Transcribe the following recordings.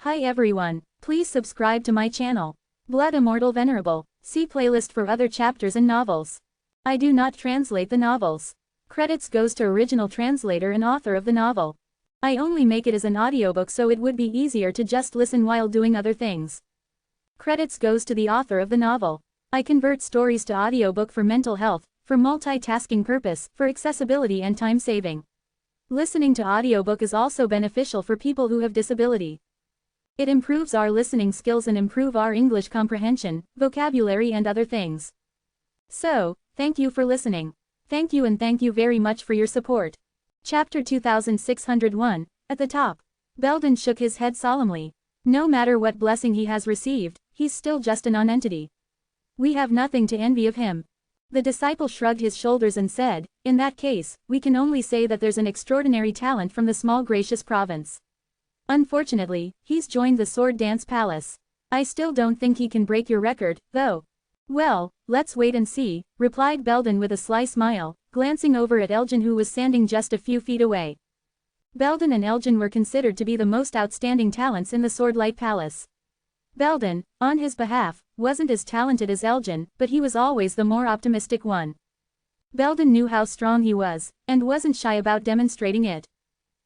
Hi everyone, please subscribe to my channel. Blood Immortal Venerable. See playlist for other chapters and novels. I do not translate the novels. Credits goes to original translator and author of the novel. I only make it as an audiobook so it would be easier to just listen while doing other things. Credits goes to the author of the novel. I convert stories to audiobook for mental health, for multitasking purpose, for accessibility and time saving. Listening to audiobook is also beneficial for people who have disability. It improves our listening skills and improve our English comprehension, vocabulary and other things. So, thank you for listening. Thank you and thank you very much for your support. Chapter 2601, at the top. Belden shook his head solemnly. No matter what blessing he has received, he's still just a non-entity. We have nothing to envy of him. The disciple shrugged his shoulders and said, in that case, we can only say that there's an extraordinary talent from the small gracious province. Unfortunately, he's joined the Sword Dance Palace. I still don't think he can break your record, though. Well, let's wait and see, replied Belden with a sly smile, glancing over at Elgin who was standing just a few feet away. Belden and Elgin were considered to be the most outstanding talents in the Swordlight Palace. Belden, on his behalf, wasn't as talented as Elgin, but he was always the more optimistic one. Belden knew how strong he was, and wasn't shy about demonstrating it.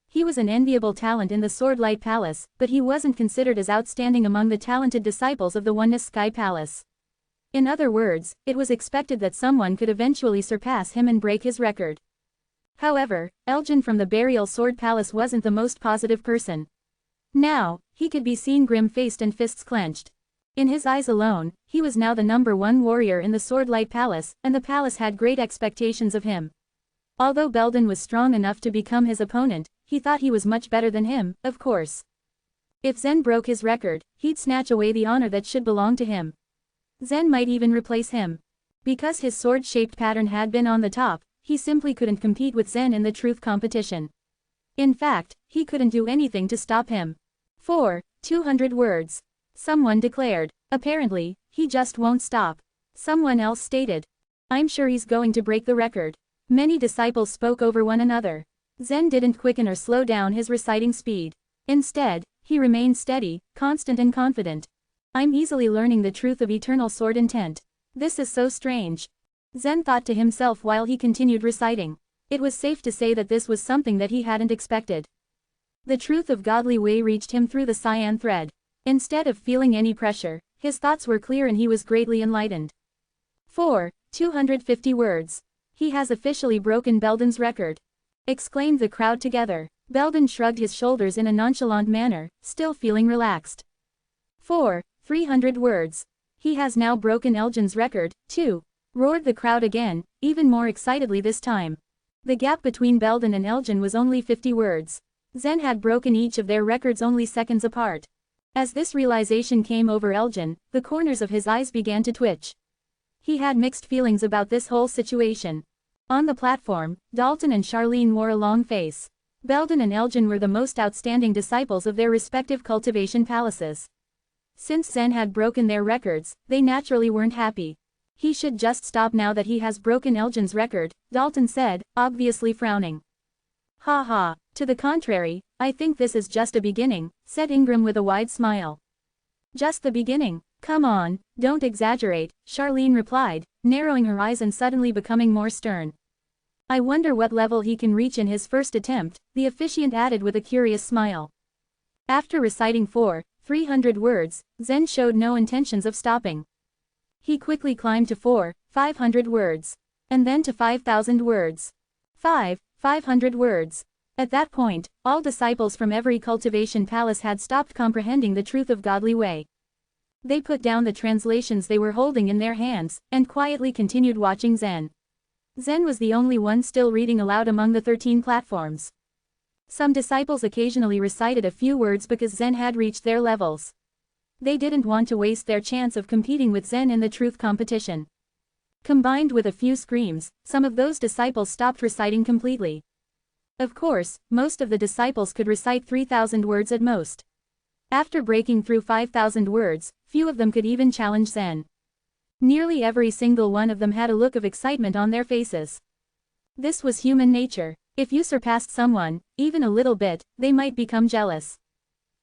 He was an enviable talent in the Swordlight Palace, but he wasn't considered as outstanding among the talented disciples of the Oneness Sky Palace. In other words, it was expected that someone could eventually surpass him and break his record. However, Elgin from the Burial Sword Palace wasn't the most positive person. Now, he could be seen grim-faced and fists clenched. In his eyes alone, he was now the #1 warrior in the Swordlight Palace, and the palace had great expectations of him. Although Belden was strong enough to become his opponent, he thought he was much better than him, of course. If Zen broke his record, he'd snatch away the honor that should belong to him. Zen might even replace him. Because his sword-shaped pattern had been on the top, he simply couldn't compete with Zen in the truth competition. In fact, he couldn't do anything to stop him. 200 words. Someone declared. Apparently, he just won't stop. Someone else stated. I'm sure he's going to break the record. Many disciples spoke over one another. Zen didn't quicken or slow down his reciting speed. Instead, he remained steady, constant and confident. I'm easily learning the truth of eternal sword intent. This is so strange. Zen thought to himself while he continued reciting. It was safe to say that this was something that he hadn't expected. The truth of godly way reached him through the cyan thread. Instead of feeling any pressure, his thoughts were clear and he was greatly enlightened. 250 words. He has officially broken Belden's record. Exclaimed the crowd together. Belden shrugged his shoulders in a nonchalant manner, still feeling relaxed. 300 words. He has now broken Elgin's record, too. Roared the crowd again, even more excitedly this time. The gap between Belden and Elgin was only 50 words. Zen had broken each of their records only seconds apart. As this realization came over Elgin, the corners of his eyes began to twitch. He had mixed feelings about this whole situation. On the platform, Dalton and Charlene wore a long face. Belden and Elgin were the most outstanding disciples of their respective cultivation palaces. Since Zen had broken their records, they naturally weren't happy. He should just stop now that he has broken Elgin's record, Dalton said, obviously frowning. Ha ha, to the contrary, I think this is just a beginning, said Ingram with a wide smile. Just the beginning? Come on, don't exaggerate, Charlene replied, narrowing her eyes and suddenly becoming more stern. I wonder what level he can reach in his first attempt, the officiant added with a curious smile. After reciting 300 words, Zen showed no intentions of stopping. He quickly climbed to 500 words. And then to 5,000 words. 500 words. At that point, all disciples from every cultivation palace had stopped comprehending the truth of godly way. They put down the translations they were holding in their hands, and quietly continued watching Zen. Zen was the only one still reading aloud among the 13 platforms. Some disciples occasionally recited a few words because Zen had reached their levels. They didn't want to waste their chance of competing with Zen in the truth competition. Combined with a few screams, some of those disciples stopped reciting completely. Of course, most of the disciples could recite 3,000 words at most. After breaking through 5,000 words, few of them could even challenge Zen. Nearly every single one of them had a look of excitement on their faces. This was human nature. If you surpassed someone, even a little bit, they might become jealous.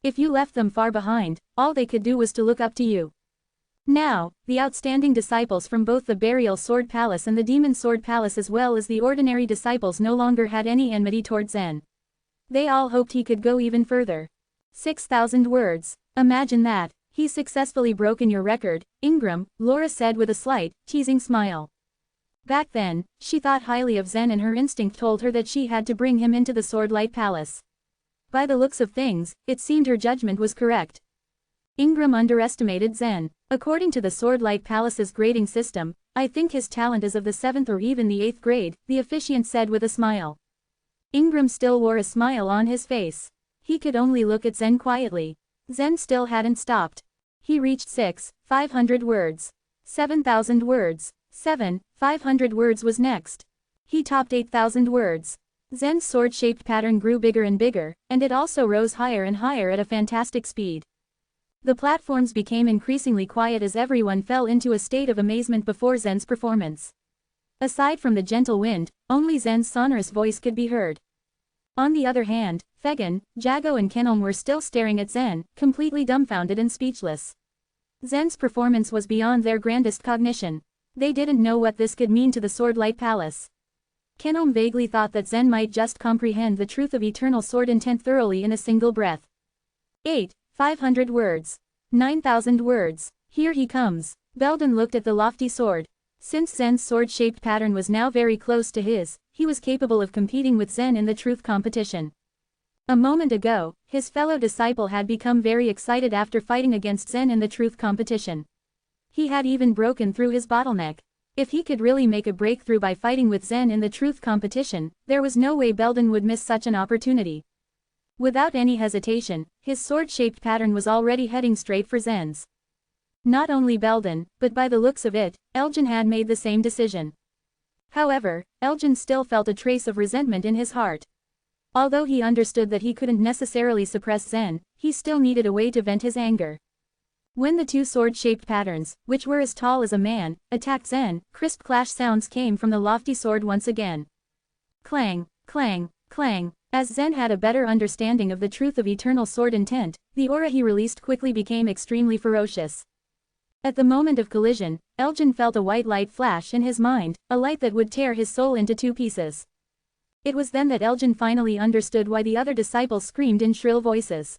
If you left them far behind, all they could do was to look up to you. Now, the outstanding disciples from both the Burial Sword Palace and the Demon Sword Palace as well as the ordinary disciples no longer had any enmity towards Zen. They all hoped he could go even further. 6,000 words. Imagine that. He's successfully broken your record, Ingram, Laura said with a slight, teasing smile. Back then, she thought highly of Zen and her instinct told her that she had to bring him into the Swordlight Palace. By the looks of things, it seemed her judgment was correct. Ingram underestimated Zen. According to the Swordlight Palace's grading system, I think his talent is of the 7th or even the 8th grade, the officiant said with a smile. Ingram still wore a smile on his face. He could only look at Zen quietly. Zen still hadn't stopped. He reached 500 words. 7,000 words. 500 words was next. He topped 8,000 words. Zen's sword-shaped pattern grew bigger and bigger, and it also rose higher and higher at a fantastic speed. The platforms became increasingly quiet as everyone fell into a state of amazement before Zen's performance. Aside from the gentle wind, only Zen's sonorous voice could be heard. On the other hand, Fegan, Jago and Kenelm were still staring at Zen, completely dumbfounded and speechless. Zen's performance was beyond their grandest cognition. They didn't know what this could mean to the Swordlight Palace. Kenelm vaguely thought that Zen might just comprehend the truth of eternal sword intent thoroughly in a single breath. 500 words. 9,000 words. Here he comes. Belden looked at the lofty sword. Since Zen's sword-shaped pattern was now very close to his, he was capable of competing with Zen in the truth competition. A moment ago, his fellow disciple had become very excited after fighting against Zen in the truth competition. He had even broken through his bottleneck. If he could really make a breakthrough by fighting with Zen in the truth competition, there was no way Belden would miss such an opportunity. Without any hesitation, his sword-shaped pattern was already heading straight for Zen's. Not only Belden, but by the looks of it, Elgin had made the same decision. However, Elgin still felt a trace of resentment in his heart. Although he understood that he couldn't necessarily suppress Zen, he still needed a way to vent his anger. When the two sword-shaped patterns, which were as tall as a man, attacked Zen, crisp clash sounds came from the lofty sword once again. Clang, clang, clang. As Zen had a better understanding of the truth of eternal sword intent, the aura he released quickly became extremely ferocious. At the moment of collision, Elgin felt a white light flash in his mind, a light that would tear his soul into two pieces. It was then that Elgin finally understood why the other disciples screamed in shrill voices.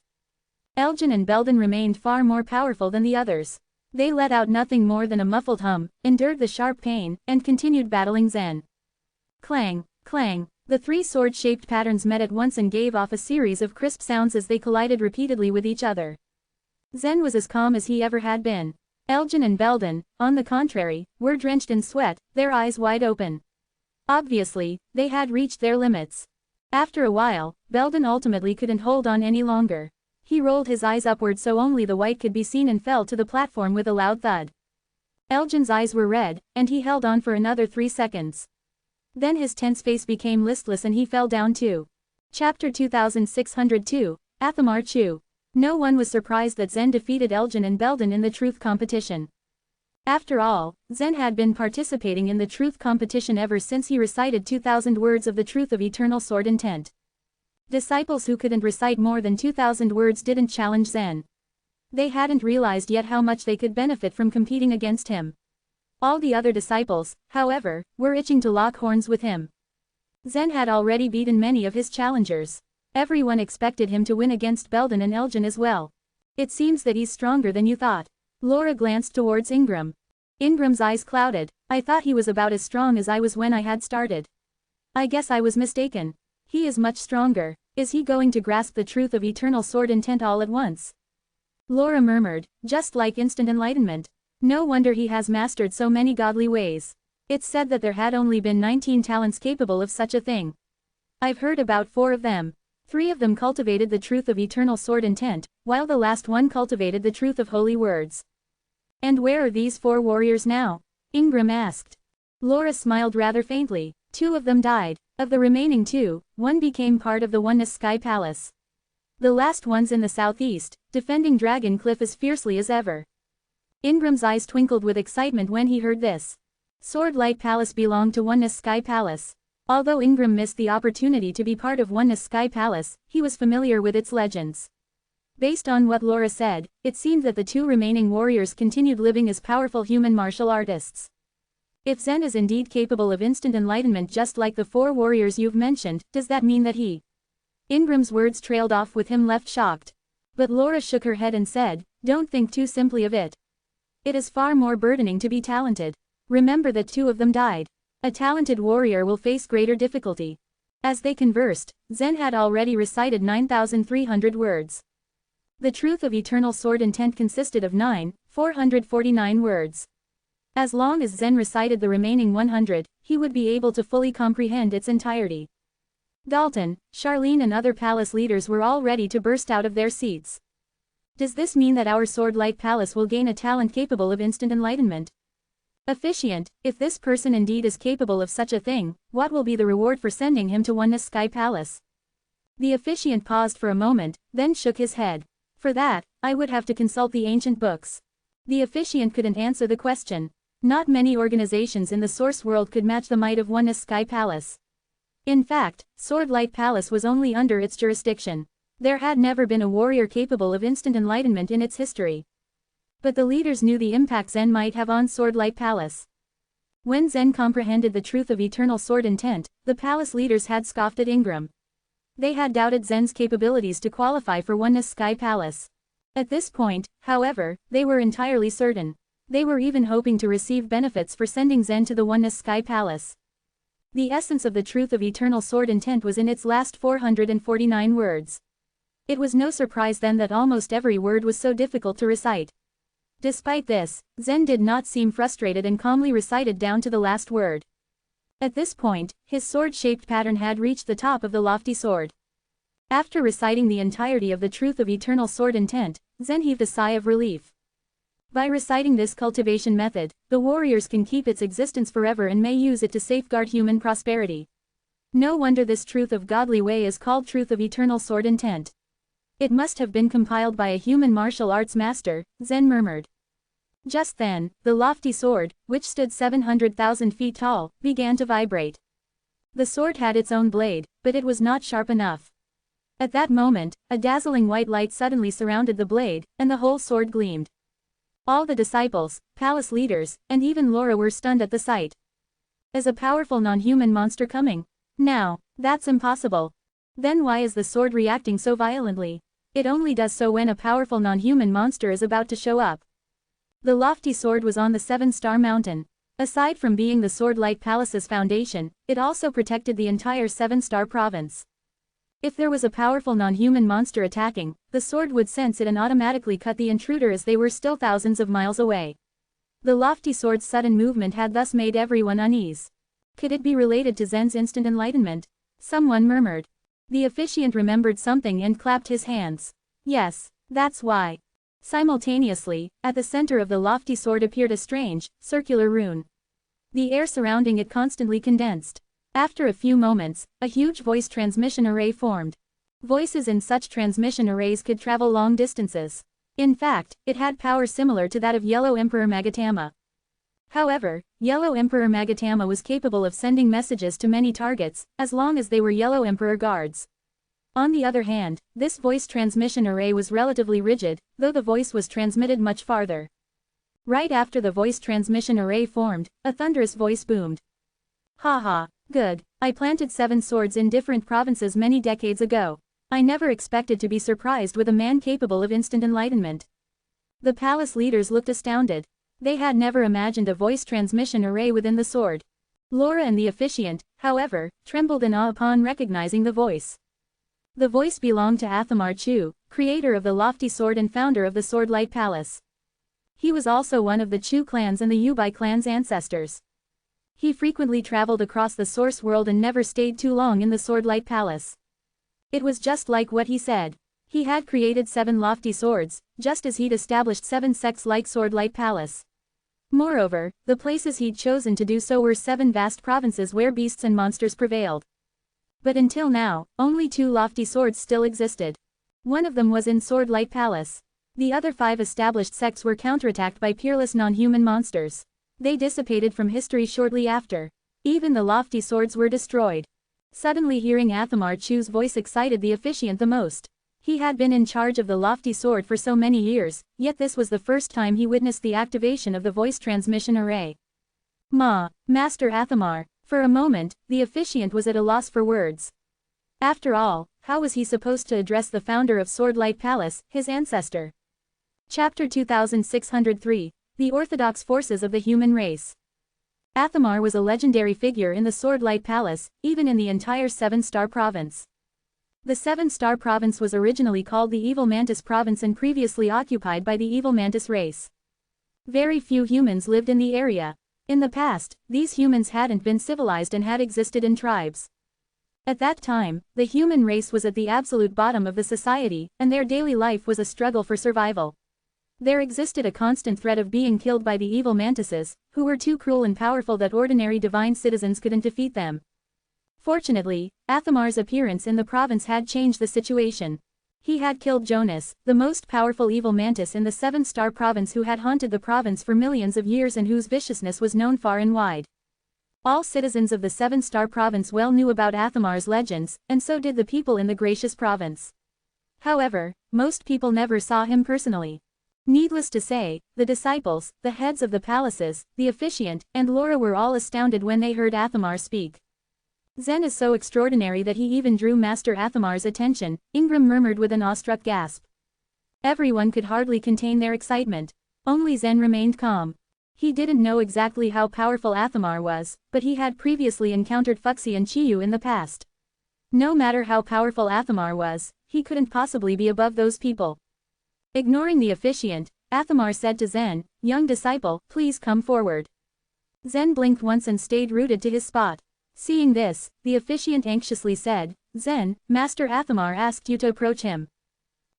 Elgin and Belden remained far more powerful than the others. They let out nothing more than a muffled hum, endured the sharp pain, and continued battling Zen. Clang, clang. The three sword-shaped patterns met at once and gave off a series of crisp sounds as they collided repeatedly with each other. Zen was as calm as he ever had been. Elgin and Belden, on the contrary, were drenched in sweat, their eyes wide open. Obviously, they had reached their limits. After a while, Belden ultimately couldn't hold on any longer. He rolled his eyes upward so only the white could be seen and fell to the platform with a loud thud. Elgin's eyes were red, and he held on for another 3 seconds. Then his tense face became listless and he fell down too. Chapter 2602, Athamar Chu. No one was surprised that Zen defeated Elgin and Belden in the truth competition. After all, Zen had been participating in the truth competition ever since he recited 2,000 words of the truth of eternal sword intent. Disciples who couldn't recite more than 2,000 words didn't challenge Zen. They hadn't realized yet how much they could benefit from competing against him. All the other disciples, however, were itching to lock horns with him. Zen had already beaten many of his challengers. Everyone expected him to win against Belden and Elgin as well. It seems that he's stronger than you thought. Laura glanced towards Ingram. Ingram's eyes clouded. I thought he was about as strong as I was when I had started. I guess I was mistaken. He is much stronger. Is he going to grasp the truth of eternal sword intent all at once? Laura murmured, just like instant enlightenment. No wonder he has mastered so many godly ways. It's said that there had only been 19 talents capable of such a thing. I've heard about 4 of them. 3 of them cultivated the truth of eternal sword intent, while the last one cultivated the truth of holy words. And where are these 4 warriors now? Ingram asked. Laura smiled rather faintly. 2 of them died. Of the remaining 2, 1 became part of the Oneness Sky Palace. The last one's in the southeast, defending Dragon Cliff as fiercely as ever. Ingram's eyes twinkled with excitement when he heard this. Swordlight Palace belonged to Oneness Sky Palace. Although Ingram missed the opportunity to be part of Oneness Sky Palace, he was familiar with its legends. Based on what Laura said, it seemed that the two remaining warriors continued living as powerful human martial artists. If Zen is indeed capable of instant enlightenment just like the 4 warriors you've mentioned, does that mean that he? Ingram's words trailed off with him left shocked. But Laura shook her head and said, don't think too simply of it. It is far more burdening to be talented. Remember that 2 of them died. A talented warrior will face greater difficulty. As they conversed, Zen had already recited 9,300 words. The truth of eternal sword intent consisted of 9,449 words. As long as Zen recited the remaining 100, he would be able to fully comprehend its entirety. Dalton, Charlene and other palace leaders were all ready to burst out of their seats. Does this mean that our sword-light palace will gain a talent capable of instant enlightenment? Officiant, if this person indeed is capable of such a thing, what will be the reward for sending him to Oneness Sky Palace? The officiant paused for a moment, then shook his head. For that, I would have to consult the ancient books. The officiant couldn't answer the question. Not many organizations in the source world could match the might of Oneness Sky Palace. In fact, Sword-Light Palace was only under its jurisdiction. There had never been a warrior capable of instant enlightenment in its history. But the leaders knew the impact Zen might have on Sword-Light Palace. When Zen comprehended the truth of eternal sword intent, the palace leaders had scoffed at Ingram. They had doubted Zen's capabilities to qualify for Oneness Sky Palace. At this point, however, they were entirely certain. They were even hoping to receive benefits for sending Zen to the Oneness Sky Palace. The essence of the truth of eternal sword intent was in its last 449 words. It was no surprise then that almost every word was so difficult to recite. Despite this, Zen did not seem frustrated and calmly recited down to the last word. At this point, his sword-shaped pattern had reached the top of the lofty sword. After reciting the entirety of the truth of eternal sword intent, Zen heaved a sigh of relief. By reciting this cultivation method, the warriors can keep its existence forever and may use it to safeguard human prosperity. No wonder this truth of godly way is called truth of eternal sword intent. It must have been compiled by a human martial arts master, Zen murmured. Just then, the lofty sword, which stood 700,000 feet tall, began to vibrate. The sword had its own blade, but it was not sharp enough. At that moment, a dazzling white light suddenly surrounded the blade, and the whole sword gleamed. All the disciples, palace leaders, and even Laura were stunned at the sight. Is a powerful non-human monster coming? Now, that's impossible. Then why is the sword reacting so violently? It only does so when a powerful non-human monster is about to show up. The lofty sword was on the 7-star mountain. Aside from being the Sword-Light Palace's foundation, it also protected the entire 7-star province. If there was a powerful non-human monster attacking, the sword would sense it and automatically cut the intruder as they were still thousands of miles away. The lofty sword's sudden movement had thus made everyone uneasy. Could it be related to Zen's instant enlightenment? Someone murmured. The officiant remembered something and clapped his hands. Yes, that's why. Simultaneously, at the center of the lofty sword appeared a strange, circular rune. The air surrounding it constantly condensed. After a few moments, a huge voice transmission array formed. Voices in such transmission arrays could travel long distances. In fact, it had power similar to that of Yellow Emperor Magatama. However, Yellow Emperor Magatama was capable of sending messages to many targets, as long as they were Yellow Emperor guards. On the other hand, this voice transmission array was relatively rigid, though the voice was transmitted much farther. Right after the voice transmission array formed, a thunderous voice boomed. Haha, good. I planted 7 swords in different provinces many decades ago. I never expected to be surprised with a man capable of instant enlightenment. The palace leaders looked astounded. They had never imagined a voice transmission array within the sword. Laura and the officiant, however, trembled in awe upon recognizing the voice. The voice belonged to Athamar Chu, creator of the lofty sword and founder of the Sword-Light Palace. He was also one of the Chu clans and the Yubai clan's ancestors. He frequently traveled across the source world and never stayed too long in the Sword-Light Palace. It was just like what he said. He had created 7 lofty swords, just as he'd established 7 sects like Sword-Light Palace. Moreover, the places he'd chosen to do so were 7 vast provinces where beasts and monsters prevailed. But until now, only 2 lofty swords still existed. One of them was in Sword-Light Palace. The other 5 established sects were counterattacked by peerless non-human monsters. They dissipated from history shortly after. Even the lofty swords were destroyed. Suddenly hearing Athamar Chu's voice excited the officiant the most. He had been in charge of the lofty sword for so many years, yet this was the first time he witnessed the activation of the voice transmission array. Master Athamar. For a moment, the officiant was at a loss for words. After all, how was he supposed to address the founder of Swordlight Palace, his ancestor? Chapter 2603, The Orthodox Forces of the Human Race. Athamar was a legendary figure in the Swordlight Palace, even in the entire Seven-Star Province. The Seven-Star Province was originally called the Evil Mantis Province and previously occupied by the Evil Mantis race. Very few humans lived in the area. In the past, these humans hadn't been civilized and had existed in tribes. At that time, the human race was at the absolute bottom of the society, and their daily life was a struggle for survival. There existed a constant threat of being killed by the evil mantises, who were too cruel and powerful that ordinary divine citizens couldn't defeat them. Fortunately, Athamar's appearance in the province had changed the situation. He had killed Jonas, the most powerful evil mantis in the Seven-Star Province who had haunted the province for millions of years and whose viciousness was known far and wide. All citizens of the Seven-Star Province well knew about Athamar's legends, and so did the people in the Gracious Province. However, most people never saw him personally. Needless to say, the disciples, the heads of the palaces, the officiant, and Laura were all astounded when they heard Athamar speak. Zen is so extraordinary that he even drew Master Athamar's attention, Ingram murmured with an awestruck gasp. Everyone could hardly contain their excitement. Only Zen remained calm. He didn't know exactly how powerful Athamar was, but he had previously encountered Fuxi and Chiyu in the past. No matter how powerful Athamar was, he couldn't possibly be above those people. Ignoring the officiant, Athamar said to Zen, "Young disciple, please come forward." Zen blinked once and stayed rooted to his spot. Seeing this, the officiant anxiously said, "Zen, Master Athamar asked you to approach him."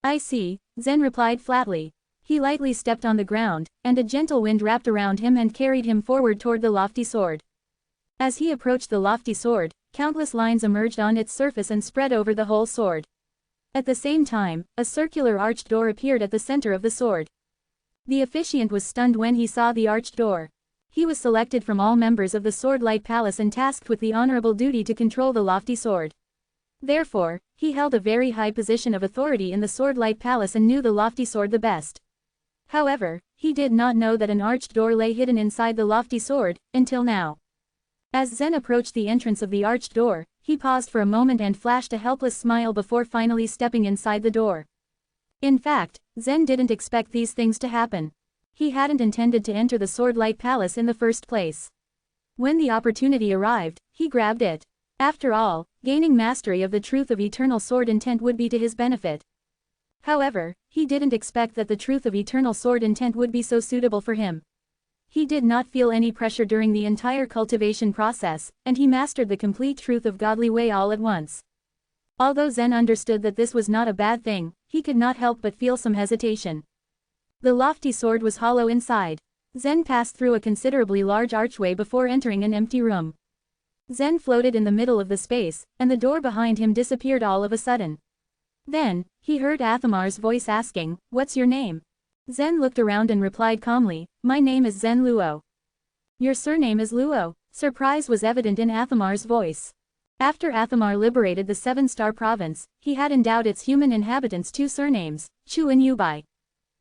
"I see," Zen replied flatly. He lightly stepped on the ground, and a gentle wind wrapped around him and carried him forward toward the lofty sword. As he approached the lofty sword, countless lines emerged on its surface and spread over the whole sword. At the same time, a circular arched door appeared at the center of the sword. The officiant was stunned when he saw the arched door. He was selected from all members of the Swordlight Palace and tasked with the honorable duty to control the lofty sword. Therefore, he held a very high position of authority in the Swordlight Palace and knew the lofty sword the best. However, he did not know that an arched door lay hidden inside the lofty sword, until now. As Zen approached the entrance of the arched door, he paused for a moment and flashed a helpless smile before finally stepping inside the door. In fact, Zen didn't expect these things to happen. He hadn't intended to enter the Swordlight Palace in the first place. When the opportunity arrived, he grabbed it. After all, gaining mastery of the truth of eternal sword intent would be to his benefit. However, he didn't expect that the truth of eternal sword intent would be so suitable for him. He did not feel any pressure during the entire cultivation process, and he mastered the complete truth of godly way all at once. Although Zen understood that this was not a bad thing, he could not help but feel some hesitation. The lofty sword was hollow inside. Zen passed through a considerably large archway before entering an empty room. Zen floated in the middle of the space, and the door behind him disappeared all of a sudden. Then, he heard Athamar's voice asking, "What's your name?" Zen looked around and replied calmly, "My name is Zen Luo." "Your surname is Luo?" Surprise was evident in Athamar's voice. After Athamar liberated the Seven-Star Province, he had endowed its human inhabitants two surnames, Chu and Yubai.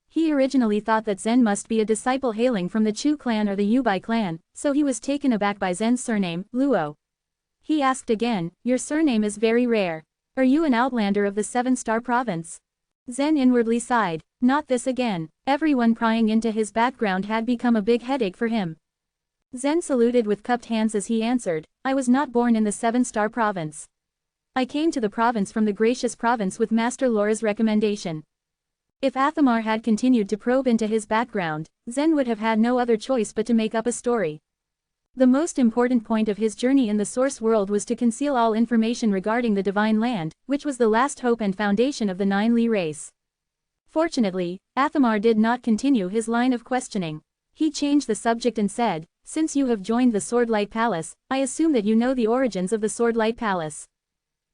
He originally thought that Zen must be a disciple hailing from the Chu clan or the Yubai clan, so he was taken aback by Zen's surname, Luo. He asked again, "Your surname is very rare. Are you an outlander of the Seven-Star Province?" Zen inwardly sighed, not this again. Everyone prying into his background had become a big headache for him. Zen saluted with cupped hands as he answered, "I was not born in the Seven-Star Province. I came to the province from the Gracious Province with Master Laura's recommendation." If Athamar had continued to probe into his background, Zen would have had no other choice but to make up a story. The most important point of his journey in the Source World was to conceal all information regarding the Divine Land, which was the last hope and foundation of the Nine Li race. Fortunately, Athamar did not continue his line of questioning. He changed the subject and said, "Since you have joined the Swordlight Palace, I assume that you know the origins of the Swordlight Palace.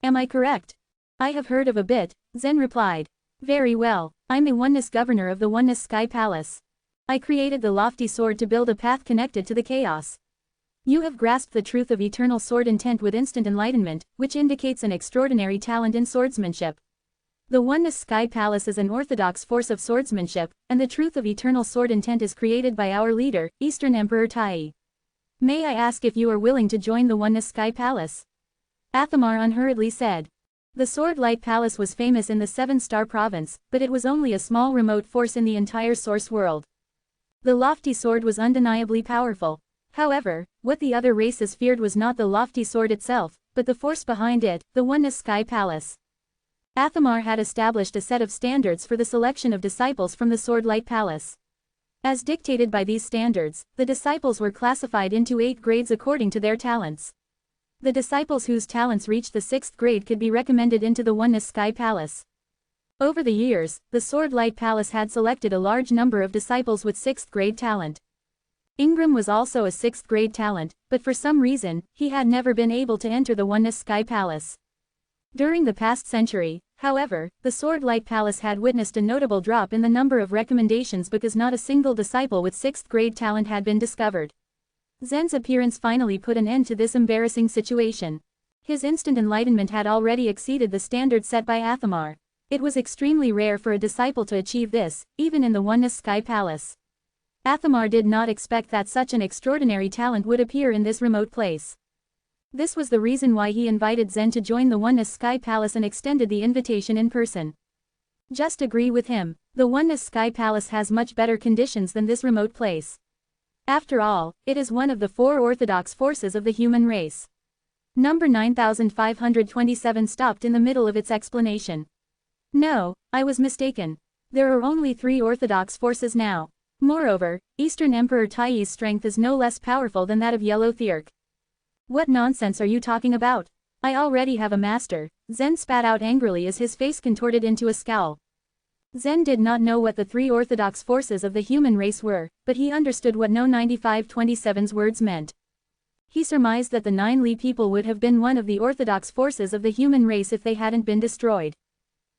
Am I correct?" "I have heard of a bit," Zen replied. "Very well. I'm a Oneness Governor of the Oneness Sky Palace. I created the lofty sword to build a path connected to the chaos. You have grasped the truth of eternal sword intent with instant enlightenment, which indicates an extraordinary talent in swordsmanship. The Oneness Sky Palace is an orthodox force of swordsmanship, and the truth of eternal sword intent is created by our leader, Eastern Emperor Tai. May I ask if you are willing to join the Oneness Sky Palace? Athamar unhurriedly said. The Sword Light Palace was famous in the Seven-Star Province, but it was only a small remote force in the entire source world. The lofty sword was undeniably powerful. However, what the other races feared was not the lofty sword itself, but the force behind it, the Oneness Sky Palace. Athamar had established a set of standards for the selection of disciples from the Sword Light Palace. As dictated by these standards, the disciples were classified into 8 grades according to their talents. The disciples whose talents reached the 6th grade could be recommended into the Oneness Sky Palace. Over the years, the Sword Light Palace had selected a large number of disciples with 6th grade talent. Ingram was also a 6th grade talent, but for some reason, he had never been able to enter the Oneness Sky Palace. During the past century, however, the Sword Light Palace had witnessed a notable drop in the number of recommendations because not a single disciple with 6th grade talent had been discovered. Zen's appearance finally put an end to this embarrassing situation. His instant enlightenment had already exceeded the standard set by Athamar. It was extremely rare for a disciple to achieve this, even in the Oneness Sky Palace. Athamar did not expect that such an extraordinary talent would appear in this remote place. This was the reason why he invited Zen to join the Oneness Sky Palace and extended the invitation in person. Just agree with him, the Oneness Sky Palace has much better conditions than this remote place. After all, it is one of the 4 orthodox forces of the human race. Number 9527 stopped in the middle of its explanation. No, I was mistaken. There are only 3 orthodox forces now. Moreover, Eastern Emperor Tai's strength is no less powerful than that of Yellow Thirk. What nonsense are you talking about? I already have a master, Zen spat out angrily as his face contorted into a scowl. Zen did not know what the 3 orthodox forces of the human race were, but he understood what No 9527's words meant. He surmised that the 9 Li people would have been one of the orthodox forces of the human race if they hadn't been destroyed.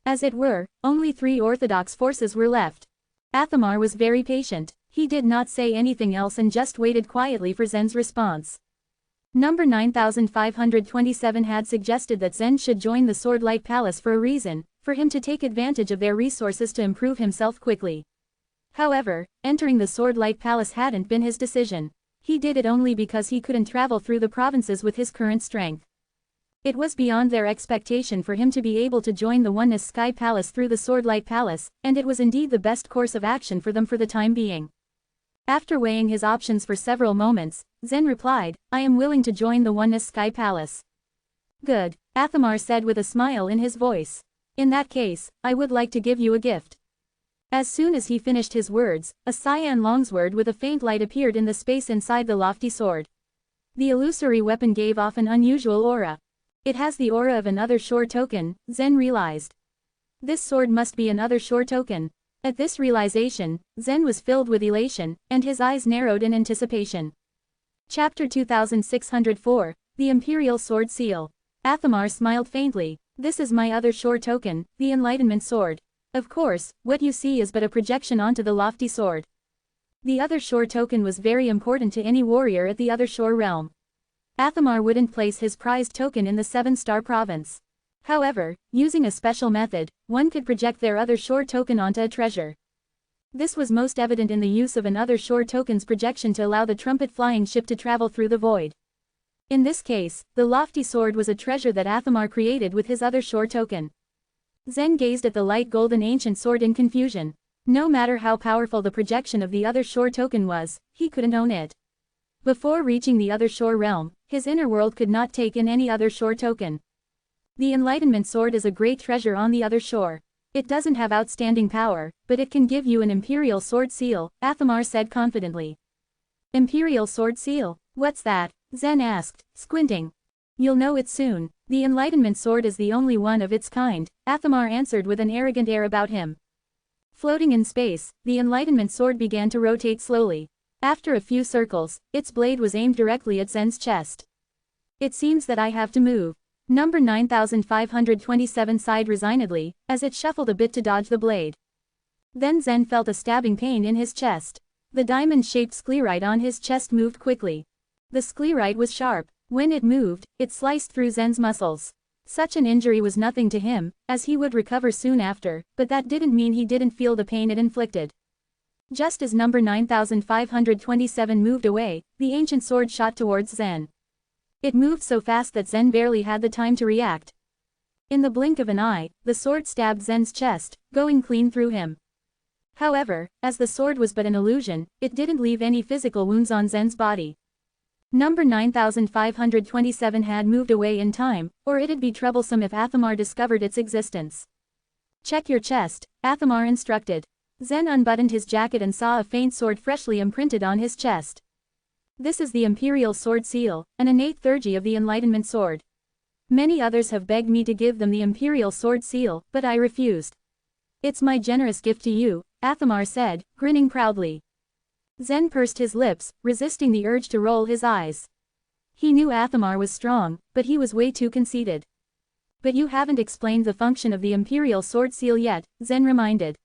As it were, only 3 orthodox forces were left. Athamar was very patient. He did not say anything else and just waited quietly for Zen's response. Number 9527 had suggested that Zen should join the Sword Light Palace for a reason, for him to take advantage of their resources to improve himself quickly. However, entering the Sword Light Palace hadn't been his decision. He did it only because he couldn't travel through the provinces with his current strength. It was beyond their expectation for him to be able to join the Oneness Sky Palace through the Sword Light Palace, and it was indeed the best course of action for them for the time being. After weighing his options for several moments, Zen replied, I am willing to join the Oneness Sky Palace. Good, Athamar said with a smile in his voice. In that case, I would like to give you a gift. As soon as he finished his words, a cyan longsword with a faint light appeared in the space inside the lofty sword. The illusory weapon gave off an unusual aura. It has the aura of another shore token, Zen realized. This sword must be another shore token. At this realization, Zen was filled with elation, and his eyes narrowed in anticipation. Chapter 2604, The Imperial Sword Seal. Athamar smiled faintly. This is my other shore token, the Enlightenment Sword. Of course, what you see is but a projection onto the lofty sword. The other shore token was very important to any warrior at the other shore realm. Athamar wouldn't place his prized token in the 7-star province. However, using a special method, one could project their other shore token onto a treasure. This was most evident in the use of an other shore token's projection to allow the trumpet flying ship to travel through the void. In this case, the lofty sword was a treasure that Athamar created with his other shore token. Zen gazed at the light golden ancient sword in confusion. No matter how powerful the projection of the other shore token was, he couldn't own it. Before reaching the other shore realm, his inner world could not take in any other shore token. The Enlightenment Sword is a great treasure on the other shore. It doesn't have outstanding power, but it can give you an Imperial Sword Seal, Athamar said confidently. Imperial Sword Seal? What's that? Zen asked, squinting. You'll know it soon. The Enlightenment Sword is the only one of its kind, Athamar answered with an arrogant air about him. Floating in space, the Enlightenment Sword began to rotate slowly. After a few circles, its blade was aimed directly at Zen's chest. It seems that I have to move. Number 9527 sighed resignedly, as it shuffled a bit to dodge the blade. Then Zen felt a stabbing pain in his chest. The diamond-shaped sclerite on his chest moved quickly. The sclerite was sharp. When it moved, it sliced through Zen's muscles. Such an injury was nothing to him, as he would recover soon after, but that didn't mean he didn't feel the pain it inflicted. Just as number 9527 moved away, the ancient sword shot towards Zen. It moved so fast that Zen barely had the time to react. In the blink of an eye, the sword stabbed Zen's chest, going clean through him. However, as the sword was but an illusion, it didn't leave any physical wounds on Zen's body. Number 9527 had moved away in time, or it'd be troublesome if Athamar discovered its existence. Check your chest, Athamar instructed. Zen unbuttoned his jacket and saw a faint sword freshly imprinted on his chest. This is the Imperial Sword Seal, an innate theurgy of the Enlightenment Sword. Many others have begged me to give them the Imperial Sword Seal, but I refused. It's my generous gift to you, Athamar said, grinning proudly. Zen pursed his lips, resisting the urge to roll his eyes. He knew Athamar was strong, but he was way too conceited. But you haven't explained the function of the Imperial Sword Seal yet, Zen reminded.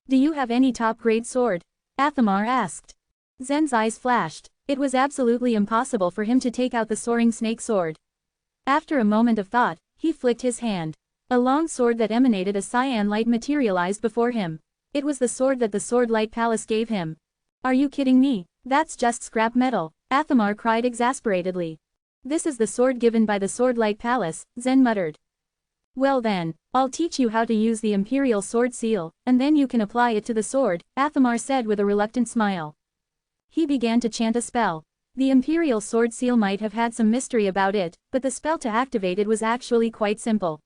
Do you have any top-grade sword? Athamar asked. Zen's eyes flashed. It was absolutely impossible for him to take out the soaring snake sword. After a moment of thought, he flicked his hand. A long sword that emanated a cyan light materialized before him. It was the sword that the Sword Light Palace gave him. Are you kidding me? That's just scrap metal, Athamar cried exasperatedly. This is the sword given by the Sword Light Palace, Zen muttered. Well then, I'll teach you how to use the Imperial Sword Seal, and then you can apply it to the sword, Athamar said with a reluctant smile. He began to chant a spell. The Imperial Sword Seal might have had some mystery about it, but the spell to activate it was actually quite simple.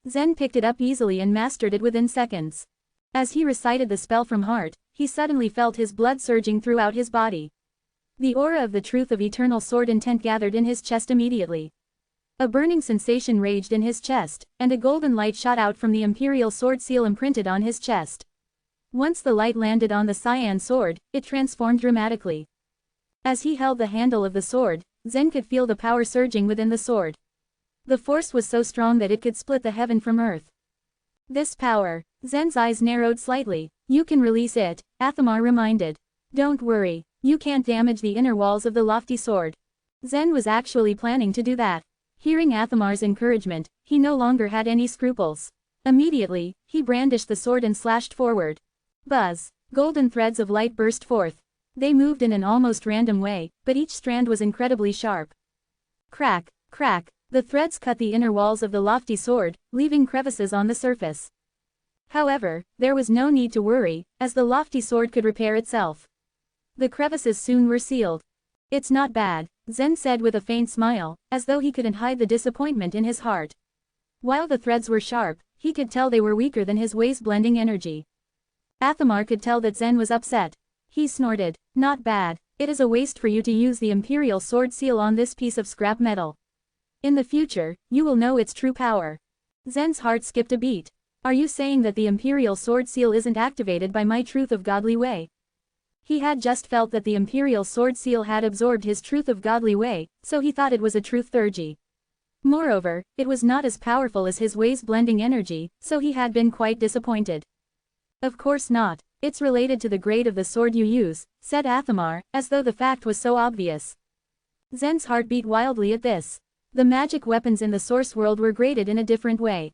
Zen picked it up easily and mastered it within seconds. As he recited the spell from heart, he suddenly felt his blood surging throughout his body. The aura of the truth of eternal sword intent gathered in his chest immediately. A burning sensation raged in his chest, and a golden light shot out from the Imperial Sword Seal imprinted on his chest. Once the light landed on the cyan sword, it transformed dramatically. As he held the handle of the sword, Zen could feel the power surging within the sword. The force was so strong that it could split the heaven from earth. This power, Zen's eyes narrowed slightly. You can release it, Athamar reminded. Don't worry, you can't damage the inner walls of the lofty sword. Zen was actually planning to do that. Hearing Athamar's encouragement, he no longer had any scruples. Immediately, he brandished the sword and slashed forward. Buzz! Golden threads of light burst forth. They moved in an almost random way, but each strand was incredibly sharp. Crack, crack, the threads cut the inner walls of the lofty sword, leaving crevices on the surface. However, there was no need to worry, as the lofty sword could repair itself. The crevices soon were sealed. It's not bad, Zen said with a faint smile, as though he couldn't hide the disappointment in his heart. While the threads were sharp, he could tell they were weaker than his waist-blending energy. Athamar could tell that Zen was upset. He snorted. Not bad, it is a waste for you to use the Imperial Sword Seal on this piece of scrap metal. In the future, you will know its true power. Zen's heart skipped a beat. Are you saying that the Imperial Sword Seal isn't activated by my truth of godly way? He had just felt that the Imperial Sword Seal had absorbed his truth of godly way, so he thought it was a truth theurgy. Moreover, it was not as powerful as his ways-blending energy, so he had been quite disappointed. Of course not, it's related to the grade of the sword you use, said Athamar, as though the fact was so obvious. Zen's heart beat wildly at this. The magic weapons in the source world were graded in a different way.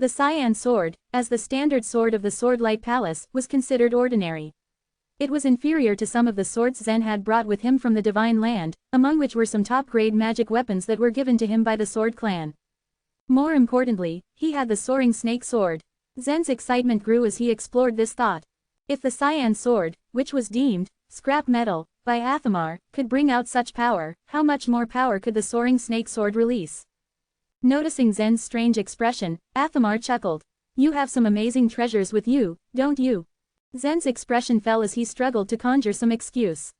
The cyan sword, as the standard sword of the Sword Light Palace, was considered ordinary. It was inferior to some of the swords Zen had brought with him from the Divine Land, among which were some top-grade magic weapons that were given to him by the Sword Clan. More importantly, he had the soaring snake sword. Zen's excitement grew as he explored this thought. If the cyan sword, which was deemed scrap metal by Athamar, could bring out such power, how much more power could the soaring snake sword release? Noticing Zen's strange expression, Athamar chuckled. You have some amazing treasures with you, don't you? Zen's expression fell as he struggled to conjure some excuse.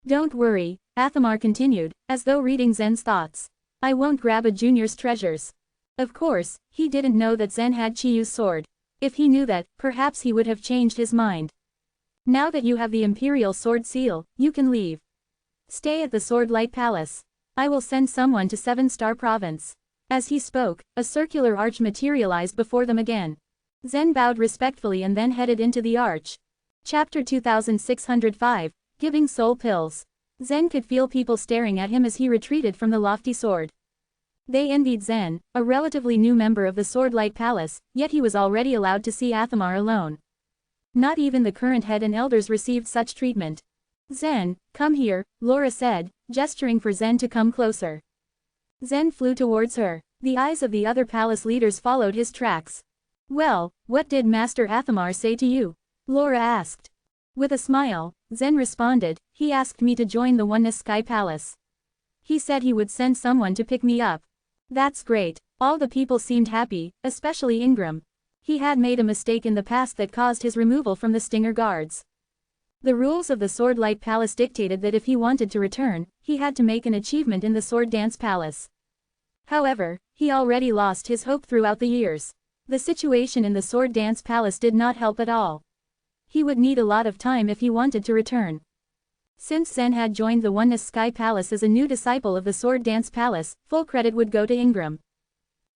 Don't worry, Athamar continued, as though reading Zen's thoughts. I won't grab a junior's treasures. Of course, he didn't know that Zen had Chiyu's sword. If he knew that, perhaps he would have changed his mind. Now that you have the Imperial Sword Seal, you can leave. Stay at the Sword Light Palace. I will send someone to 7-Star Province. As he spoke, a circular arch materialized before them again. Zen bowed respectfully and then headed into the arch. Chapter 2605, Giving Soul Pills. Zen could feel people staring at him as he retreated from the lofty sword. They envied Zen, a relatively new member of the Swordlight Palace, yet he was already allowed to see Athemar alone. Not even the current head and elders received such treatment. Zen, come here, Laura said, gesturing for Zen to come closer. Zen flew towards her. The eyes of the other palace leaders followed his tracks. Well, what did Master Athemar say to you? Laura asked. With a smile, Zen responded, he asked me to join the Oneness Sky Palace. He said he would send someone to pick me up. That's great. All the people seemed happy, especially Ingram. He had made a mistake in the past that caused his removal from the Stinger Guards. The rules of the Swordlight Palace dictated that if he wanted to return, he had to make an achievement in the Sword Dance Palace. However, he already lost his hope throughout the years. The situation in the Sword Dance Palace did not help at all. He would need a lot of time if he wanted to return. Since Zen had joined the Oneness Sky Palace as a new disciple of the Sword Dance Palace, full credit would go to Ingram.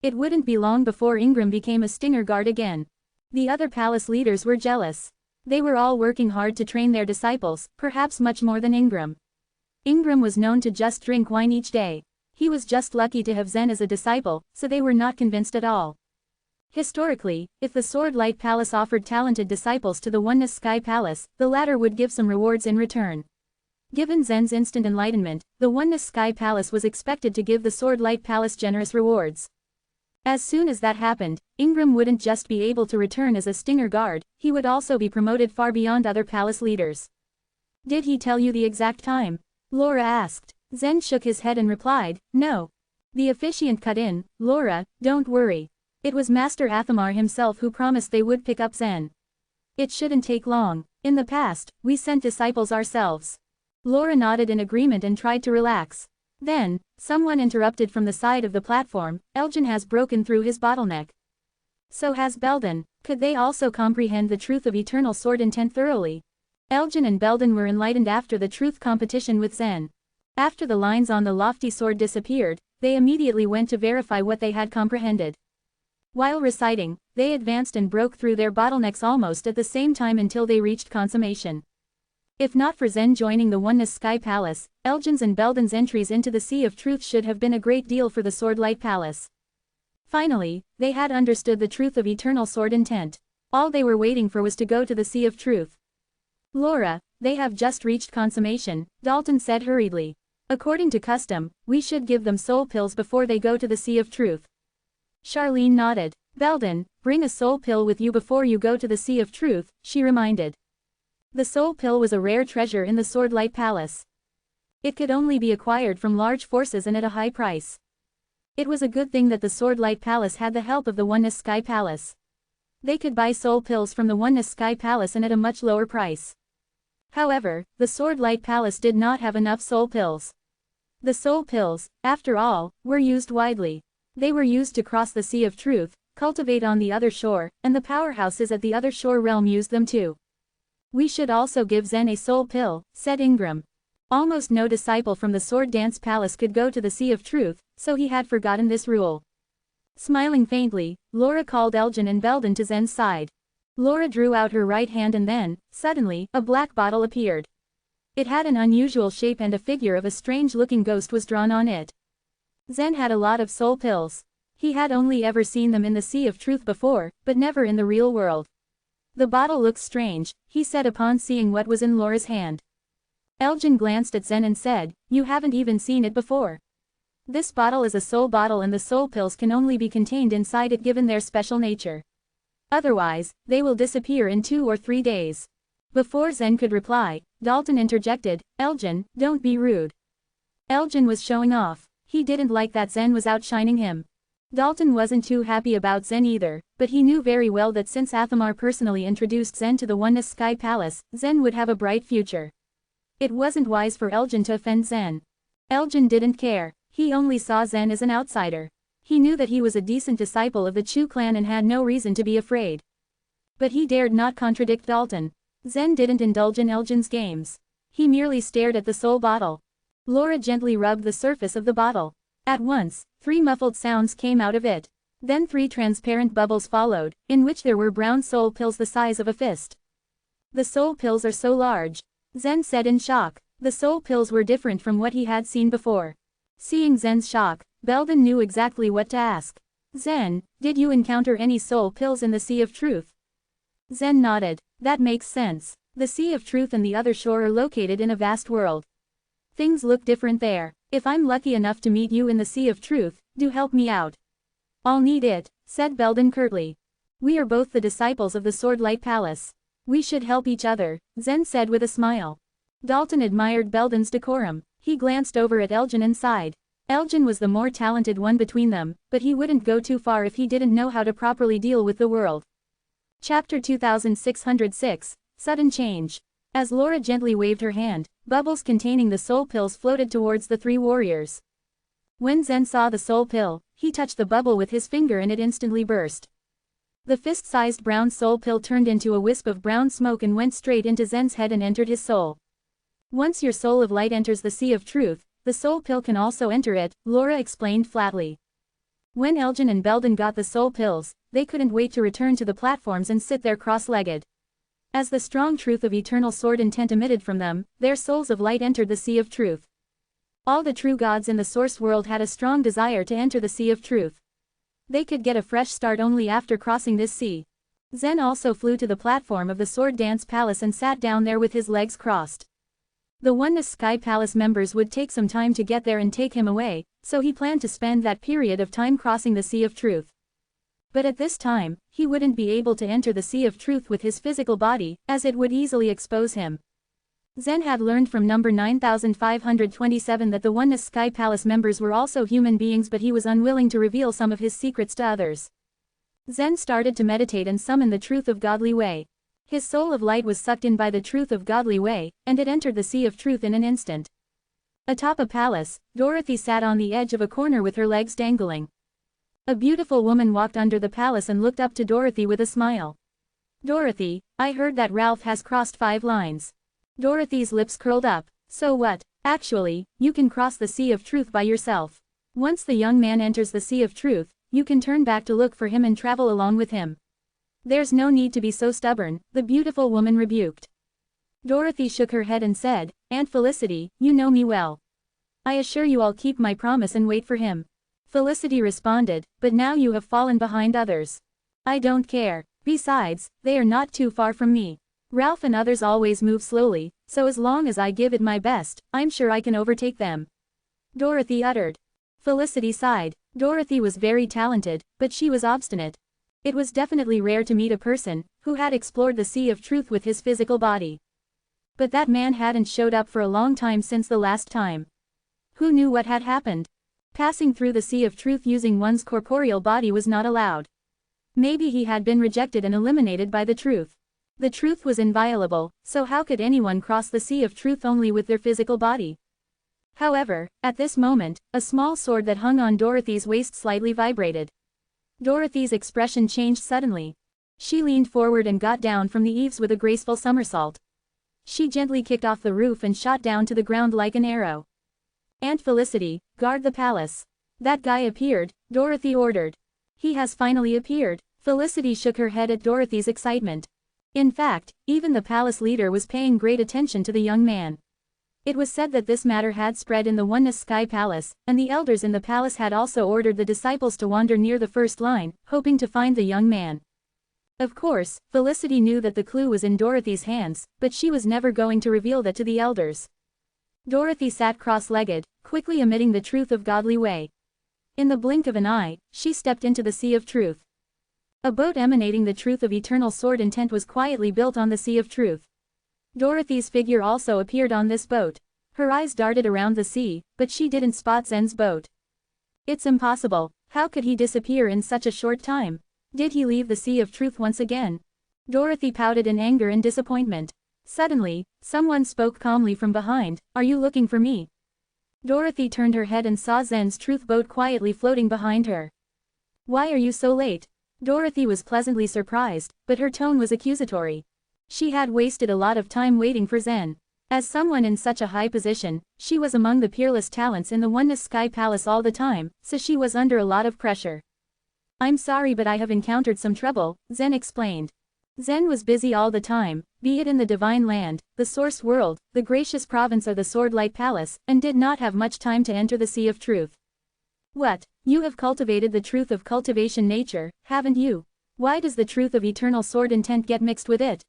It wouldn't be long before Ingram became a Stinger Guard again. The other palace leaders were jealous. They were all working hard to train their disciples, perhaps much more than Ingram. Ingram was known to just drink wine each day. He was just lucky to have Zen as a disciple, so they were not convinced at all. Historically, if the Swordlight Palace offered talented disciples to the Oneness Sky Palace, the latter would give some rewards in return. Given Zen's instant enlightenment, the Oneness Sky Palace was expected to give the Swordlight Palace generous rewards. As soon as that happened, Ingram wouldn't just be able to return as a Stinger Guard, he would also be promoted far beyond other palace leaders. Did he tell you the exact time? Laura asked. Zen shook his head and replied, no. The officiant cut in, Laura, don't worry. It was Master Athemar himself who promised they would pick up Zen. It shouldn't take long. In the past, we sent disciples ourselves. Laura nodded in agreement and tried to relax. Then, someone interrupted from the side of the platform, Elgin has broken through his bottleneck. So has Belden. Could they also comprehend the truth of eternal sword intent thoroughly? Elgin and Belden were enlightened after the truth competition with Zen. After the lines on the lofty sword disappeared, they immediately went to verify what they had comprehended. While reciting, they advanced and broke through their bottlenecks almost at the same time until they reached consummation. If not for Zen joining the Oneness Sky Palace, Elgin's and Belden's entries into the Sea of Truth should have been a great deal for the Swordlight Palace. Finally, they had understood the truth of eternal sword intent. All they were waiting for was to go to the Sea of Truth. Laura, they have just reached consummation, Dalton said hurriedly. According to custom, we should give them soul pills before they go to the Sea of Truth. Charlene nodded. Belden, bring a soul pill with you before you go to the Sea of Truth, she reminded. The soul pill was a rare treasure in the Swordlight Palace. It could only be acquired from large forces and at a high price. It was a good thing that the Swordlight Palace had the help of the Oneness Sky Palace. They could buy soul pills from the Oneness Sky Palace and at a much lower price. However, the Swordlight Palace did not have enough soul pills. The soul pills, after all, were used widely. They were used to cross the Sea of Truth, cultivate on the other shore, and the powerhouses at the other shore realm used them too. We should also give Zen a soul pill, said Ingram. Almost no disciple from the Sword Dance Palace could go to the Sea of Truth, so he had forgotten this rule. Smiling faintly, Laura called Elgin and Belden to Zen's side. Laura drew out her right hand and then, suddenly, a black bottle appeared. It had an unusual shape and a figure of a strange-looking ghost was drawn on it. Zen had a lot of soul pills. He had only ever seen them in the Sea of Truth before, but never in the real world. The bottle looks strange, he said upon seeing what was in Laura's hand. Elgin glanced at Zen and said, you haven't even seen it before. This bottle is a soul bottle and the soul pills can only be contained inside it given their special nature. Otherwise, they will disappear in 2 or 3 days. Before Zen could reply, Dalton interjected, Elgin, don't be rude. Elgin was showing off. He didn't like that Zen was outshining him. Dalton wasn't too happy about Zen either, but he knew very well that since Athemar personally introduced Zen to the Oneness Sky Palace, Zen would have a bright future. It wasn't wise for Elgin to offend Zen. Elgin didn't care. He only saw Zen as an outsider. He knew that he was a decent disciple of the Chu clan and had no reason to be afraid. But he dared not contradict Dalton. Zen didn't indulge in Elgin's games. He merely stared at the soul bottle. Laura gently rubbed the surface of the bottle. At once, 3 muffled sounds came out of it. Then 3 transparent bubbles followed, in which there were brown soul pills the size of a fist. The soul pills are so large, Zen said in shock. The soul pills were different from what he had seen before. Seeing Zen's shock, Belden knew exactly what to ask. Zen, did you encounter any soul pills in the Sea of Truth? Zen nodded. That makes sense. The Sea of Truth and the other shore are located in a vast world. Things look different there. If I'm lucky enough to meet you in the Sea of Truth, do help me out. I'll need it, said Belden curtly. We are both the disciples of the Swordlight Palace. We should help each other, Zen said with a smile. Dalton admired Belden's decorum. He glanced over at Elgin and sighed. Elgin was the more talented one between them, but he wouldn't go too far if he didn't know how to properly deal with the world. Chapter 2606, Sudden Change. As Laura gently waved her hand, bubbles containing the soul pills floated towards the three warriors. When Zen saw the soul pill, he touched the bubble with his finger and it instantly burst. The fist-sized brown soul pill turned into a wisp of brown smoke and went straight into Zen's head and entered his soul. Once your soul of light enters the Sea of Truth, the soul pill can also enter it, Laura explained flatly. When Elgin and Belden got the soul pills, they couldn't wait to return to the platforms and sit there cross-legged. As the strong truth of eternal sword intent emitted from them, their souls of light entered the Sea of Truth. All the true gods in the source world had a strong desire to enter the Sea of Truth. They could get a fresh start only after crossing this sea. Zen also flew to the platform of the Sword Dance Palace and sat down there with his legs crossed. The Oneness Sky Palace members would take some time to get there and take him away, so he planned to spend that period of time crossing the Sea of Truth. But at this time, he wouldn't be able to enter the Sea of Truth with his physical body, as it would easily expose him. Zen had learned from number 9527 that the Oneness Sky Palace members were also human beings, but he was unwilling to reveal some of his secrets to others. Zen started to meditate and summon the truth of godly way. His soul of light was sucked in by the truth of godly way, and it entered the Sea of Truth in an instant. Atop a palace, Dorothy sat on the edge of a corner with her legs dangling. A beautiful woman walked under the palace and looked up to Dorothy with a smile. Dorothy, I heard that Ralph has crossed 5 lines. Dorothy's lips curled up. So what? Actually, you can cross the Sea of Truth by yourself. Once the young man enters the Sea of Truth, you can turn back to look for him and travel along with him. There's no need to be so stubborn, the beautiful woman rebuked. Dorothy shook her head and said, Aunt Felicity, you know me well. I assure you I'll keep my promise and wait for him. Felicity responded, but now you have fallen behind others. I don't care. Besides, they are not too far from me. Ralph and others always move slowly, so as long as I give it my best, I'm sure I can overtake them. Dorothy uttered. Felicity sighed. Dorothy was very talented, but she was obstinate. It was definitely rare to meet a person who had explored the Sea of Truth with his physical body. But that man hadn't showed up for a long time since the last time. Who knew what had happened? Passing through the Sea of Truth using one's corporeal body was not allowed. Maybe he had been rejected and eliminated by the truth. The truth was inviolable, so how could anyone cross the Sea of Truth only with their physical body? However, at this moment, a small sword that hung on Dorothy's waist slightly vibrated. Dorothy's expression changed suddenly. She leaned forward and got down from the eaves with a graceful somersault. She gently kicked off the roof and shot down to the ground like an arrow. Aunt Felicity, guard the palace. That guy appeared, Dorothy ordered. He has finally appeared. Felicity shook her head at Dorothy's excitement. In fact, even the palace leader was paying great attention to the young man. It was said that this matter had spread in the Oneness Sky Palace, and the elders in the palace had also ordered the disciples to wander near the first line, hoping to find the young man. Of course, Felicity knew that the clue was in Dorothy's hands, but she was never going to reveal that to the elders. Dorothy sat cross-legged, quickly emitting the truth of godly way. In the blink of an eye, she stepped into the Sea of Truth. A boat emanating the truth of eternal sword intent was quietly built on the Sea of Truth. Dorothy's figure also appeared on this boat. Her eyes darted around the sea, but she didn't spot Zen's boat. It's impossible. How could he disappear in such a short time? Did he leave the Sea of Truth once again? Dorothy pouted in anger and disappointment. Suddenly, someone spoke calmly from behind, Are you looking for me? Dorothy turned her head and saw Zen's truth boat quietly floating behind her. Why are you so late? Dorothy was pleasantly surprised, but her tone was accusatory. She had wasted a lot of time waiting for Zen. As someone in such a high position, she was among the peerless talents in the Oneness Sky Palace all the time, so she was under a lot of pressure. I'm sorry, but I have encountered some trouble, Zen explained. Zen was busy all the time, be it in the Divine Land, the Source World, the Gracious Province or the Swordlight Palace, and did not have much time to enter the Sea of Truth. What? You have cultivated the truth of cultivation nature, haven't you? Why does the truth of eternal sword intent get mixed with it?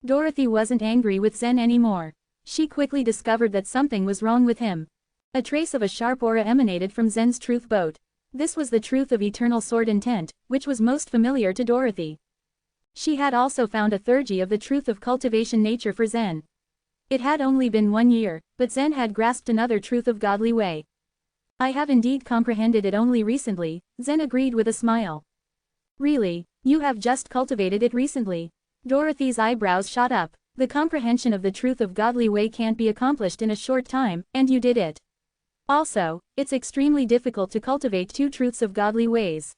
Dorothy wasn't angry with Zen anymore. She quickly discovered that something was wrong with him. A trace of a sharp aura emanated from Zen's truth boat. This was the truth of eternal sword intent, which was most familiar to Dorothy. She had also found a theurgy of the truth of cultivation nature for Zen. It had only been 1 year, but Zen had grasped another truth of godly way. I have indeed comprehended it only recently, Zen agreed with a smile. Really, you have just cultivated it recently? Dorothy's eyebrows shot up. The comprehension of the truth of godly way can't be accomplished in a short time, and you did it. Also, it's extremely difficult to cultivate 2 truths of godly ways.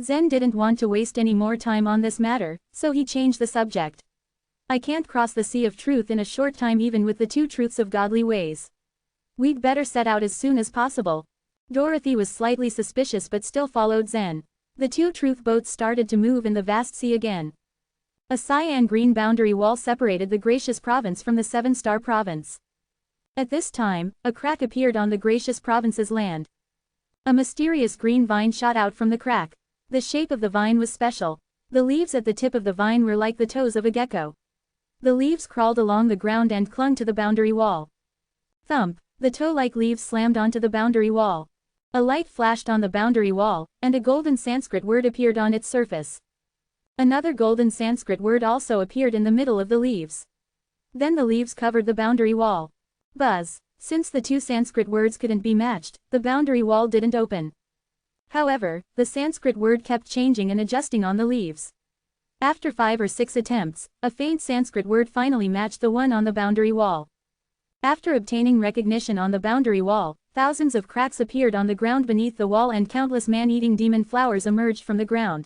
Zen didn't want to waste any more time on this matter, so he changed the subject. I can't cross the sea of truth in a short time even with the 2 truths of godly ways. We'd better set out as soon as possible. Dorothy was slightly suspicious but still followed Zen. The 2 truth boats started to move in the vast sea again. A cyan-green boundary wall separated the Gracious Province from the 7-star province. At this time, a crack appeared on the Gracious Province's land. A mysterious green vine shot out from the crack. The shape of the vine was special. The leaves at the tip of the vine were like the toes of a gecko. The leaves crawled along the ground and clung to the boundary wall. Thump! The toe-like leaves slammed onto the boundary wall. A light flashed on the boundary wall, and a golden Sanskrit word appeared on its surface. Another golden Sanskrit word also appeared in the middle of the leaves. Then the leaves covered the boundary wall. Buzz! Since the 2 Sanskrit words couldn't be matched, the boundary wall didn't open. However, the Sanskrit word kept changing and adjusting on the leaves. After 5 or 6 attempts, a faint Sanskrit word finally matched the one on the boundary wall. After obtaining recognition on the boundary wall, thousands of cracks appeared on the ground beneath the wall and countless man-eating demon flowers emerged from the ground.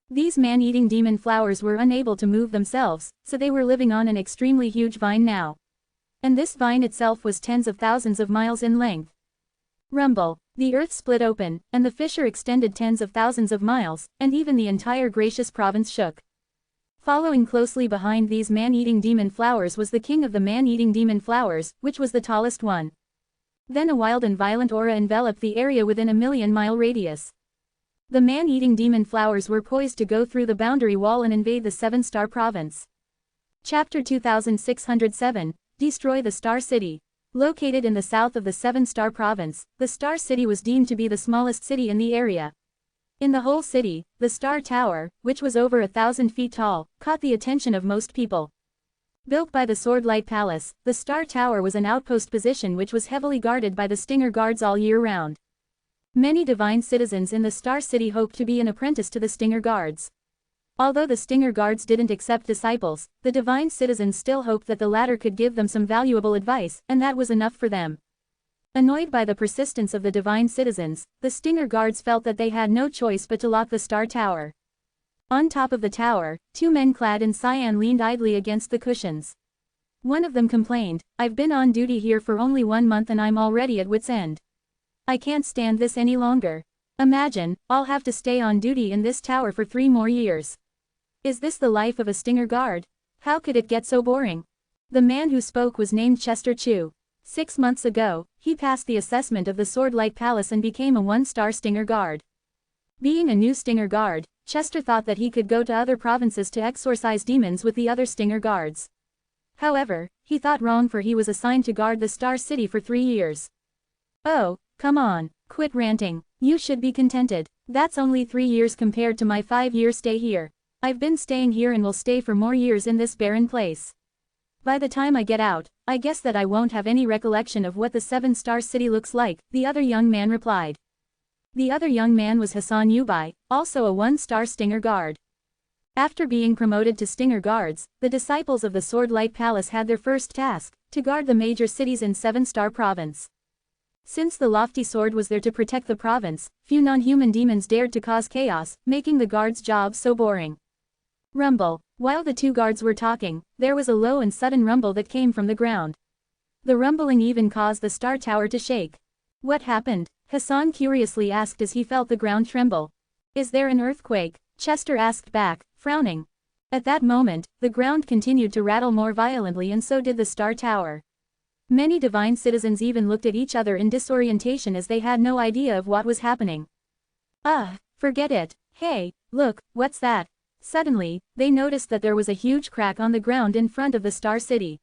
These man-eating demon flowers were unable to move themselves, so they were living on an extremely huge vine now. And this vine itself was tens of thousands of miles in length. Rumble! The earth split open, and the fissure extended tens of thousands of miles, and even the entire Gracious Province shook. Following closely behind these man-eating demon flowers was the king of the man-eating demon flowers, which was the tallest one. Then a wild and violent aura enveloped the area within a 1,000,000-mile radius. The man-eating demon flowers were poised to go through the boundary wall and invade the 7-star province. Chapter 2607, Destroy the Star City. Located in the south of the 7-star province, the Star City was deemed to be the smallest city in the area. In the whole city, the Star Tower, which was over 1,000 feet tall, caught the attention of most people. Built by the Swordlight Palace, the Star Tower was an outpost position which was heavily guarded by the Stinger Guards all year round. Many divine citizens in the Star City hoped to be an apprentice to the Stinger Guards. Although the Stinger Guards didn't accept disciples, the divine citizens still hoped that the latter could give them some valuable advice, and that was enough for them. Annoyed by the persistence of the divine citizens, the Stinger Guards felt that they had no choice but to lock the Star Tower. On top of the tower, 2 men clad in cyan leaned idly against the cushions. One of them complained, "I've been on duty here for only 1 month and I'm already at wit's end. I can't stand this any longer. Imagine, I'll have to stay on duty in this tower for 3 more years. Is this the life of a Stinger Guard? How could it get so boring?" The man who spoke was named Chester Chu. 6 months ago, he passed the assessment of the Swordlight Palace and became a 1-star Stinger Guard. Being a new Stinger Guard, Chester thought that he could go to other provinces to exorcise demons with the other Stinger Guards. However, he thought wrong, for he was assigned to guard the Star City for 3 years. Oh, come on, quit ranting. You should be contented. That's only 3 years compared to my 5-year stay here. I've been staying here and will stay for more years in this barren place. By the time I get out, I guess that I won't have any recollection of what the 7-star city looks like, the other young man replied. The other young man was Hassan Yubai, also a 1-star Stinger Guard. After being promoted to Stinger Guards, the disciples of the Swordlight Palace had their first task, to guard the major cities in 7-star province. Since the lofty sword was there to protect the province, few non-human demons dared to cause chaos, making the guards' job so boring. Rumble. While the 2 guards were talking, there was a low and sudden rumble that came from the ground. The rumbling even caused the Star Tower to shake. What happened? Hassan curiously asked as he felt the ground tremble. Is there an earthquake? Chester asked back, frowning. At that moment, the ground continued to rattle more violently and so did the Star Tower. Many divine citizens even looked at each other in disorientation as they had no idea of what was happening. Forget it. Hey, look, what's that? Suddenly, they noticed that there was a huge crack on the ground in front of the Star City.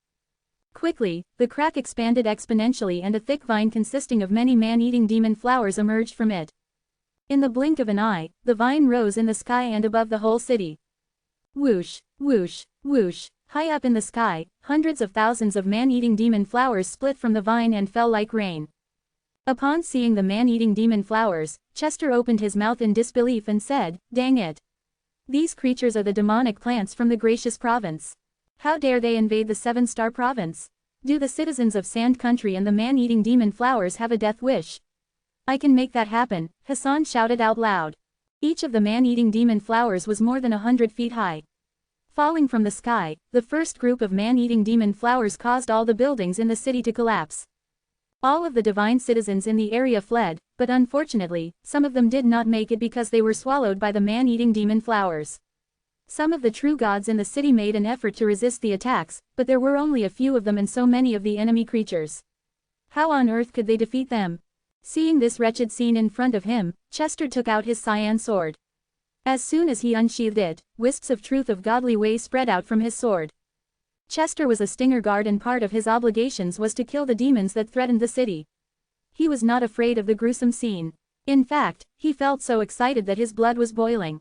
Quickly, the crack expanded exponentially and a thick vine consisting of many man-eating demon flowers emerged from it. In the blink of an eye, the vine rose in the sky and above the whole city. Whoosh, whoosh, whoosh. High up in the sky, hundreds of thousands of man-eating demon flowers split from the vine and fell like rain. Upon seeing the man-eating demon flowers, Chester opened his mouth in disbelief and said, "Dang it! These creatures are the demonic plants from the Gracious Province. How dare they invade the 7-star province? Do the citizens of Sand Country and the man-eating demon flowers have a death wish? I can make that happen," Hassan shouted out loud. Each of the man-eating demon flowers was more than 100 feet high. Falling from the sky, the first group of man-eating demon flowers caused all the buildings in the city to collapse. All of the divine citizens in the area fled, but unfortunately, some of them did not make it because they were swallowed by the man-eating demon flowers. Some of the true gods in the city made an effort to resist the attacks, but there were only a few of them and so many of the enemy creatures. How on earth could they defeat them? Seeing this wretched scene in front of him, Chester took out his cyan sword. As soon as he unsheathed it, wisps of truth of godly way spread out from his sword. Chester was a stinger guard and part of his obligations was to kill the demons that threatened the city. He was not afraid of the gruesome scene. In fact, he felt so excited that his blood was boiling.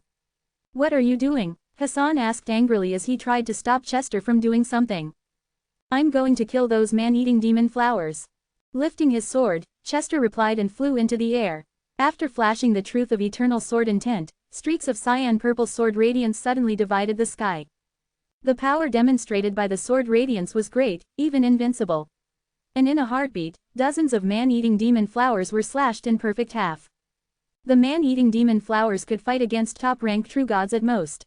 "What are you doing?" Hassan asked angrily as he tried to stop Chester from doing something. "I'm going to kill those man-eating demon flowers." Lifting his sword, Chester replied and flew into the air. After flashing the truth of eternal sword intent, streaks of cyan-purple sword radiance suddenly divided the sky. The power demonstrated by the sword radiance was great, even invincible. And in a heartbeat, dozens of man-eating demon flowers were slashed in perfect half. The man-eating demon flowers could fight against top-rank true gods at most.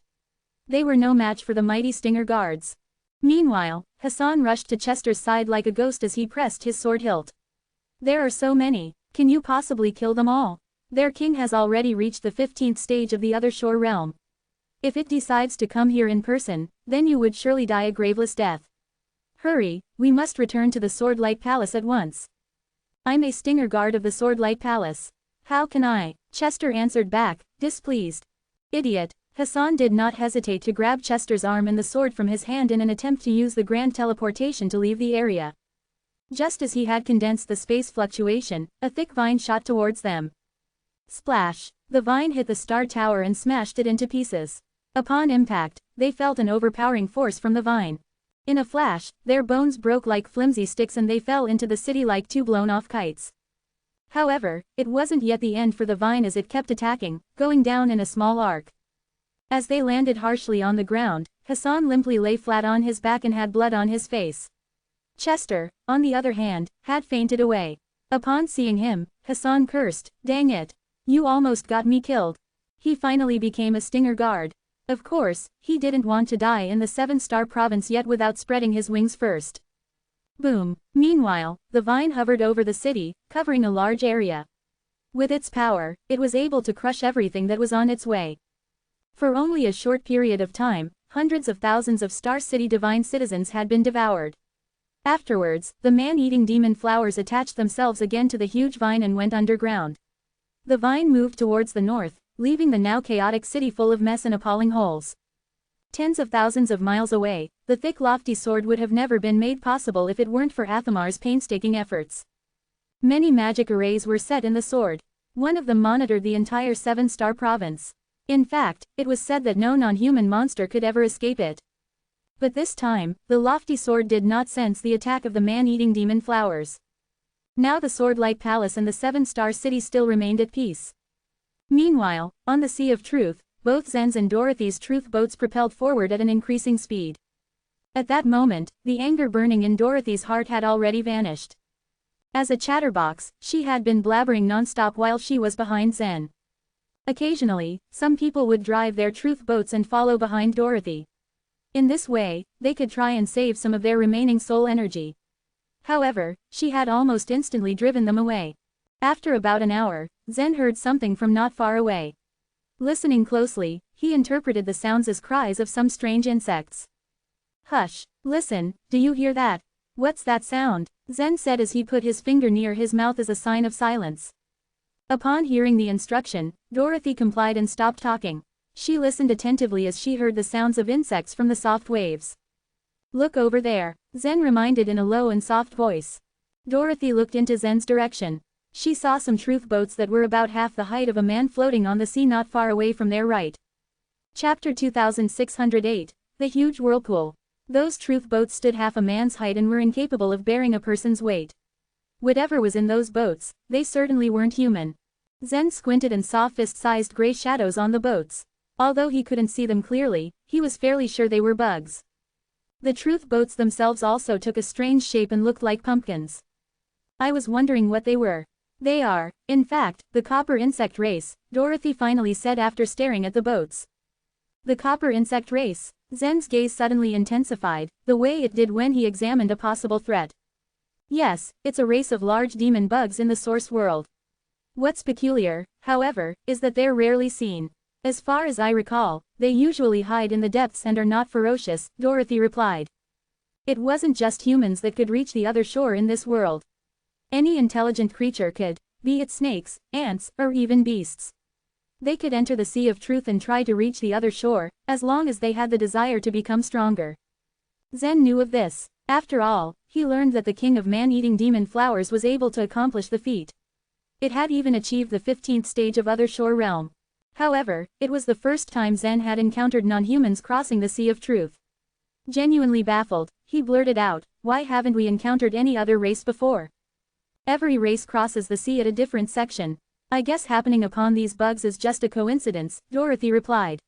They were no match for the mighty stinger guards. Meanwhile, Hassan rushed to Chester's side like a ghost as he pressed his sword hilt. "There are so many. Can you possibly kill them all? Their king has already reached the 15th stage of the other shore realm. If it decides to come here in person, then you would surely die a graveless death. Hurry, we must return to the Swordlight Palace at once." "I'm a stinger guard of the Swordlight Palace. How can I?" Chester answered back, displeased. "Idiot." Hassan did not hesitate to grab Chester's arm and the sword from his hand in an attempt to use the grand teleportation to leave the area. Just as he had condensed the space fluctuation, a thick vine shot towards them. Splash! The vine hit the star tower and smashed it into pieces. Upon impact, they felt an overpowering force from the vine. In a flash, their bones broke like flimsy sticks and they fell into the city like two blown-off kites. However, it wasn't yet the end for the vine as it kept attacking, going down in a small arc. As they landed harshly on the ground, Hassan limply lay flat on his back and had blood on his face. Chester, on the other hand, had fainted away. Upon seeing him, Hassan cursed, "Dang it! You almost got me killed." He finally became a stinger guard. Of course, he didn't want to die in the 7-star province yet without spreading his wings first. Boom! Meanwhile, the vine hovered over the city, covering a large area. With its power, it was able to crush everything that was on its way. For only a short period of time, hundreds of thousands of Star City divine citizens had been devoured. Afterwards, the man-eating demon flowers attached themselves again to the huge vine and went underground. The vine moved towards the north, leaving the now chaotic city full of mess and appalling holes. Tens of thousands of miles away, the thick lofty sword would have never been made possible if it weren't for Athamar's painstaking efforts. Many magic arrays were set in the sword. One of them monitored the entire 7-star province. In fact, it was said that no non-human monster could ever escape it. But this time, the lofty sword did not sense the attack of the man-eating demon flowers. Now the Swordlight Palace and the 7-star city still remained at peace. Meanwhile, on the Sea of Truth, both Zen's and Dorothy's truth boats propelled forward at an increasing speed. At that moment, the anger burning in Dorothy's heart had already vanished. As a chatterbox, she had been blabbering non-stop while she was behind Zen. Occasionally, some people would drive their truth boats and follow behind Dorothy. In this way, they could try and save some of their remaining soul energy. However, she had almost instantly driven them away. After about an hour, Zen heard something from not far away. Listening closely, he interpreted the sounds as cries of some strange insects. "Hush! Listen, do you hear that? What's that sound?" Zen said as he put his finger near his mouth as a sign of silence. Upon hearing the instruction, Dorothy complied and stopped talking. She listened attentively as she heard the sounds of insects from the soft waves. Look over there, Zen reminded in a low and soft voice. Dorothy looked into Zen's direction. She saw some truth boats that were about half the height of a man floating on the sea not far away from their right. Chapter 2608, The Huge Whirlpool. Those truth boats stood half a man's height and were incapable of bearing a person's weight. Whatever was in those boats, they certainly weren't human. Zen squinted and saw fist-sized gray shadows on the boats. Although he couldn't see them clearly, he was fairly sure they were bugs. The truth boats themselves also took a strange shape and looked like pumpkins. I was wondering what they were. They are, in fact, the copper insect race, Dorothy finally said after staring at the boats. The copper insect race? Zen's gaze suddenly intensified, the way it did when he examined a possible threat. Yes, it's a race of large demon bugs in the source world. What's peculiar, however, is that they're rarely seen. As far as I recall, they usually hide in the depths and are not ferocious, Dorothy replied. It wasn't just humans that could reach the other shore in this world. Any intelligent creature could, be it snakes, ants, or even beasts. They could enter the sea of truth and try to reach the other shore, as long as they had the desire to become stronger. Zen knew of this. After all, he learned that the king of man-eating demon flowers was able to accomplish the feat. It had even achieved the 15th stage of other shore realm. However, it was the first time Zen had encountered non-humans crossing the sea of truth. Genuinely baffled, he blurted out, "Why haven't we encountered any other race before? Every race crosses the sea at a different section. I guess happening upon these bugs is just a coincidence," Dorothy replied.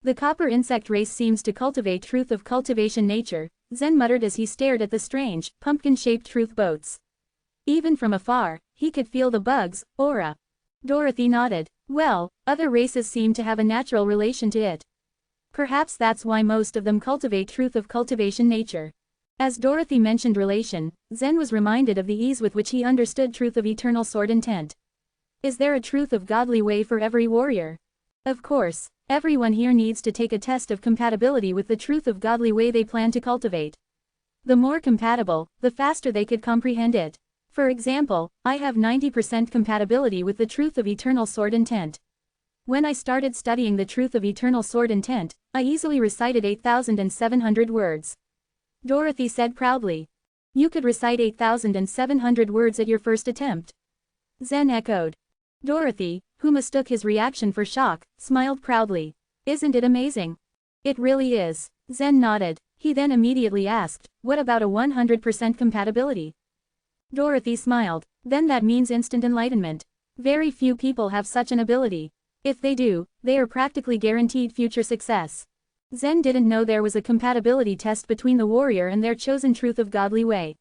The copper insect race seems to cultivate truth of cultivation nature, Zen muttered as he stared at the strange, pumpkin-shaped truth boats. Even from afar, he could feel the bugs' aura. Dorothy nodded. Well, other races seem to have a natural relation to it. Perhaps that's why most of them cultivate truth of cultivation nature. As Dorothy mentioned relation, Zen was reminded of the ease with which he understood truth of eternal sword intent. Is there a truth of godly way for every warrior? Of course, everyone here needs to take a test of compatibility with the truth of godly way they plan to cultivate. The more compatible, the faster they could comprehend it. For example, I have 90% compatibility with the truth of eternal sword intent. When I started studying the truth of eternal sword intent, I easily recited 8,700 words. Dorothy said proudly. You could recite 8,700 words at your first attempt? Zen echoed. Dorothy, who mistook his reaction for shock, smiled proudly. Isn't it amazing? It really is. Zen nodded. He then immediately asked, what about a 100% compatibility? Dorothy smiled. Then that means instant enlightenment. Very few people have such an ability. If they do, they are practically guaranteed future success. Zen didn't know there was a compatibility test between the warrior and their chosen truth of godly way.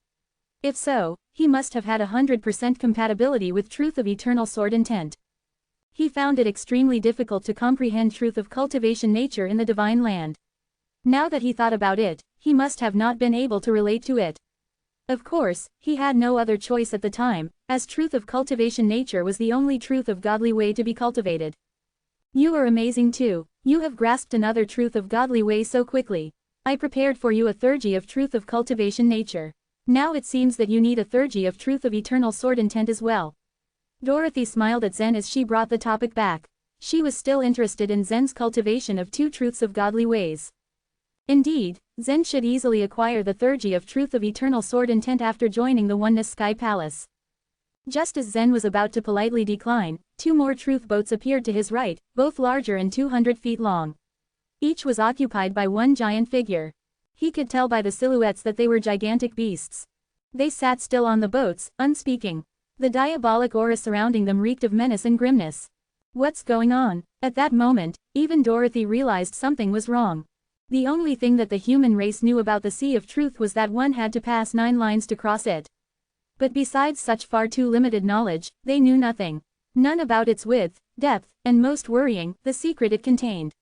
If so, he must have had 100% compatibility with truth of eternal sword intent. He found it extremely difficult to comprehend truth of cultivation nature in the divine land. Now that he thought about it, he must have not been able to relate to it. Of course, he had no other choice at the time, as truth of cultivation nature was the only truth of godly way to be cultivated. You are amazing too. You have grasped another truth of godly way so quickly. I prepared for you a theurgy of truth of cultivation nature. Now it seems that you need a theurgy of truth of eternal sword intent as well. Dorothy smiled at Zen as she brought the topic back. She was still interested in Zen's cultivation of two truths of godly ways. Indeed, Zen should easily acquire the theurgy of truth of eternal sword intent after joining the Oneness Sky Palace. Just as Zen was about to politely decline, two more truth boats appeared to his right, both larger and 200 feet long. Each was occupied by one giant figure. He could tell by the silhouettes that they were gigantic beasts. They sat still on the boats, unspeaking. The diabolic aura surrounding them reeked of menace and grimness. What's going on? At that moment, even Dorothy realized something was wrong. The only thing that the human race knew about the Sea of Truth was that one had to pass 9 lines to cross it. But besides such far too limited knowledge, they knew nothing. None about its width, depth, and most worrying, the secret it contained.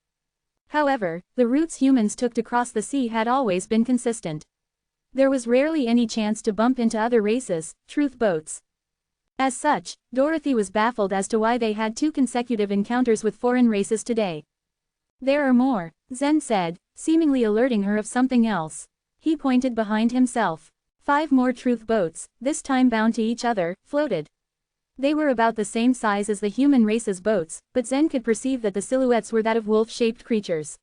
However, the routes humans took to cross the sea had always been consistent. There was rarely any chance to bump into other races, truth boats. As such, Dorothy was baffled as to why they had 2 consecutive encounters with foreign races today. There are more, Zen said, seemingly alerting her of something else. He pointed behind himself. 5 more truth boats, this time bound to each other, floated. They were about the same size as the human race's boats, but Zen could perceive that the silhouettes were that of wolf-shaped creatures.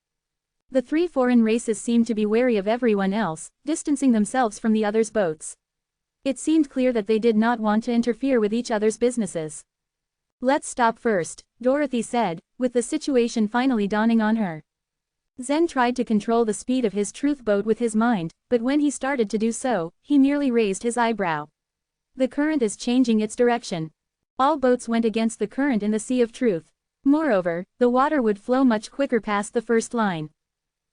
The 3 foreign races seemed to be wary of everyone else, distancing themselves from the others' boats. It seemed clear that they did not want to interfere with each other's businesses. Let's stop first, Dorothy said, with the situation finally dawning on her. Zen tried to control the speed of his truth boat with his mind, but when he started to do so, he merely raised his eyebrow. The current is changing its direction. All boats went against the current in the Sea of Truth. Moreover, the water would flow much quicker past the first line.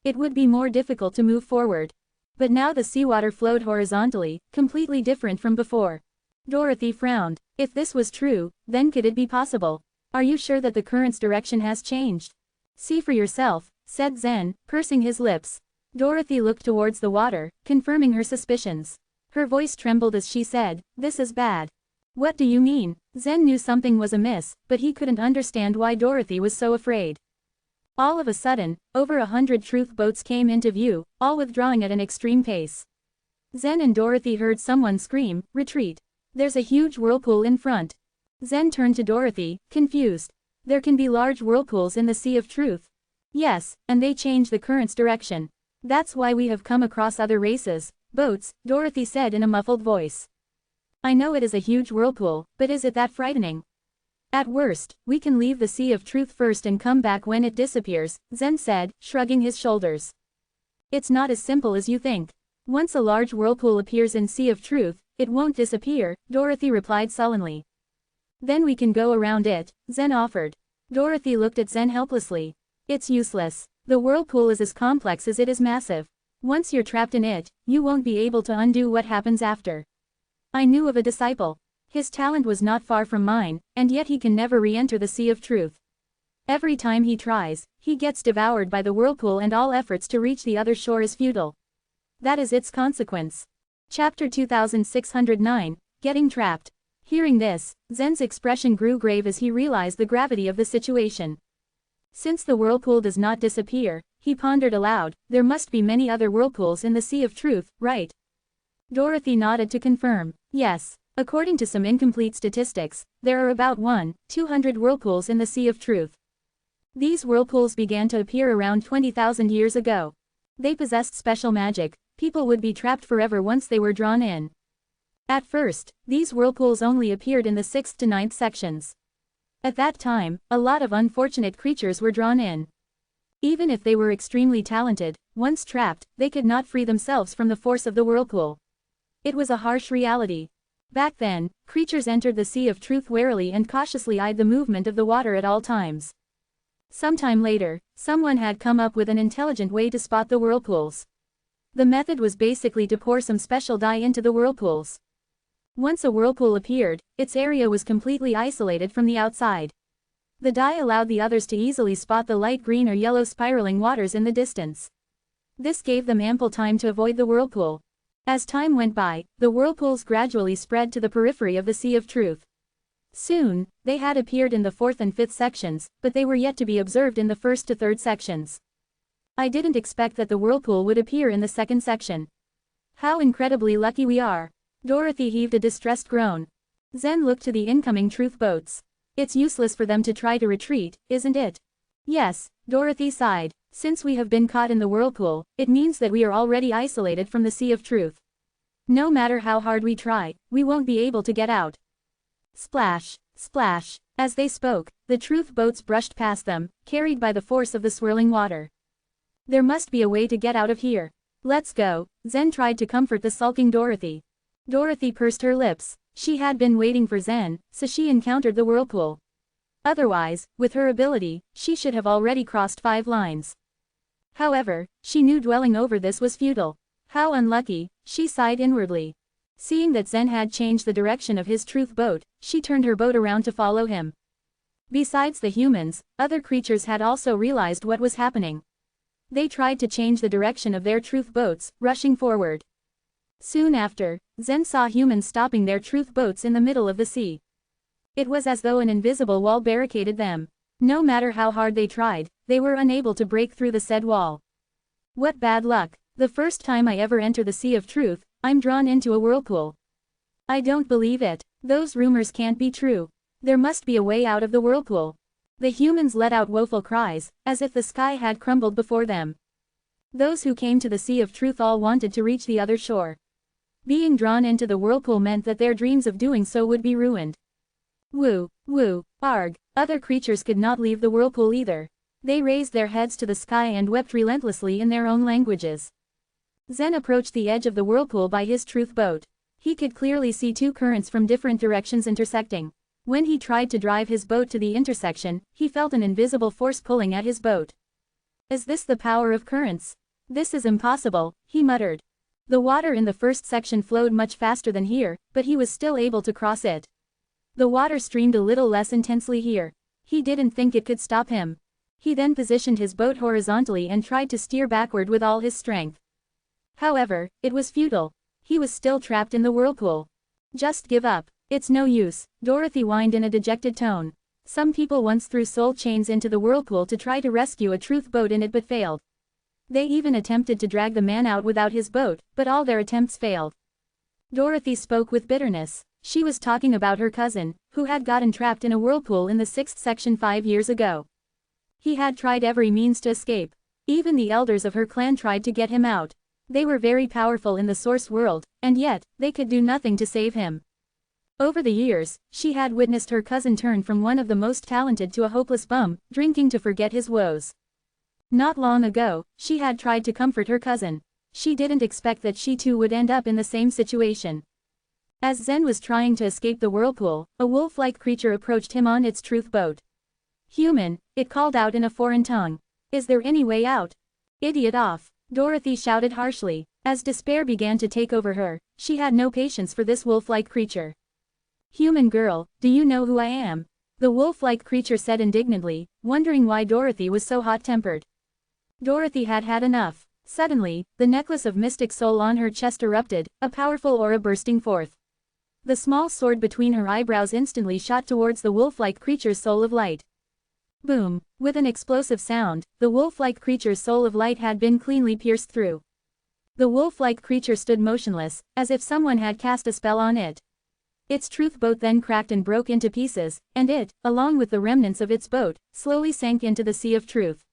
It would be more difficult to move forward. But now the seawater flowed horizontally, completely different from before. Dorothy frowned. If this was true, then could it be possible? Are you sure that the current's direction has changed? See for yourself, said Zen, pursing his lips. Dorothy looked towards the water, confirming her suspicions. Her voice trembled as she said, "This is bad." What do you mean? Zen knew something was amiss, but he couldn't understand why Dorothy was so afraid. All of a sudden, over 100 truth boats came into view, all withdrawing at an extreme pace. Zen and Dorothy heard someone scream, "Retreat! There's a huge whirlpool in front." Zen turned to Dorothy, confused. There can be large whirlpools in the Sea of Truth. Yes, and they change the current's direction. That's why we have come across other races, boats, Dorothy said in a muffled voice. I know it is a huge whirlpool, but is it that frightening? At worst, we can leave the Sea of Truth first and come back when it disappears, Zen said, shrugging his shoulders. It's not as simple as you think. Once a large whirlpool appears in Sea of Truth, it won't disappear, Dorothy replied sullenly. Then we can go around it, Zen offered. Dorothy looked at Zen helplessly. It's useless. The whirlpool is as complex as it is massive. Once you're trapped in it, you won't be able to undo what happens after. I knew of a disciple. His talent was not far from mine, and yet he can never re-enter the Sea of Truth. Every time he tries, he gets devoured by the whirlpool and all efforts to reach the other shore is futile. That is its consequence. Chapter 2609, Getting Trapped. Hearing this, Zen's expression grew grave as he realized the gravity of the situation. Since the whirlpool does not disappear, he pondered aloud, there must be many other whirlpools in the Sea of Truth, right? Dorothy nodded to confirm, yes. According to some incomplete statistics, there are about 200 whirlpools in the Sea of Truth. These whirlpools began to appear around 20,000 years ago. They possessed special magic. People would be trapped forever once they were drawn in. At first, these whirlpools only appeared in the 6th to 9th sections. At that time, a lot of unfortunate creatures were drawn in. Even if they were extremely talented, once trapped, they could not free themselves from the force of the whirlpool. It was a harsh reality. Back then, creatures entered the Sea of Truth warily and cautiously eyed the movement of the water at all times. Sometime later, someone had come up with an intelligent way to spot the whirlpools. The method was basically to pour some special dye into the whirlpools. Once a whirlpool appeared, its area was completely isolated from the outside. The dye allowed the others to easily spot the light green or yellow spiraling waters in the distance. This gave them ample time to avoid the whirlpool. As time went by, the whirlpools gradually spread to the periphery of the Sea of Truth. Soon, they had appeared in the 4th and 5th sections, but they were yet to be observed in the 1st to 3rd sections. I didn't expect that the whirlpool would appear in the 2nd section. How incredibly lucky we are. Dorothy heaved a distressed groan. Zen looked to the incoming truth boats. It's useless for them to try to retreat, isn't it? Yes, Dorothy sighed. Since we have been caught in the whirlpool, it means that we are already isolated from the Sea of Truth. No matter how hard we try, we won't be able to get out. Splash, splash. As they spoke, the truth boats brushed past them, carried by the force of the swirling water. There must be a way to get out of here. Let's go, Zen tried to comfort the sulking Dorothy. Dorothy pursed her lips. She had been waiting for Zen, so she encountered the whirlpool. Otherwise, with her ability, she should have already crossed 5 lines. However, she knew dwelling over this was futile. How unlucky, she sighed inwardly. Seeing that Zen had changed the direction of his truth boat, she turned her boat around to follow him. Besides the humans, other creatures had also realized what was happening. They tried to change the direction of their truth boats, rushing forward. Soon after, Zen saw humans stopping their truth boats in the middle of the sea. It was as though an invisible wall barricaded them. No matter how hard they tried, they were unable to break through the said wall. What bad luck. The first time I ever enter the Sea of Truth, I'm drawn into a whirlpool. I don't believe it. Those rumors can't be true. There must be a way out of the whirlpool. The humans let out woeful cries, as if the sky had crumbled before them. Those who came to the Sea of Truth all wanted to reach the other shore. Being drawn into the whirlpool meant that their dreams of doing so would be ruined. Woo, woo, arg. Other creatures could not leave the whirlpool either. They raised their heads to the sky and wept relentlessly in their own languages. Zen approached the edge of the whirlpool by his truth boat. He could clearly see two currents from different directions intersecting. When he tried to drive his boat to the intersection, he felt an invisible force pulling at his boat. Is this the power of currents? This is impossible, he muttered. The water in the first section flowed much faster than here, but he was still able to cross it. The water streamed a little less intensely here. He didn't think it could stop him. He then positioned his boat horizontally and tried to steer backward with all his strength. However, it was futile. He was still trapped in the whirlpool. Just give up. It's no use, Dorothy whined in a dejected tone. Some people once threw soul chains into the whirlpool to try to rescue a truth boat in it but failed. They even attempted to drag the man out without his boat, but all their attempts failed. Dorothy spoke with bitterness. She was talking about her cousin, who had gotten trapped in a whirlpool in the 6th section 5 years ago. He had tried every means to escape. Even the elders of her clan tried to get him out. They were very powerful in the source world, and yet, they could do nothing to save him. Over the years, she had witnessed her cousin turn from one of the most talented to a hopeless bum, drinking to forget his woes. Not long ago, she had tried to comfort her cousin. She didn't expect that she too would end up in the same situation. As Zen was trying to escape the whirlpool, a wolf-like creature approached him on its truth boat. Human, it called out in a foreign tongue. Is there any way out? Idiot off. Dorothy shouted harshly. As despair began to take over her, she had no patience for this wolf-like creature. Human girl, do you know who I am? The wolf-like creature said indignantly, wondering why Dorothy was so hot-tempered. Dorothy had had enough. Suddenly, the necklace of mystic soul on her chest erupted, a powerful aura bursting forth. The small sword between her eyebrows instantly shot towards the wolf-like creature's soul of light. Boom! With an explosive sound, the wolf-like creature's soul of light had been cleanly pierced through. The wolf-like creature stood motionless, as if someone had cast a spell on it. Its truth boat then cracked and broke into pieces, and it, along with the remnants of its boat, slowly sank into the sea of truth.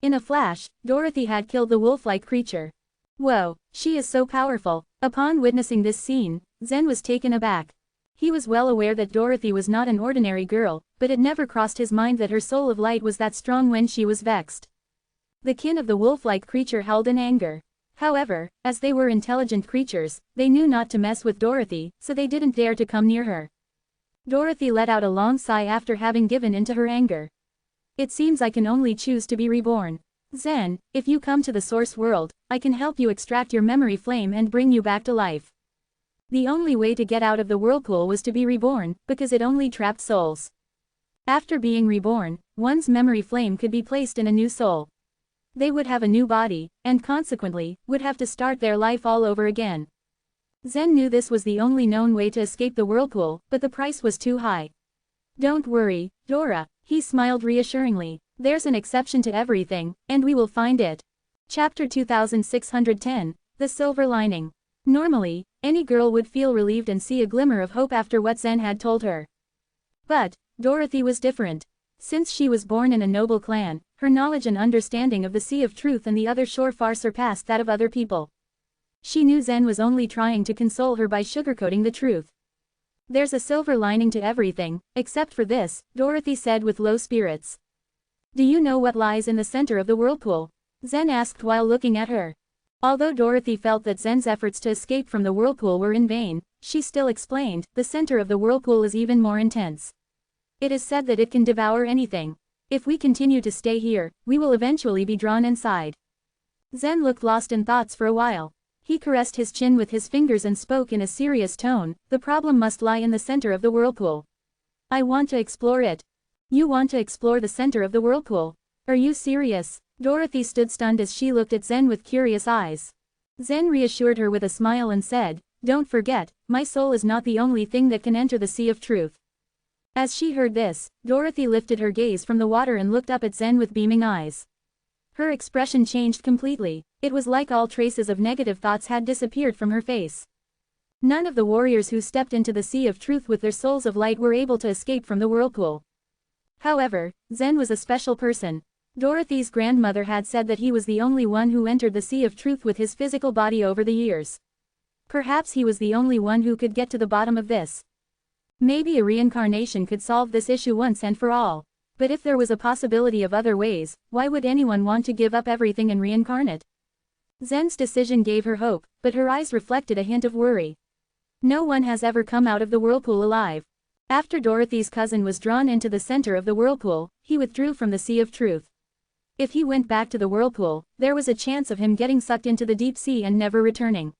In a flash, Dorothy had killed the wolf-like creature. Whoa, she is so powerful. Upon witnessing this scene, Zen was taken aback. He was well aware that Dorothy was not an ordinary girl, but it never crossed his mind that her soul of light was that strong when she was vexed. The kin of the wolf-like creature howled in anger. However, as they were intelligent creatures, they knew not to mess with Dorothy, so they didn't dare to come near her. Dorothy let out a long sigh after having given in to her anger. It seems I can only choose to be reborn. Zen, if you come to the source world, I can help you extract your memory flame and bring you back to life. The only way to get out of the whirlpool was to be reborn, because it only trapped souls. After being reborn, one's memory flame could be placed in a new soul. They would have a new body, and consequently, would have to start their life all over again. Zen knew this was the only known way to escape the whirlpool, but the price was too high. Don't worry, Dora, he smiled reassuringly. There's an exception to everything, and we will find it. Chapter 2610, The Silver Lining. Normally, any girl would feel relieved and see a glimmer of hope after what Zen had told her. But, Dorothy was different. Since she was born in a noble clan, her knowledge and understanding of the Sea of Truth and the other shore far surpassed that of other people. She knew Zen was only trying to console her by sugarcoating the truth. There's a silver lining to everything, except for this, Dorothy said with low spirits. Do you know what lies in the center of the whirlpool? Zen asked while looking at her. Although Dorothy felt that Zen's efforts to escape from the whirlpool were in vain, she still explained, the center of the whirlpool is even more intense. It is said that it can devour anything. If we continue to stay here, we will eventually be drawn inside. Zen looked lost in thoughts for a while. He caressed his chin with his fingers and spoke in a serious tone, the problem must lie in the center of the whirlpool. I want to explore it. You want to explore the center of the whirlpool? Are you serious? Dorothy stood stunned as she looked at Zen with curious eyes. Zen reassured her with a smile and said, don't forget, my soul is not the only thing that can enter the Sea of Truth. As she heard this, Dorothy lifted her gaze from the water and looked up at Zen with beaming eyes. Her expression changed completely. It was like all traces of negative thoughts had disappeared from her face. None of the warriors who stepped into the sea of truth with their souls of light were able to escape from the whirlpool. However, Zen was a special person. Dorothy's grandmother had said that he was the only one who entered the sea of truth with his physical body over the years. Perhaps he was the only one who could get to the bottom of this. Maybe a reincarnation could solve this issue once and for all. But if there was a possibility of other ways, why would anyone want to give up everything and reincarnate? Zen's decision gave her hope, but her eyes reflected a hint of worry. No one has ever come out of the whirlpool alive. After Dorothy's cousin was drawn into the center of the whirlpool, he withdrew from the sea of truth. If he went back to the whirlpool, there was a chance of him getting sucked into the deep sea and never returning.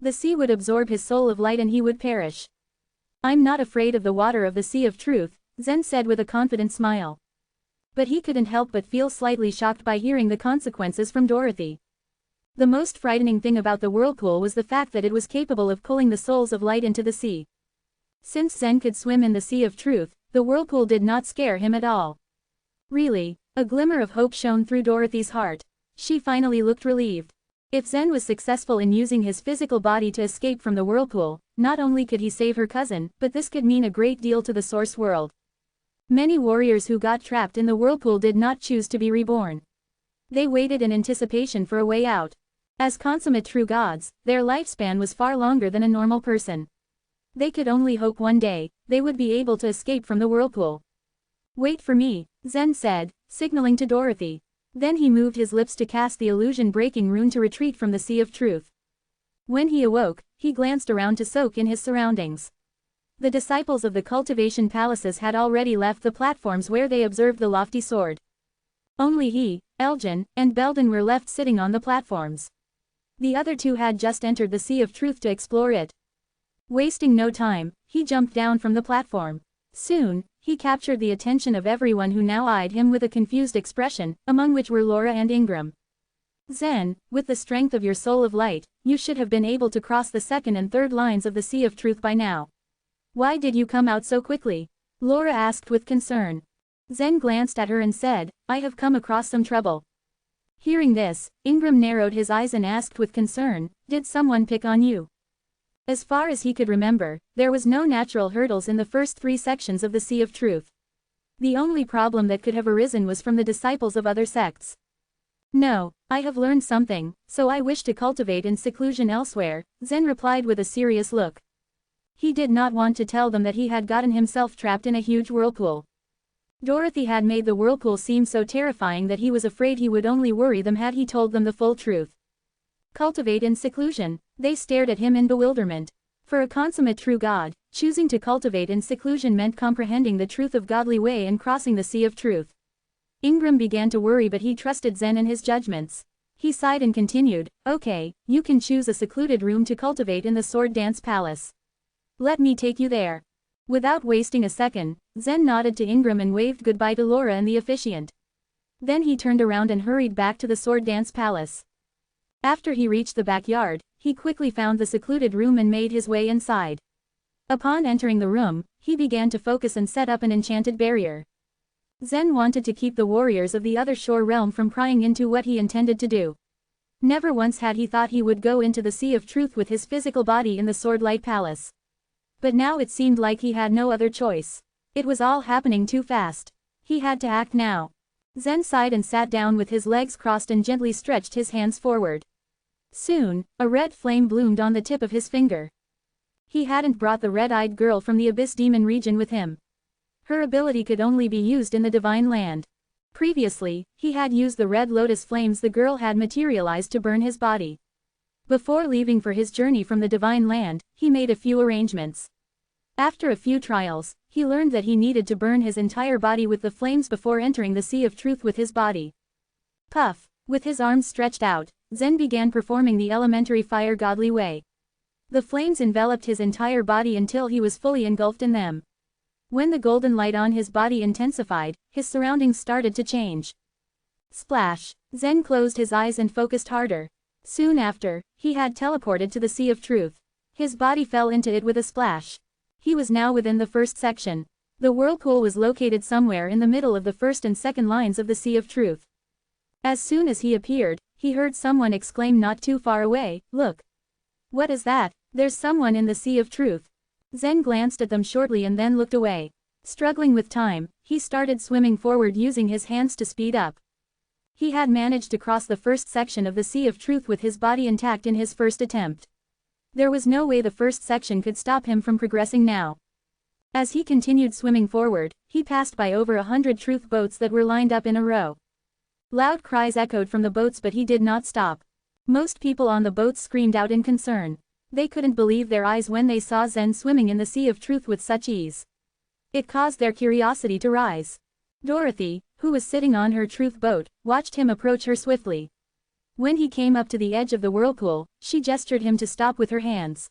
The sea would absorb his soul of light and he would perish. I'm not afraid of the water of the sea of truth, Zen said with a confident smile. But he couldn't help but feel slightly shocked by hearing the consequences from Dorothy. The most frightening thing about the whirlpool was the fact that it was capable of pulling the souls of light into the sea. Since Zen could swim in the sea of truth, the whirlpool did not scare him at all. Really, a glimmer of hope shone through Dorothy's heart. She finally looked relieved. If Zen was successful in using his physical body to escape from the whirlpool, not only could he save her cousin, but this could mean a great deal to the source world. Many warriors who got trapped in the whirlpool did not choose to be reborn. They waited in anticipation for a way out. As consummate true gods, their lifespan was far longer than a normal person. They could only hope one day, they would be able to escape from the whirlpool. Wait for me, Zen said, signaling to Dorothy. Then he moved his lips to cast the illusion-breaking rune to retreat from the sea of truth. When he awoke, he glanced around to soak in his surroundings. The disciples of the cultivation palaces had already left the platforms where they observed the lofty sword. Only he, Elgin, and Belden were left sitting on the platforms. The other two had just entered the sea of truth to explore it. Wasting no time, he jumped down from the platform. Soon, he captured the attention of everyone who now eyed him with a confused expression, among which were Laura and Ingram. Zen, with the strength of your soul of light, you should have been able to cross the second and third lines of the sea of truth by now. Why did you come out so quickly? Laura asked with concern. Zen glanced at her and said, I have come across some trouble. Hearing this, Ingram narrowed his eyes and asked with concern, did someone pick on you? As far as he could remember, there was no natural hurdles in the first 3 sections of the Sea of Truth. The only problem that could have arisen was from the disciples of other sects. No, I have learned something, so I wish to cultivate in seclusion elsewhere, Zen replied with a serious look. He did not want to tell them that he had gotten himself trapped in a huge whirlpool. Dorothy had made the whirlpool seem so terrifying that he was afraid he would only worry them had he told them the full truth. Cultivate in seclusion, they stared at him in bewilderment. For a consummate true god, choosing to cultivate in seclusion meant comprehending the truth of godly way and crossing the sea of truth. Ingram began to worry, but he trusted Zen in his judgments. He sighed and continued, okay, you can choose a secluded room to cultivate in the Sword Dance Palace. Let me take you there. Without wasting a second, Zen nodded to Ingram and waved goodbye to Laura and the officiant. Then he turned around and hurried back to the Sword Dance Palace. After he reached the backyard, he quickly found the secluded room and made his way inside. Upon entering the room, he began to focus and set up an enchanted barrier. Zen wanted to keep the warriors of the other shore realm from prying into what he intended to do. Never once had he thought he would go into the Sea of Truth with his physical body in the Swordlight Palace. But now it seemed like he had no other choice. It was all happening too fast. He had to act now. Zen sighed and sat down with his legs crossed and gently stretched his hands forward. Soon, a red flame bloomed on the tip of his finger. He hadn't brought the red-eyed girl from the Abyss Demon region with him. Her ability could only be used in the Divine Land. Previously, he had used the red lotus flames the girl had materialized to burn his body. Before leaving for his journey from the Divine Land, he made a few arrangements. After a few trials, he learned that he needed to burn his entire body with the flames before entering the Sea of Truth with his body. Puff! With his arms stretched out, Zen began performing the elementary fire godly way. The flames enveloped his entire body until he was fully engulfed in them. When the golden light on his body intensified, his surroundings started to change. Splash! Zen closed his eyes and focused harder. Soon after, he had teleported to the Sea of Truth. His body fell into it with a splash. He was now within the first section. The whirlpool was located somewhere in the middle of the first and second lines of the Sea of Truth. As soon as he appeared, he heard someone exclaim not too far away, "Look! What is that? There's someone in the Sea of Truth." Zen glanced at them shortly and then looked away. Struggling with time, he started swimming forward using his hands to speed up. He had managed to cross the first section of the Sea of Truth with his body intact in his first attempt. There was no way the first section could stop him from progressing now. As he continued swimming forward, he passed by over 100 truth boats that were lined up in a row. Loud cries echoed from the boats, but he did not stop. Most people on the boats screamed out in concern. They couldn't believe their eyes when they saw Zen swimming in the Sea of Truth with such ease. It caused their curiosity to rise. Dorothy, who was sitting on her truth boat, watched him approach her swiftly. When he came up to the edge of the whirlpool, she gestured him to stop with her hands.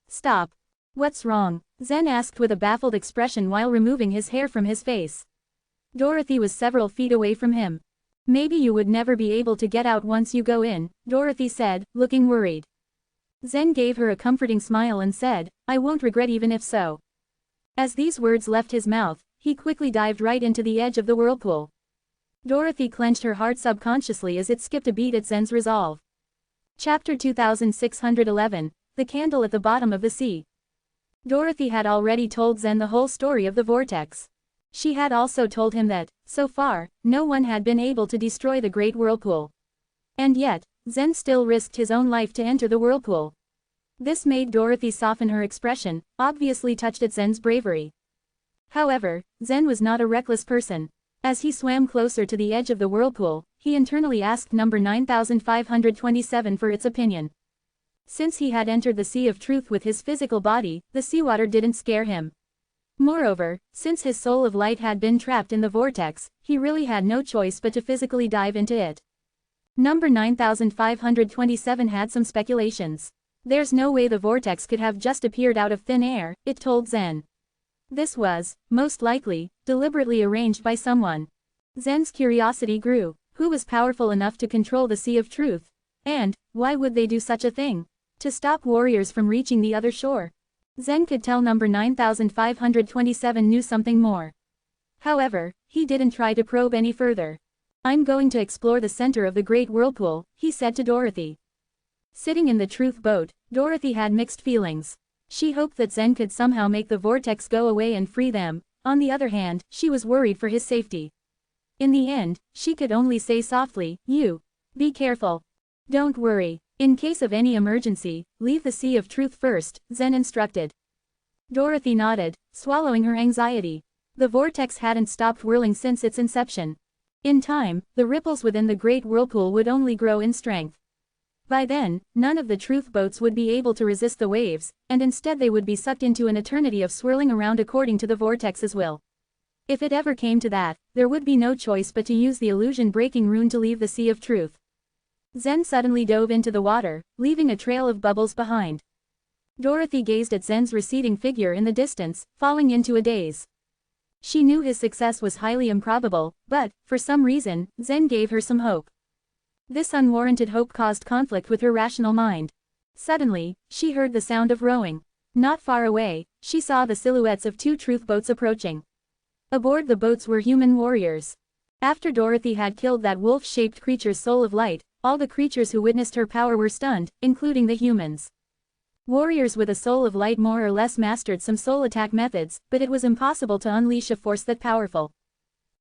"Stop. What's wrong?" Zen asked with a baffled expression while removing his hair from his face. Dorothy was several feet away from him. "Maybe you would never be able to get out once you go in," Dorothy said, looking worried. Zen gave her a comforting smile and said, "I won't regret even if so." As these words left his mouth, he quickly dived right into the edge of the whirlpool. Dorothy clenched her heart subconsciously as it skipped a beat at Zen's resolve. Chapter 2611, The Candle at the Bottom of the Sea. Dorothy had already told Zen the whole story of the vortex. She had also told him that, so far, no one had been able to destroy the Great Whirlpool. And yet, Zen still risked his own life to enter the whirlpool. This made Dorothy soften her expression, obviously touched at Zen's bravery. However, Zen was not a reckless person. As he swam closer to the edge of the whirlpool, he internally asked number 9527 for its opinion. Since he had entered the Sea of Truth with his physical body, the seawater didn't scare him. Moreover, since his soul of light had been trapped in the vortex, he really had no choice but to physically dive into it. Number 9527 had some speculations. There's no way the vortex could have just appeared out of thin air, it told Zen. This was, most likely, deliberately arranged by someone. Zen's curiosity grew. Who was powerful enough to control the Sea of Truth? And, why would they do such a thing? To stop warriors from reaching the other shore. Zen could tell number 9527 knew something more. However, he didn't try to probe any further. "I'm going to explore the center of the Great Whirlpool," he said to Dorothy. Sitting in the truth boat, Dorothy had mixed feelings. She hoped that Zen could somehow make the vortex go away and free them. On the other hand, she was worried for his safety. In the end, she could only say softly, "You. Be careful. Don't worry. In case of any emergency, leave the Sea of Truth first," Zen instructed. Dorothy nodded, swallowing her anxiety. The vortex hadn't stopped whirling since its inception. In time, the ripples within the Great Whirlpool would only grow in strength. By then, none of the truth boats would be able to resist the waves, and instead they would be sucked into an eternity of swirling around according to the vortex's will. If it ever came to that, there would be no choice but to use the illusion-breaking rune to leave the Sea of Truth. Zen suddenly dove into the water, leaving a trail of bubbles behind. Dorothy gazed at Zen's receding figure in the distance, falling into a daze. She knew his success was highly improbable, but, for some reason, Zen gave her some hope. This unwarranted hope caused conflict with her rational mind. Suddenly, she heard the sound of rowing. Not far away, she saw the silhouettes of two truth boats approaching. Aboard the boats were human warriors. After Dorothy had killed that wolf-shaped creature's soul of light, all the creatures who witnessed her power were stunned, including the humans. Warriors with a soul of light more or less mastered some soul attack methods, but it was impossible to unleash a force that powerful.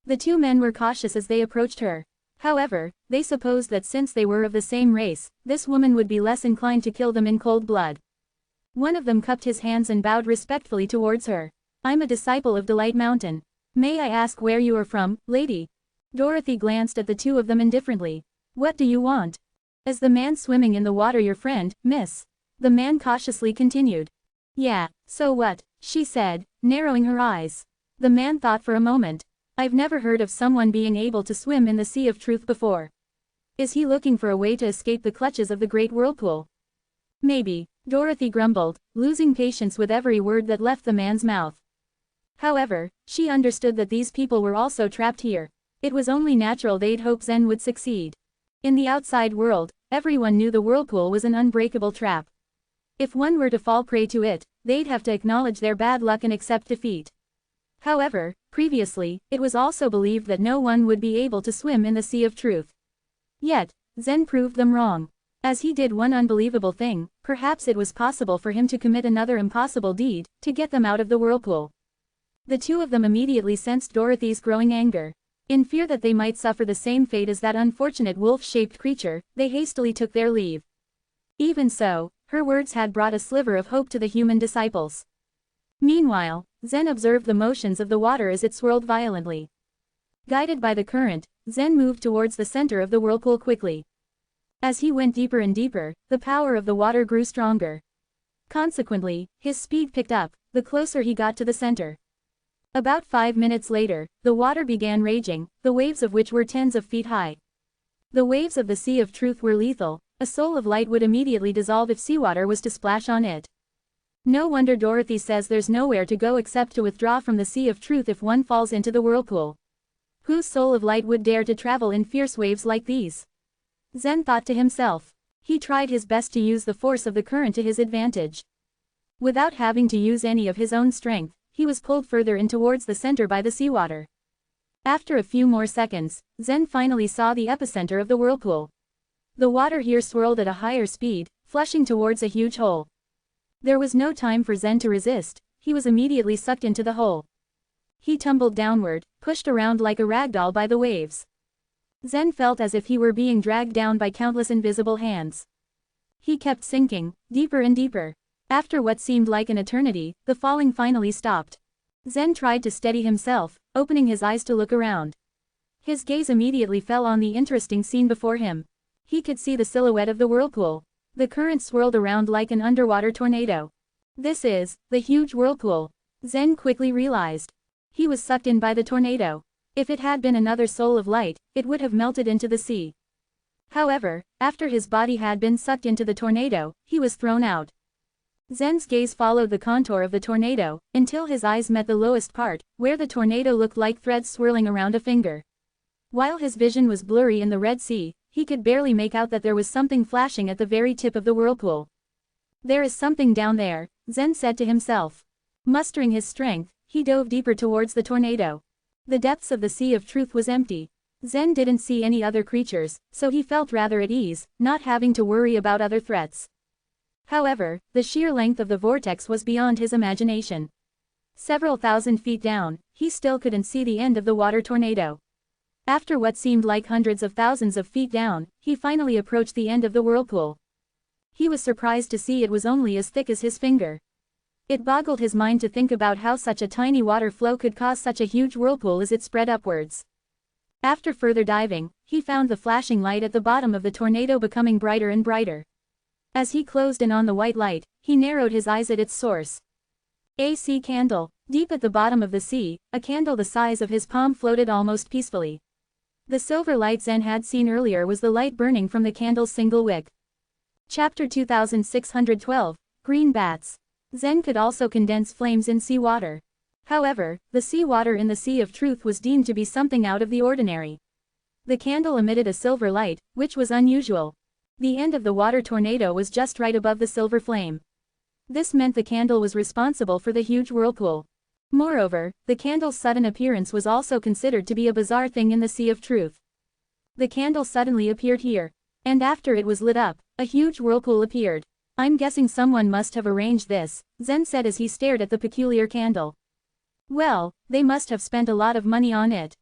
The two men were cautious as they approached her. However, they supposed that since they were of the same race, this woman would be less inclined to kill them in cold blood. One of them cupped his hands and bowed respectfully towards her. "I'm a disciple of Delight Mountain. May I ask where you are from, lady?" Dorothy glanced at the two of them indifferently. "What do you want?" "Is the man swimming in the water your friend, miss?" The man cautiously continued. "Yeah, so what?" she said, narrowing her eyes. The man thought for a moment. "I've never heard of someone being able to swim in the Sea of Truth before. Is he looking for a way to escape the clutches of the Great Whirlpool?" "Maybe," Dorothy grumbled, losing patience with every word that left the man's mouth. However, she understood that these people were also trapped here. It was only natural they'd hope Zen would succeed. In the outside world, everyone knew the whirlpool was an unbreakable trap. If one were to fall prey to it, they'd have to acknowledge their bad luck and accept defeat. However, previously, it was also believed that no one would be able to swim in the Sea of Truth. Yet, Zen proved them wrong. As he did one unbelievable thing, perhaps it was possible for him to commit another impossible deed, to get them out of the whirlpool. The two of them immediately sensed Dorothy's growing anger. In fear that they might suffer the same fate as that unfortunate wolf-shaped creature, they hastily took their leave. Even so, her words had brought a sliver of hope to the human disciples. Meanwhile, Zen observed the motions of the water as it swirled violently. Guided by the current, Zen moved towards the center of the whirlpool quickly. As he went deeper and deeper, the power of the water grew stronger. Consequently, his speed picked up, the closer he got to the center. About 5 minutes later, the water began raging, the waves of which were tens of feet high. The waves of the Sea of Truth were lethal. A soul of light would immediately dissolve if seawater was to splash on it. No wonder Dorothy says there's nowhere to go except to withdraw from the Sea of Truth if one falls into the whirlpool. Whose soul of light would dare to travel in fierce waves like these? Zen thought to himself. He tried his best to use the force of the current to his advantage. Without having to use any of his own strength, he was pulled further in towards the center by the seawater. After a few more seconds, Zen finally saw the epicenter of the whirlpool. The water here swirled at a higher speed, flushing towards a huge hole. There was no time for Zen to resist, he was immediately sucked into the hole. He tumbled downward, pushed around like a ragdoll by the waves. Zen felt as if he were being dragged down by countless invisible hands. He kept sinking, deeper and deeper. After what seemed like an eternity, the falling finally stopped. Zen tried to steady himself, opening his eyes to look around. His gaze immediately fell on the interesting scene before him. He could see the silhouette of the whirlpool. The current swirled around like an underwater tornado. This is the huge whirlpool. Zen quickly realized. He was sucked in by the tornado. If it had been another soul of light, it would have melted into the sea. However, after his body had been sucked into the tornado, he was thrown out. Zen's gaze followed the contour of the tornado, until his eyes met the lowest part, where the tornado looked like threads swirling around a finger. While his vision was blurry in the Red Sea, he could barely make out that there was something flashing at the very tip of the whirlpool. There is something down there, Zen said to himself. Mustering his strength, he dove deeper towards the tornado. The depths of the Sea of Truth was empty. Zen didn't see any other creatures, so he felt rather at ease, not having to worry about other threats. However, the sheer length of the vortex was beyond his imagination. Several thousand feet down, he still couldn't see the end of the water tornado. After what seemed like hundreds of thousands of feet down, he finally approached the end of the whirlpool. He was surprised to see it was only as thick as his finger. It boggled his mind to think about how such a tiny water flow could cause such a huge whirlpool as it spread upwards. After further diving, he found the flashing light at the bottom of the tornado becoming brighter and brighter. As he closed in on the white light, he narrowed his eyes at its source. A sea candle. Deep at the bottom of the sea, a candle the size of his palm floated almost peacefully. The silver light Zen had seen earlier was the light burning from the candle's single wick. Chapter 2612, Green Bats. Zen could also condense flames in seawater. However, the seawater in the Sea of Truth was deemed to be something out of the ordinary. The candle emitted a silver light, which was unusual. The end of the water tornado was just right above the silver flame. This meant the candle was responsible for the huge whirlpool. Moreover, the candle's sudden appearance was also considered to be a bizarre thing in the Sea of Truth. The candle suddenly appeared here. And after it was lit up, a huge whirlpool appeared. I'm guessing someone must have arranged this, Zen said as he stared at the peculiar candle. Well, they must have spent a lot of money on it.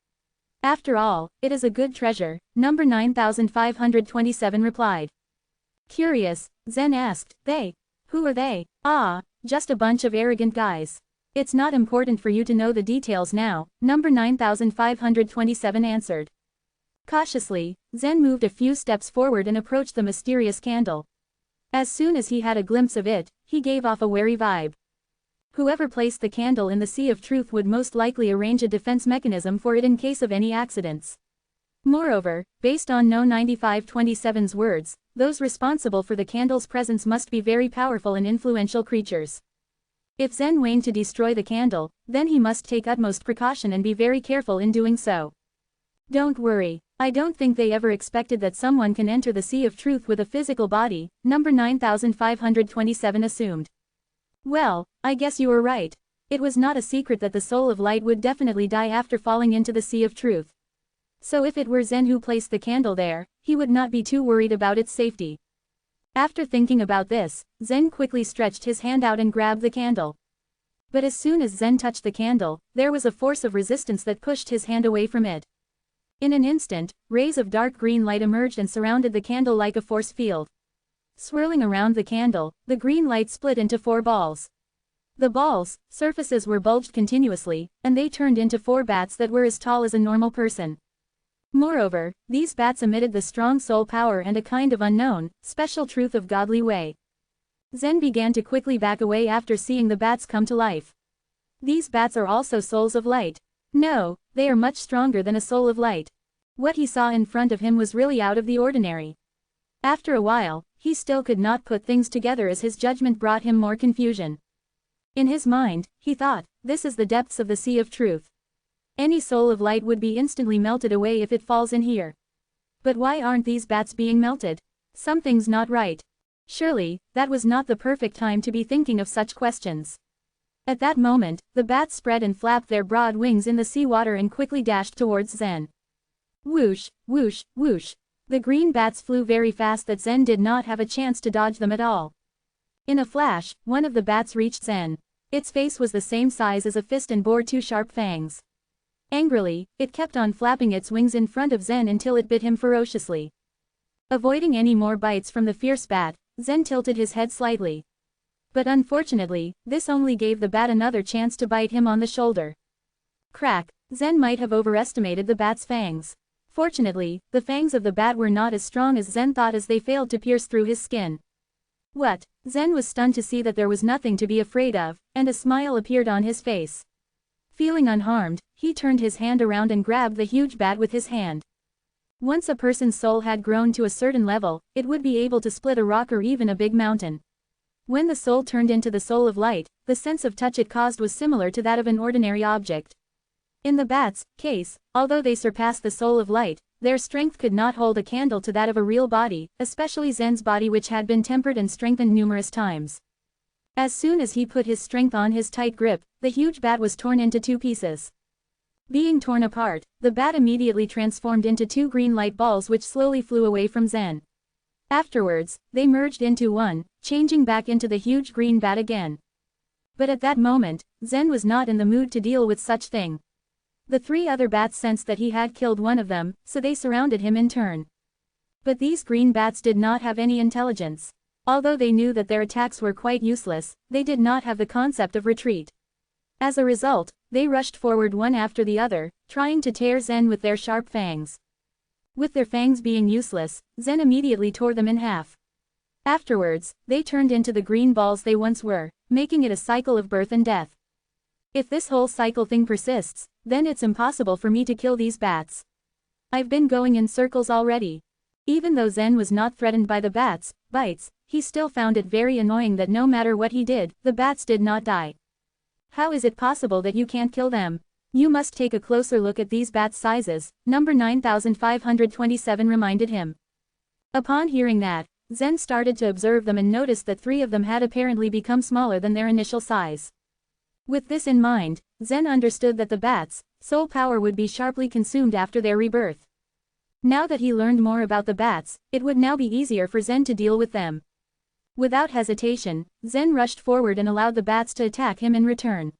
After all, it is a good treasure, number 9527 replied. Curious, Zen asked, they? Who are they? Ah, just a bunch of arrogant guys. It's not important for you to know the details now, number 9527 answered. Cautiously, Zen moved a few steps forward and approached the mysterious candle. As soon as he had a glimpse of it, he gave off a wary vibe. Whoever placed the candle in the Sea of Truth would most likely arrange a defense mechanism for it in case of any accidents. Moreover, based on No 9527's words, those responsible for the candle's presence must be very powerful and influential creatures. If Zen wanted to destroy the candle, then he must take utmost precaution and be very careful in doing so. Don't worry, I don't think they ever expected that someone can enter the Sea of Truth with a physical body, number 9527 assumed. Well, I guess you were right. It was not a secret that the soul of light would definitely die after falling into the Sea of Truth. So if it were Zen who placed the candle there, he would not be too worried about its safety. After thinking about this, Zen quickly stretched his hand out and grabbed the candle. But as soon as Zen touched the candle, there was a force of resistance that pushed his hand away from it. In an instant, rays of dark green light emerged and surrounded the candle like a force field. Swirling around the candle, the green light split into 4 balls. The balls' surfaces were bulged continuously, and they turned into 4 bats that were as tall as a normal person. Moreover, these bats emitted the strong soul power and a kind of unknown, special truth of godly way. Zen began to quickly back away after seeing the bats come to life. These bats are also souls of light. No, they are much stronger than a soul of light. What he saw in front of him was really out of the ordinary. After a while, he still could not put things together as his judgment brought him more confusion. In his mind, he thought, this is the depths of the sea of truth. Any soul of light would be instantly melted away if it falls in here. But why aren't these bats being melted? Something's not right. Surely, that was not the perfect time to be thinking of such questions. At that moment, the bats spread and flapped their broad wings in the seawater and quickly dashed towards Zen. Whoosh, whoosh, whoosh. The green bats flew very fast that Zen did not have a chance to dodge them at all. In a flash, one of the bats reached Zen. Its face was the same size as a fist and bore 2 sharp fangs. Angrily, it kept on flapping its wings in front of Zen until it bit him ferociously. Avoiding any more bites from the fierce bat, Zen tilted his head slightly. But unfortunately, this only gave the bat another chance to bite him on the shoulder. Crack! Zen might have overestimated the bat's fangs. Fortunately, the fangs of the bat were not as strong as Zen thought as they failed to pierce through his skin. What? Zen was stunned to see that there was nothing to be afraid of, and a smile appeared on his face. Feeling unharmed, he turned his hand around and grabbed the huge bat with his hand. Once a person's soul had grown to a certain level, it would be able to split a rock or even a big mountain. When the soul turned into the soul of light, the sense of touch it caused was similar to that of an ordinary object. In the bat's case, although they surpassed the soul of light, their strength could not hold a candle to that of a real body, especially Zen's body, which had been tempered and strengthened numerous times. As soon as he put his strength on his tight grip, the huge bat was torn into 2 pieces. Being torn apart, the bat immediately transformed into 2 green light balls which slowly flew away from Zen. Afterwards, they merged into one, changing back into the huge green bat again. But at that moment, Zen was not in the mood to deal with such thing. The 3 other bats sensed that he had killed one of them, so they surrounded him in turn. But these green bats did not have any intelligence. Although they knew that their attacks were quite useless, they did not have the concept of retreat. As a result, they rushed forward one after the other, trying to tear Zen with their sharp fangs. With their fangs being useless, Zen immediately tore them in half. Afterwards, they turned into the green balls they once were, making it a cycle of birth and death. If this whole cycle thing persists, then it's impossible for me to kill these bats. I've been going in circles already. Even though Zen was not threatened by the bats' bites, he still found it very annoying that no matter what he did, the bats did not die. How is it possible that you can't kill them? You must take a closer look at these bats' sizes, number 9527 reminded him. Upon hearing that, Zen started to observe them and noticed that 3 of them had apparently become smaller than their initial size. With this in mind, Zen understood that the bats' soul power would be sharply consumed after their rebirth. Now that he learned more about the bats, it would now be easier for Zen to deal with them. Without hesitation, Zen rushed forward and allowed the bats to attack him in return.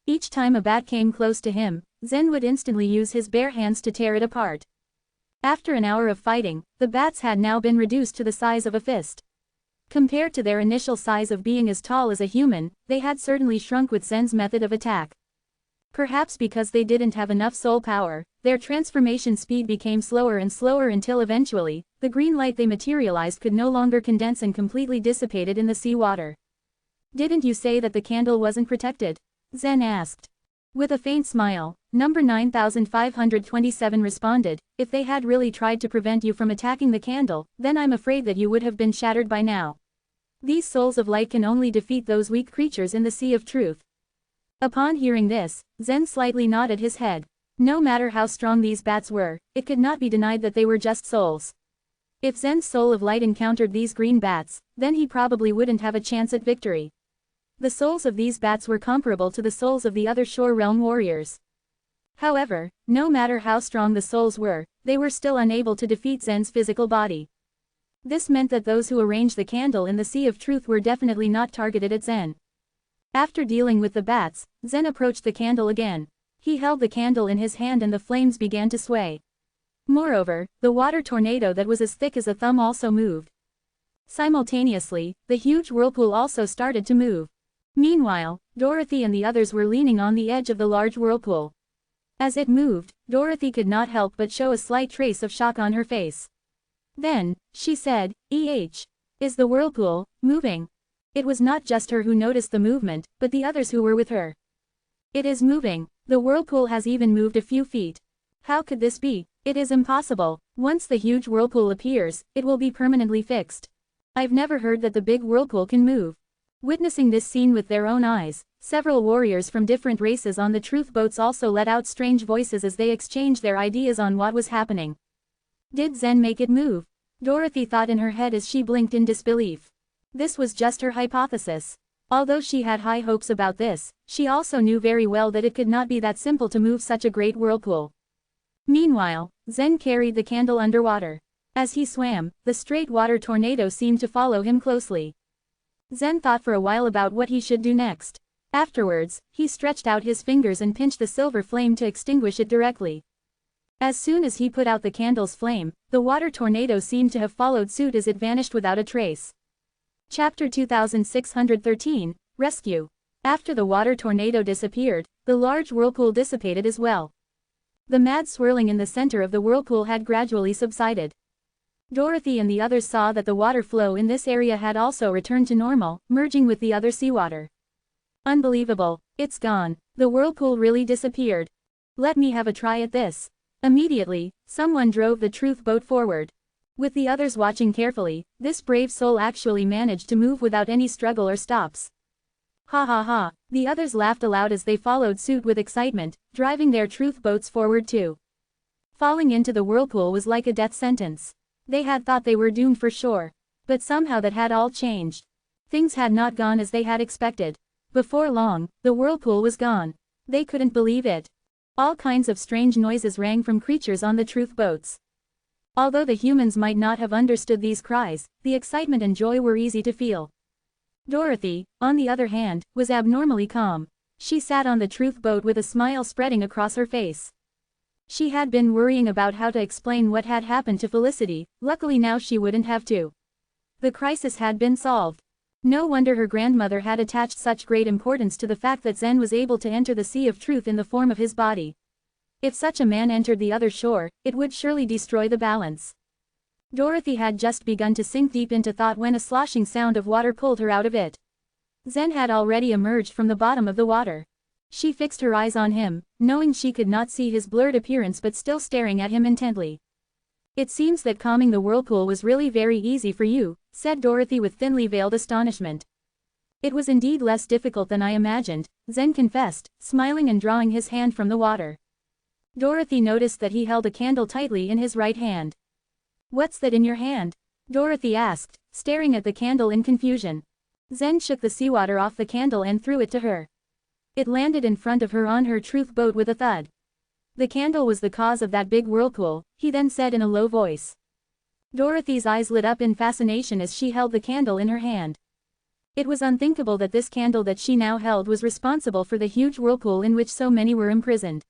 Each time a bat came close to him, Zen would instantly use his bare hands to tear it apart. After an hour of fighting, the bats had now been reduced to the size of a fist. Compared to their initial size of being as tall as a human, they had certainly shrunk with Zen's method of attack. Perhaps because they didn't have enough soul power, their transformation speed became slower and slower until eventually, the green light they materialized could no longer condense and completely dissipated in the seawater. Didn't you say that the candle wasn't protected? Zen asked. With a faint smile, number 9527 responded, if they had really tried to prevent you from attacking the candle, then I'm afraid that you would have been shattered by now. These souls of light can only defeat those weak creatures in the sea of truth. Upon hearing this, Zen slightly nodded his head. No matter how strong these bats were, it could not be denied that they were just souls. If Zen's soul of light encountered these green bats, then he probably wouldn't have a chance at victory. The souls of these bats were comparable to the souls of the other shore realm warriors. However, no matter how strong the souls were, they were still unable to defeat Zen's physical body. This meant that those who arranged the candle in the Sea of Truth were definitely not targeted at Zen. After dealing with the bats, Zen approached the candle again. He held the candle in his hand and the flames began to sway. Moreover, the water tornado that was as thick as a thumb also moved. Simultaneously, the huge whirlpool also started to move. Meanwhile, Dorothy and the others were leaning on the edge of the large whirlpool. As it moved, Dorothy could not help but show a slight trace of shock on her face. Then, she said, Is the whirlpool moving? It was not just her who noticed the movement, but the others who were with her. It is moving. The whirlpool has even moved a few feet. How could this be? It is impossible. Once the huge whirlpool appears, it will be permanently fixed. I've never heard that the big whirlpool can move. Witnessing this scene with their own eyes, several warriors from different races on the truth boats also let out strange voices as they exchanged their ideas on what was happening. Did Zen make it move? Dorothy thought in her head as she blinked in disbelief. This was just her hypothesis. Although she had high hopes about this, she also knew very well that it could not be that simple to move such a great whirlpool. Meanwhile, Zen carried the candle underwater. As he swam, the straight water tornado seemed to follow him closely. Zen thought for a while about what he should do next. Afterwards, he stretched out his fingers and pinched the silver flame to extinguish it directly. As soon as he put out the candle's flame, the water tornado seemed to have followed suit as it vanished without a trace. Chapter 2613, Rescue. After the water tornado disappeared, the large whirlpool dissipated as well. The mad swirling in the center of the whirlpool had gradually subsided. Dorothy and the others saw that the water flow in this area had also returned to normal, merging with the other seawater. Unbelievable, it's gone. The whirlpool really disappeared. Let me have a try at this. Immediately, someone drove the truth boat forward. With the others watching carefully, this brave soul actually managed to move without any struggle or stops. Ha ha ha, the others laughed aloud as they followed suit with excitement, driving their truth boats forward too. Falling into the whirlpool was like a death sentence. They had thought they were doomed for sure. But somehow that had all changed. Things had not gone as they had expected. Before long, the whirlpool was gone. They couldn't believe it. All kinds of strange noises rang from creatures on the truth boats. Although the humans might not have understood these cries, the excitement and joy were easy to feel. Dorothy, on the other hand, was abnormally calm. She sat on the truth boat with a smile spreading across her face. She had been worrying about how to explain what had happened to Felicity, luckily now she wouldn't have to. The crisis had been solved. No wonder her grandmother had attached such great importance to the fact that Zen was able to enter the Sea of Truth in the form of his body. If such a man entered the other shore, it would surely destroy the balance. Dorothy had just begun to sink deep into thought when a sloshing sound of water pulled her out of it. Zen had already emerged from the bottom of the water. She fixed her eyes on him, knowing she could not see his blurred appearance but still staring at him intently. It seems that calming the whirlpool was really very easy for you, said Dorothy with thinly veiled astonishment. It was indeed less difficult than I imagined, Zen confessed, smiling and drawing his hand from the water. Dorothy noticed that he held a candle tightly in his right hand. What's that in your hand? Dorothy asked, staring at the candle in confusion. Zen shook the seawater off the candle and threw it to her. It landed in front of her on her truth boat with a thud. The candle was the cause of that big whirlpool, he then said in a low voice. Dorothy's eyes lit up in fascination as she held the candle in her hand. It was unthinkable that this candle that she now held was responsible for the huge whirlpool in which so many were imprisoned.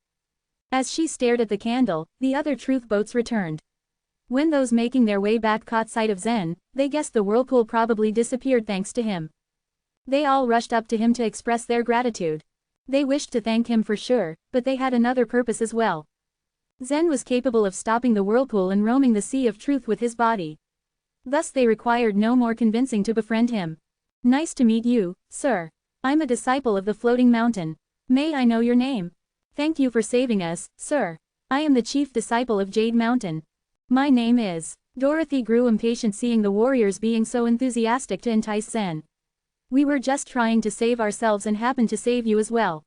As she stared at the candle, the other truth boats returned. When those making their way back caught sight of Zen, they guessed the whirlpool probably disappeared thanks to him. They all rushed up to him to express their gratitude. They wished to thank him for sure, but they had another purpose as well. Zen was capable of stopping the whirlpool and roaming the Sea of Truth with his body. Thus they required no more convincing to befriend him. Nice to meet you, sir. I'm a disciple of the floating mountain. May I know your name? Thank you for saving us, sir. I am the chief disciple of Jade Mountain. My name is. Dorothy grew impatient seeing the warriors being so enthusiastic to entice Zen. We were just trying to save ourselves and happened to save you as well.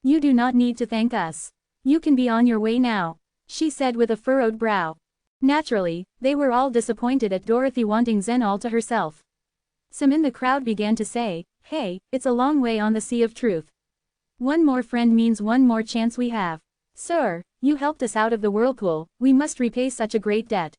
You do not need to thank us. You can be on your way now, she said with a furrowed brow. Naturally, they were all disappointed at Dorothy wanting Zen all to herself. Some in the crowd began to say, hey, it's a long way on the Sea of Truth. One more friend means one more chance we have. Sir, you helped us out of the whirlpool, we must repay such a great debt.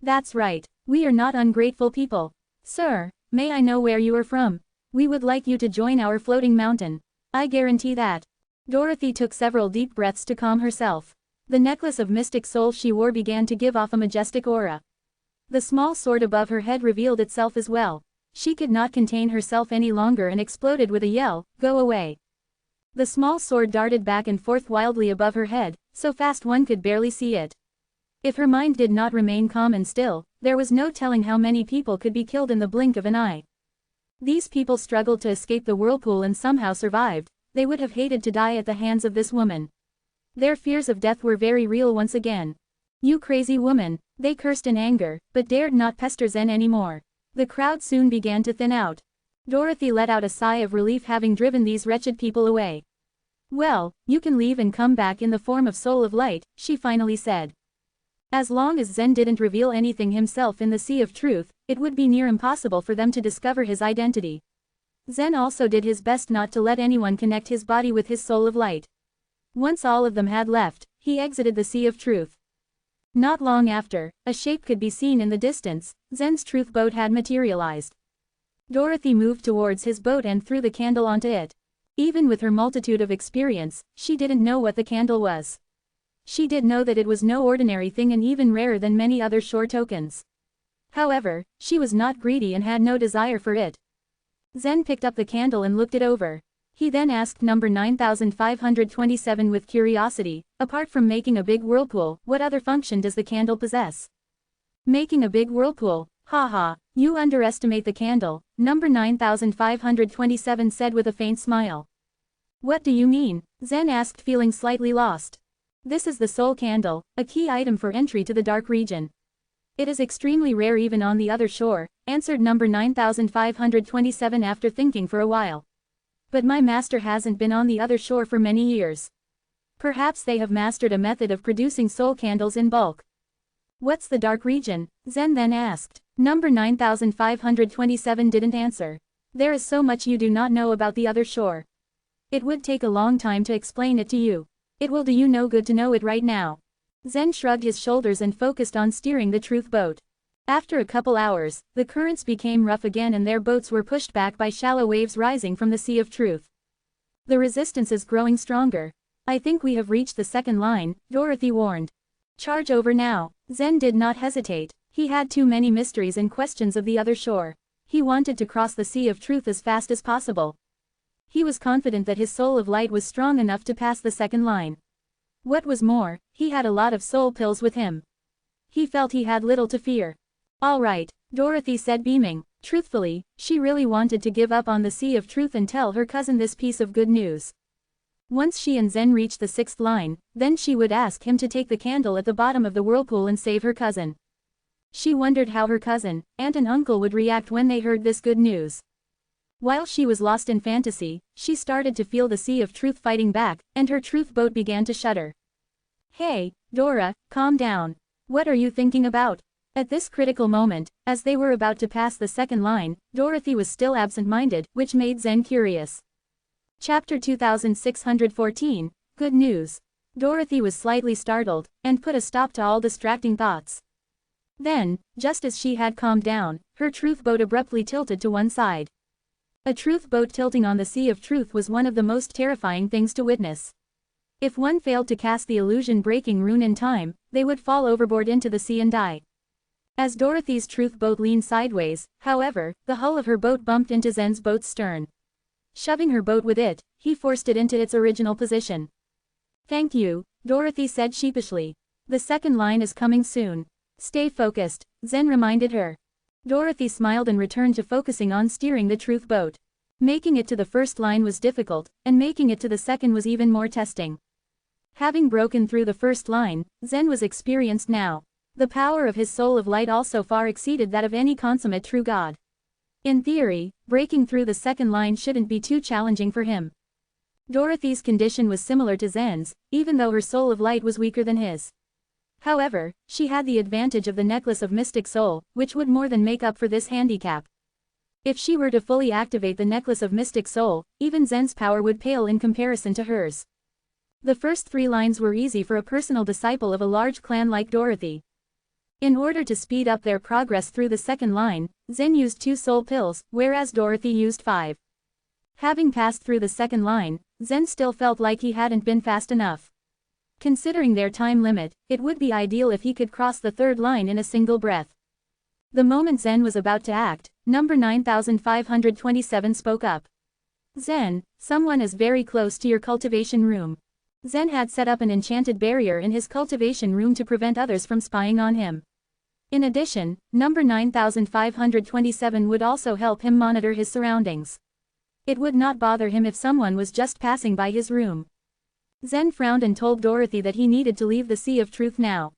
That's right, we are not ungrateful people. Sir, may I know where you are from? We would like you to join our floating mountain. I guarantee that. Dorothy took several deep breaths to calm herself. The necklace of mystic soul she wore began to give off a majestic aura. The small sword above her head revealed itself as well. She could not contain herself any longer and exploded with a yell, "Go away!" The small sword darted back and forth wildly above her head, so fast one could barely see it. If her mind did not remain calm and still, there was no telling how many people could be killed in the blink of an eye. These people struggled to escape the whirlpool and somehow survived. They would have hated to die at the hands of this woman. Their fears of death were very real once again. "You crazy woman," they cursed in anger, but dared not pester Zen anymore. The crowd soon began to thin out. Dorothy let out a sigh of relief having driven these wretched people away. "Well, you can leave and come back in the form of Soul of Light," she finally said. As long as Zen didn't reveal anything himself in the Sea of Truth, it would be near impossible for them to discover his identity. Zen also did his best not to let anyone connect his body with his Soul of Light. Once all of them had left, he exited the Sea of Truth. Not long after, a shape could be seen in the distance. Zen's truth boat had materialized. Dorothy moved towards his boat and threw the candle onto it. Even with her multitude of experience, she didn't know what the candle was. She did know that it was no ordinary thing and even rarer than many other shore tokens. However, she was not greedy and had no desire for it. Zen picked up the candle and looked it over. He then asked number 9527 with curiosity, "Apart from making a big whirlpool, what other function does the candle possess?" "Making a big whirlpool, haha, you underestimate the candle," number 9527 said with a faint smile. "What do you mean?" Zen asked, feeling slightly lost. "This is the soul candle, a key item for entry to the dark region. It is extremely rare even on the other shore," answered number 9527 after thinking for a while. "But my master hasn't been on the other shore for many years. Perhaps they have mastered a method of producing soul candles in bulk." "What's the dark region?" Zen then asked. Number 9527 didn't answer. "There is so much you do not know about the other shore. It would take a long time to explain it to you. It will do you no good to know it right now." Zen shrugged his shoulders and focused on steering the truth boat. After a couple hours, the currents became rough again and their boats were pushed back by shallow waves rising from the Sea of Truth. "The resistance is growing stronger. I think we have reached the second line," Dorothy warned. "Charge over now." Zen did not hesitate. He had too many mysteries and questions of the other shore. He wanted to cross the Sea of Truth as fast as possible. He was confident that his Soul of Light was strong enough to pass the second line. What was more, he had a lot of soul pills with him. He felt he had little to fear. "All right," Dorothy said, beaming. Truthfully, she really wanted to give up on the Sea of Truth and tell her cousin this piece of good news. Once she and Zen reached the sixth line, then she would ask him to take the candle at the bottom of the whirlpool and save her cousin. She wondered how her cousin, aunt and uncle would react when they heard this good news. While she was lost in fantasy, she started to feel the Sea of Truth fighting back, and her truth boat began to shudder. "Hey, Dora, calm down. What are you thinking about?" At this critical moment, as they were about to pass the second line, Dorothy was still absent-minded, which made Zen curious. Chapter 2614, Good News. Dorothy was slightly startled, and put a stop to all distracting thoughts. Then, just as she had calmed down, her truth boat abruptly tilted to one side. A truth boat tilting on the Sea of Truth was one of the most terrifying things to witness. If one failed to cast the illusion-breaking rune in time, they would fall overboard into the sea and die. As Dorothy's truth boat leaned sideways, however, the hull of her boat bumped into Zen's boat's stern. Shoving her boat with it, he forced it into its original position. "Thank you," Dorothy said sheepishly. "The second line is coming soon. Stay focused," Zen reminded her. Dorothy smiled and returned to focusing on steering the truth boat. Making it to the first line was difficult, and making it to the second was even more testing. Having broken through the first line, Zen was experienced now. The power of his Soul of Light also far exceeded that of any consummate true god. In theory, breaking through the second line shouldn't be too challenging for him. Dorothy's condition was similar to Zen's, even though her Soul of Light was weaker than his. However, she had the advantage of the necklace of mystic soul, which would more than make up for this handicap. If she were to fully activate the necklace of mystic soul, even Zen's power would pale in comparison to hers. The first 3 lines were easy for a personal disciple of a large clan like Dorothy. In order to speed up their progress through the second line, Zen used 2 soul pills, whereas Dorothy used 5. Having passed through the second line, Zen still felt like he hadn't been fast enough. Considering their time limit, it would be ideal if he could cross the third line in a single breath. The moment Zen was about to act, number 9527 spoke up. Zen, someone is very close to your cultivation room. Zen had set up an enchanted barrier in his cultivation room to prevent others from spying on him. In addition, number 9527 would also help him monitor his surroundings. It would not bother him if someone was just passing by his room. Zen frowned and told Dorothy that he needed to leave the Sea of Truth now.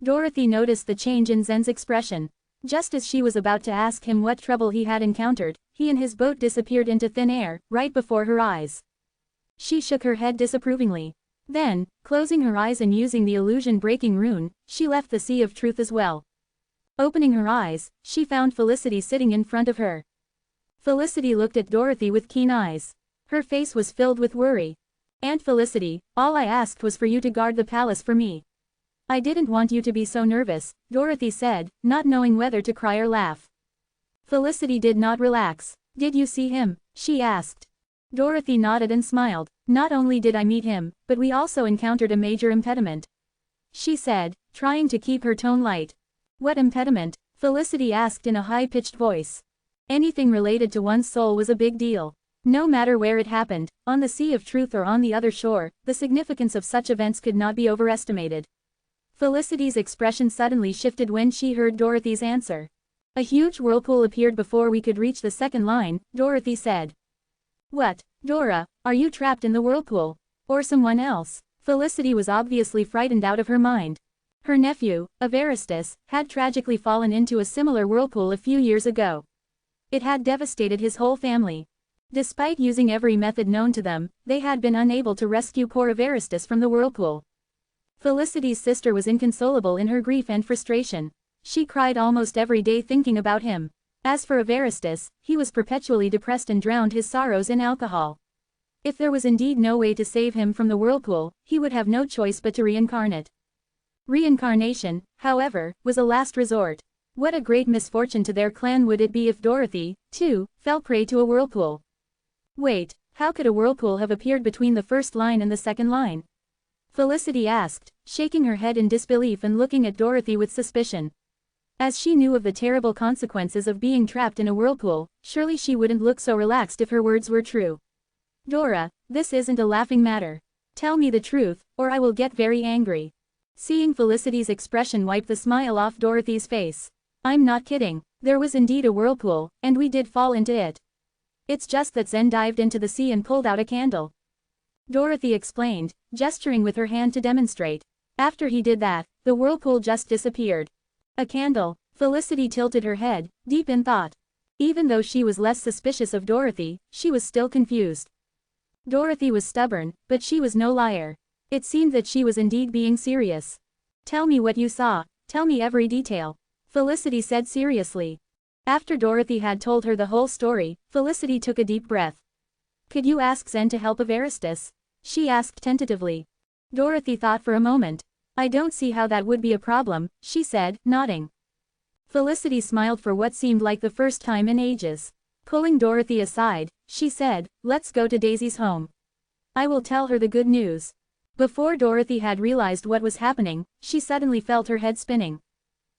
Dorothy noticed the change in Zen's expression. Just as she was about to ask him what trouble he had encountered, he and his boat disappeared into thin air, right before her eyes. She shook her head disapprovingly. Then, closing her eyes and using the illusion-breaking rune, she left the Sea of Truth as well. Opening her eyes, she found Felicity sitting in front of her. Felicity looked at Dorothy with keen eyes. Her face was filled with worry. "Aunt Felicity, all I asked was for you to guard the palace for me. I didn't want you to be so nervous," Dorothy said, not knowing whether to cry or laugh. Felicity did not relax. "Did you see him?" she asked. Dorothy nodded and smiled. "Not only did I meet him, but we also encountered a major impediment," she said, trying to keep her tone light. "What impediment?" Felicity asked in a high-pitched voice. Anything related to one's soul was a big deal. No matter where it happened, on the Sea of Truth or on the other shore, the significance of such events could not be overestimated. Felicity's expression suddenly shifted when she heard Dorothy's answer. "A huge whirlpool appeared before we could reach the second line," Dorothy said. "What, Dora, are you trapped in the whirlpool? Or someone else?" Felicity was obviously frightened out of her mind. Her nephew, Evaristus, had tragically fallen into a similar whirlpool a few years ago. It had devastated his whole family. Despite using every method known to them, they had been unable to rescue poor Evaristus from the whirlpool. Felicity's sister was inconsolable in her grief and frustration. She cried almost every day thinking about him. As for Evaristus, he was perpetually depressed and drowned his sorrows in alcohol. If there was indeed no way to save him from the whirlpool, he would have no choice but to reincarnate. Reincarnation, however, was a last resort. What a great misfortune to their clan would it be if Dorothy, too, fell prey to a whirlpool. Wait, how could a whirlpool have appeared between the first line and the second line? Felicity asked, shaking her head in disbelief and looking at Dorothy with suspicion. As she knew of the terrible consequences of being trapped in a whirlpool, surely she wouldn't look so relaxed if her words were true. "Dora, this isn't a laughing matter. Tell me the truth, or I will get very angry." Seeing Felicity's expression wipe the smile off Dorothy's face. "I'm not kidding. There was indeed a whirlpool, and we did fall into it. It's just that Zen dived into the sea and pulled out a candle," Dorothy explained, gesturing with her hand to demonstrate. "After he did that, the whirlpool just disappeared." "A candle?" Felicity tilted her head, deep in thought. Even though she was less suspicious of Dorothy, she was still confused. Dorothy was stubborn, but she was no liar. It seemed that she was indeed being serious. "Tell me what you saw, tell me every detail," Felicity said seriously. After Dorothy had told her the whole story, Felicity took a deep breath. "Could you ask Zen to help Evaristus?" she asked tentatively. Dorothy thought for a moment. "I don't see how that would be a problem," she said, nodding. Felicity smiled for what seemed like the first time in ages. Pulling Dorothy aside, she said, "Let's go to Daisy's home. I will tell her the good news." Before Dorothy had realized what was happening, she suddenly felt her head spinning.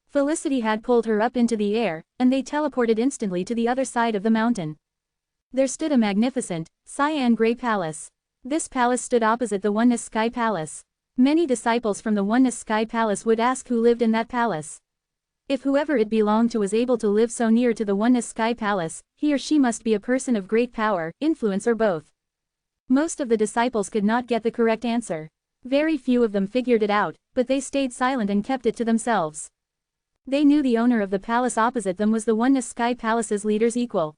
Felicity had pulled her up into the air, and they teleported instantly to the other side of the mountain. There stood a magnificent, cyan-gray palace. This palace stood opposite the Oneness Sky Palace. Many disciples from the Oneness Sky Palace would ask who lived in that palace. If whoever it belonged to was able to live so near to the Oneness Sky Palace, he or she must be a person of great power, influence or both. Most of the disciples could not get the correct answer. Very few of them figured it out, but they stayed silent and kept it to themselves. They knew the owner of the palace opposite them was the Oneness Sky Palace's leader's equal.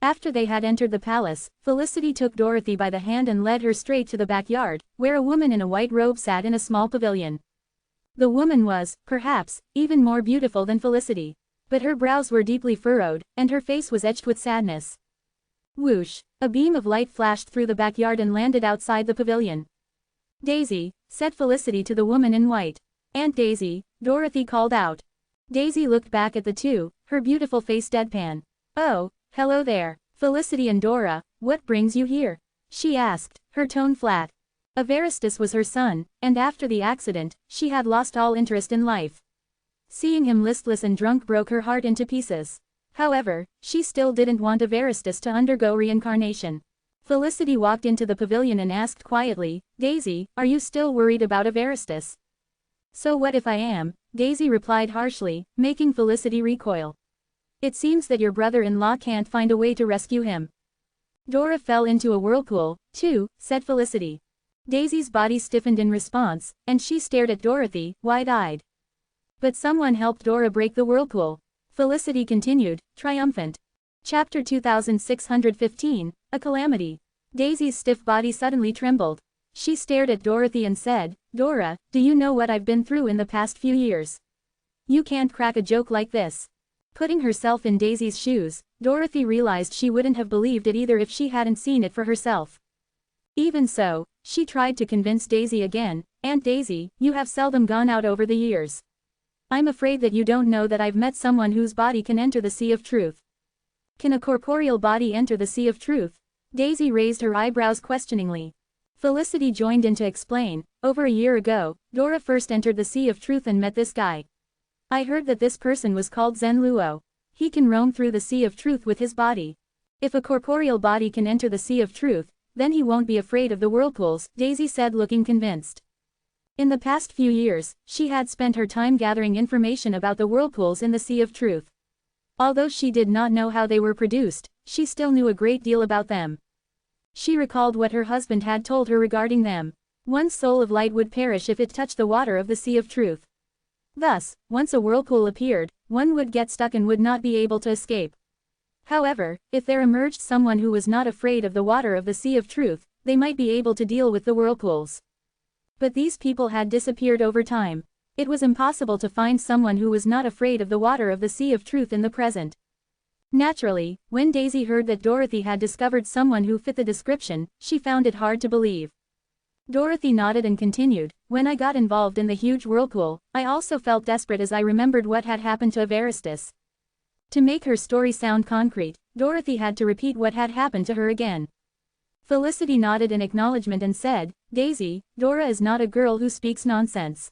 After they had entered the palace, Felicity took Dorothy by the hand and led her straight to the backyard, where a woman in a white robe sat in a small pavilion. The woman was, perhaps, even more beautiful than Felicity. But her brows were deeply furrowed, and her face was etched with sadness. Whoosh! A beam of light flashed through the backyard and landed outside the pavilion. Daisy, said Felicity to the woman in white. Aunt Daisy, Dorothy called out. Daisy looked back at the two, her beautiful face deadpan. Oh, hello there, Felicity and Dora, what brings you here? She asked, her tone flat. Evaristus was her son, and after the accident, she had lost all interest in life. Seeing him listless and drunk broke her heart into pieces. However, she still didn't want Evaristus to undergo reincarnation. Felicity walked into the pavilion and asked quietly, Daisy, are you still worried about Evaristus? So what if I am? Daisy replied harshly, making Felicity recoil. It seems that your brother-in-law can't find a way to rescue him. Dora fell into a whirlpool, too, said Felicity. Daisy's body stiffened in response, and she stared at Dorothy, wide-eyed. But someone helped Dora break the whirlpool. Felicity continued, triumphant. Chapter 2615, A Calamity. Daisy's stiff body suddenly trembled. She stared at Dorothy and said, Dora, do you know what I've been through in the past few years? You can't crack a joke like this. Putting herself in Daisy's shoes, Dorothy realized she wouldn't have believed it either if she hadn't seen it for herself. Even so, she tried to convince Daisy again, Aunt Daisy, you have seldom gone out over the years. I'm afraid that you don't know that I've met someone whose body can enter the sea of truth. Can a corporeal body enter the sea of truth? Daisy raised her eyebrows questioningly. Felicity joined in to explain, over a year ago, Dora first entered the sea of truth and met this guy. I heard that this person was called Zen Luo. He can roam through the sea of truth with his body. If a corporeal body can enter the sea of truth, then he won't be afraid of the whirlpools, Daisy said looking convinced. In the past few years, she had spent her time gathering information about the whirlpools in the sea of truth. Although she did not know how they were produced, she still knew a great deal about them. She recalled what her husband had told her regarding them. One soul of light would perish if it touched the water of the sea of truth. Thus, once a whirlpool appeared, one would get stuck and would not be able to escape. However, if there emerged someone who was not afraid of the water of the sea of truth, they might be able to deal with the whirlpools. But these people had disappeared over time. It was impossible to find someone who was not afraid of the water of the sea of truth in the present. Naturally, when Daisy heard that Dorothy had discovered someone who fit the description, she found it hard to believe. Dorothy nodded and continued, when I got involved in the huge whirlpool, I also felt desperate as I remembered what had happened to Evaristus. To make her story sound concrete, Dorothy had to repeat what had happened to her again. Felicity nodded in acknowledgement and said, Daisy, Dora is not a girl who speaks nonsense.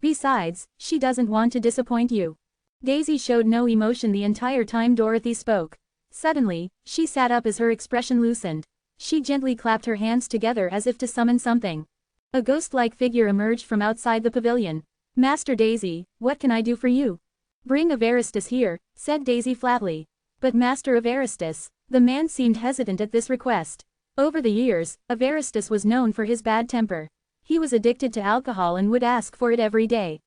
Besides, she doesn't want to disappoint you. Daisy showed no emotion the entire time Dorothy spoke. Suddenly, she sat up as her expression loosened. She gently clapped her hands together as if to summon something. A ghost-like figure emerged from outside the pavilion. Master Daisy, what can I do for you? Bring Evaristus here, said Daisy flatly. But Master Evaristus, the man seemed hesitant at this request. Over the years, Evaristus was known for his bad temper. He was addicted to alcohol and would ask for it every day.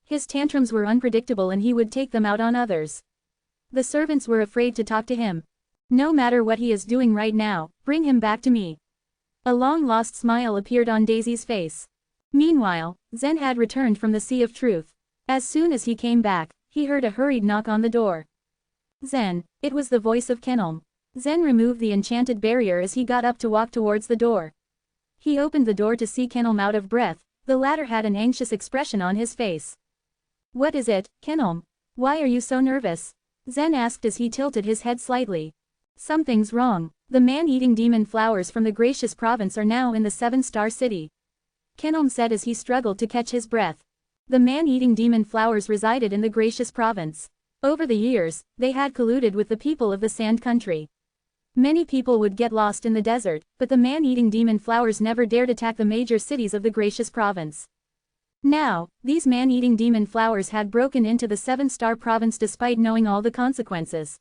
His tantrums were unpredictable and he would take them out on others. The servants were afraid to talk to him. No matter what he is doing right now, bring him back to me. A long-lost smile appeared on Daisy's face. Meanwhile, Zen had returned from the Sea of Truth. As soon as he came back, he heard a hurried knock on the door. Zen, it was the voice of Kenelm. Zen removed the enchanted barrier as he got up to walk towards the door. He opened the door to see Kenelm out of breath. The latter had an anxious expression on his face. What is it, Kenelm? Why are you so nervous? Zen asked as he tilted his head slightly. Something's wrong. The man-eating demon flowers from the Gracious Province are now in the 7-star city. Kenelm said as he struggled to catch his breath. The man-eating demon flowers resided in the Gracious Province. Over the years, they had colluded with the people of the Sand Country. Many people would get lost in the desert, but the man-eating demon flowers never dared attack the major cities of the Gracious Province. Now, these man-eating demon flowers had broken into the 7-star province despite knowing all the consequences.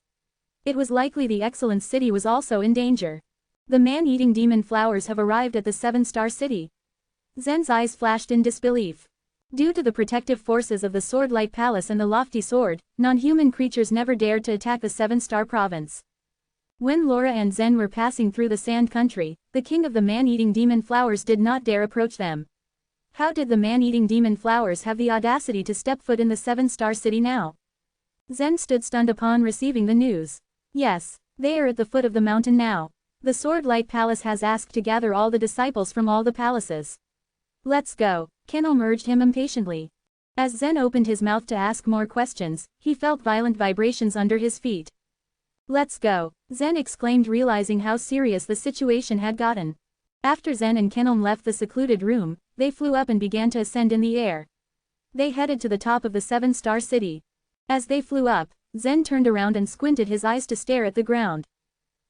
It was likely the excellent city was also in danger. The man-eating demon flowers have arrived at the 7-star city. Zen's eyes flashed in disbelief. Due to the protective forces of the Swordlight Palace and the Lofty Sword, non-human creatures never dared to attack the 7-star province. When Laura and Zen were passing through the Sand Country, the king of the man-eating demon flowers did not dare approach them. How did the man-eating demon flowers have the audacity to step foot in the 7-star city now? Zen stood stunned upon receiving the news. Yes, they are at the foot of the mountain now. The Swordlight Palace has asked to gather all the disciples from all the palaces. Let's go, Kenom urged him impatiently. As Zen opened his mouth to ask more questions, he felt violent vibrations under his feet. Let's go, Zen exclaimed, realizing how serious the situation had gotten. After Zen and Kenom left the secluded room, they flew up and began to ascend in the air. They headed to the top of the 7-star city. As they flew up, Zen turned around and squinted his eyes to stare at the ground.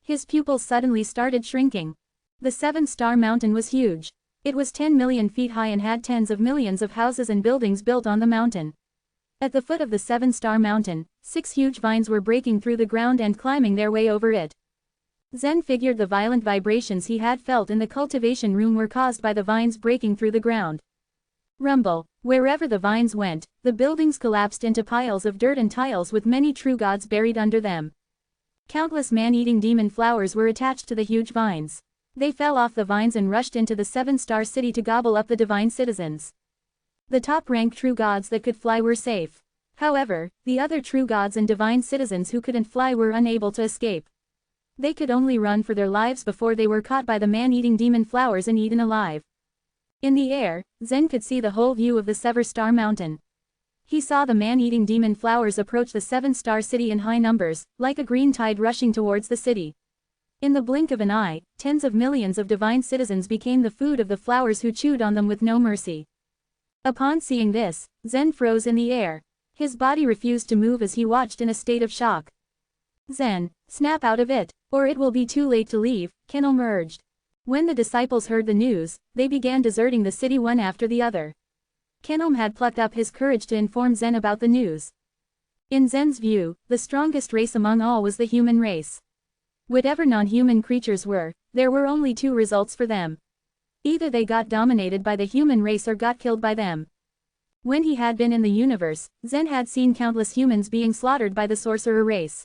His pupils suddenly started shrinking. The 7-star mountain was huge. It was 10 million feet high and had tens of millions of houses and buildings built on the mountain. At the foot of the 7-star mountain, 6 huge vines were breaking through the ground and climbing their way over it. Zen figured the violent vibrations he had felt in the cultivation room were caused by the vines breaking through the ground. Rumble. Wherever the vines went, the buildings collapsed into piles of dirt and tiles with many true gods buried under them. Countless man-eating demon flowers were attached to the huge vines. They fell off the vines and rushed into the 7-star city to gobble up the divine citizens. The top-ranked true gods that could fly were safe. However, the other true gods and divine citizens who couldn't fly were unable to escape. They could only run for their lives before they were caught by the man-eating demon flowers and eaten alive. In the air, Zen could see the whole view of the 7-star mountain. He saw the man-eating demon flowers approach the 7-star city in high numbers, like a green tide rushing towards the city. In the blink of an eye, tens of millions of divine citizens became the food of the flowers who chewed on them with no mercy. Upon seeing this, Zen froze in the air. His body refused to move as he watched in a state of shock. Zen, snap out of it, or it will be too late to leave, Kenom urged. When the disciples heard the news, they began deserting the city one after the other. Kenom had plucked up his courage to inform Zen about the news. In Zen's view, the strongest race among all was the human race. Whatever non-human creatures were, there were only 2 results for them. Either they got dominated by the human race or got killed by them. When he had been in the universe, Zen had seen countless humans being slaughtered by the sorcerer race.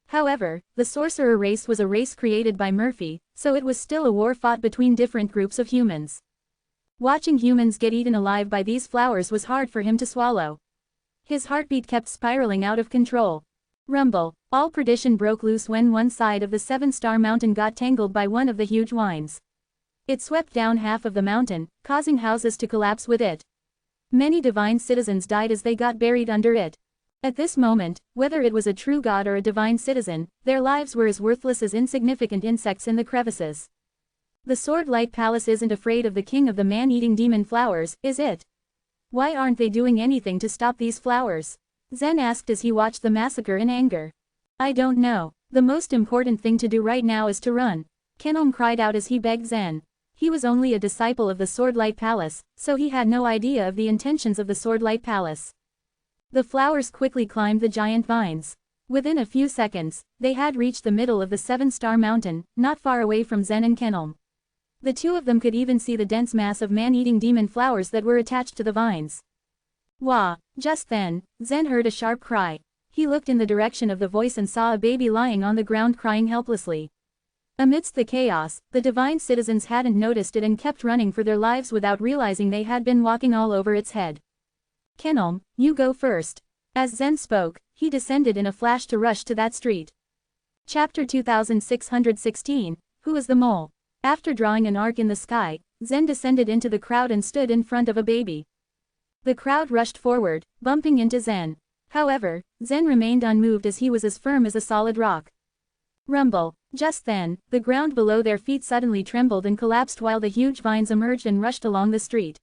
However, the sorcerer race was a race created by Murphy, so it was still a war fought between different groups of humans. Watching humans get eaten alive by these flowers was hard for him to swallow. His heartbeat kept spiraling out of control. Rumble. All perdition broke loose when one side of the 7-star mountain got tangled by one of the huge vines. It swept down half of the mountain, causing houses to collapse with it. Many divine citizens died as they got buried under it. At this moment, whether it was a true god or a divine citizen, their lives were as worthless as insignificant insects in the crevices. The Sword-Light Palace isn't afraid of the king of the man-eating demon flowers, is it? Why aren't they doing anything to stop these flowers? Zen asked as he watched the massacre in anger. I don't know. The most important thing to do right now is to run. Kenom cried out as he begged Zen. He was only a disciple of the Sword-Light Palace, so he had no idea of the intentions of the Sword-Light Palace. The flowers quickly climbed the giant vines. Within a few seconds, they had reached the middle of the 7-star mountain, not far away from Zen and Kenom. The 2 of them could even see the dense mass of man-eating demon flowers that were attached to the vines. Wah! Just then, Zen heard a sharp cry. He looked in the direction of the voice and saw a baby lying on the ground crying helplessly. Amidst the chaos, the divine citizens hadn't noticed it and kept running for their lives without realizing they had been walking all over its head. Kenom, you go first. As Zen spoke, he descended in a flash to rush to that street. Chapter 2616, Who is the Mole? After drawing an arc in the sky, Zen descended into the crowd and stood in front of a baby. The crowd rushed forward, bumping into Zen. However, Zen remained unmoved as he was as firm as a solid rock. Rumble. Just then, the ground below their feet suddenly trembled and collapsed while the huge vines emerged and rushed along the street.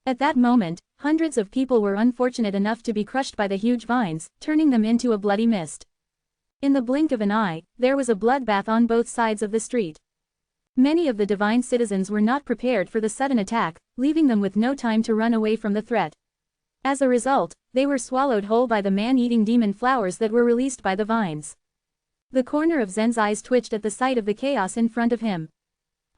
At that moment, hundreds of people were unfortunate enough to be crushed by the huge vines, turning them into a bloody mist. In the blink of an eye, there was a bloodbath on both sides of the street. Many of the divine citizens were not prepared for the sudden attack, leaving them with no time to run away from the threat. As a result, they were swallowed whole by the man-eating demon flowers that were released by the vines. The corner of Zen's eyes twitched at the sight of the chaos in front of him.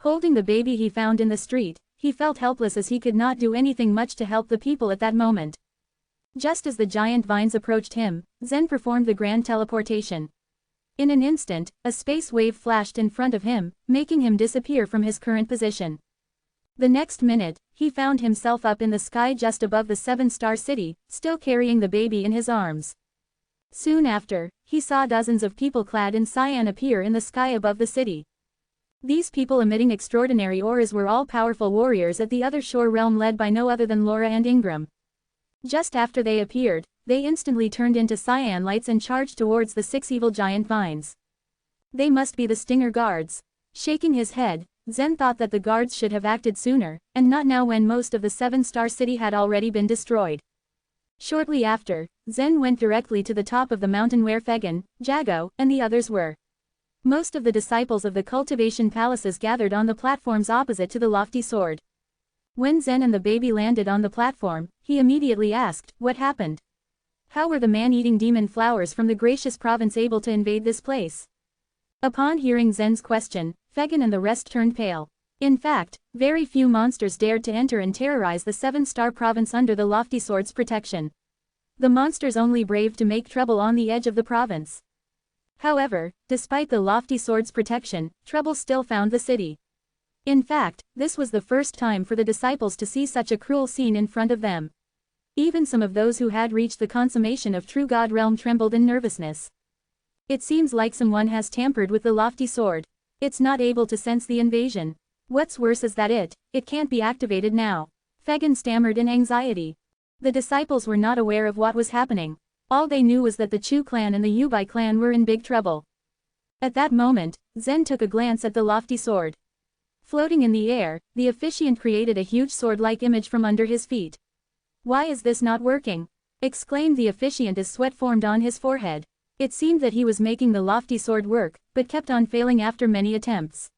Holding the baby he found in the street, he felt helpless as he could not do anything much to help the people at that moment. Just as the giant vines approached him, Zen performed the grand teleportation. In an instant, a space wave flashed in front of him, making him disappear from his current position. The next minute, he found himself up in the sky just above the 7-star city, still carrying the baby in his arms. Soon after, he saw dozens of people clad in cyan appear in the sky above the city. These people emitting extraordinary auras were all powerful warriors at the other shore realm led by no other than Laura and Ingram. Just after they appeared, they instantly turned into cyan lights and charged towards the 6 evil giant vines. They must be the Stinger guards. Shaking his head, Zen thought that the guards should have acted sooner, and not now when most of the 7-star city had already been destroyed. Shortly after, Zen went directly to the top of the mountain where Fegan, Jago, and the others were. Most of the disciples of the cultivation palaces gathered on the platforms opposite to the lofty sword. When Zen and the baby landed on the platform, he immediately asked, "What happened? How were the man-eating demon flowers from the gracious province able to invade this place?" Upon hearing Zen's question, Fegan and the rest turned pale. In fact, very few monsters dared to enter and terrorize the 7-star province under the lofty sword's protection. The monsters only braved to make trouble on the edge of the province. However, despite the lofty sword's protection, trouble still found the city. In fact, this was the first time for the disciples to see such a cruel scene in front of them. Even some of those who had reached the consummation of true God realm trembled in nervousness. It seems like someone has tampered with the lofty sword. It's not able to sense the invasion. What's worse is that it can't be activated now. Fegan stammered in anxiety. The disciples were not aware of what was happening. All they knew was that the Chu clan and the Yubai clan were in big trouble. At that moment, Zen took a glance at the lofty sword. Floating in the air, the officiant created a huge sword-like image from under his feet. "Why is this not working?" exclaimed the officiant as sweat formed on his forehead. It seemed that he was making the lofty sword work, but kept on failing after many attempts.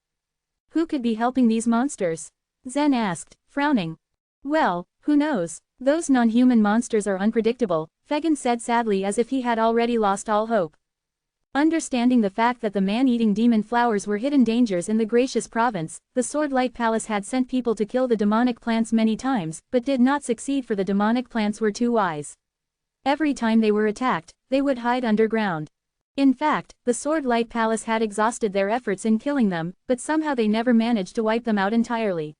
Who could be helping these monsters? Zen asked, frowning. "Well, who knows? Those non-human monsters are unpredictable," Fegan said sadly as if he had already lost all hope. Understanding the fact that the man-eating demon flowers were hidden dangers in the gracious province, the Swordlight Palace had sent people to kill the demonic plants many times, but did not succeed for the demonic plants were too wise. Every time they were attacked, they would hide underground. In fact, the Swordlight Palace had exhausted their efforts in killing them, but somehow they never managed to wipe them out entirely.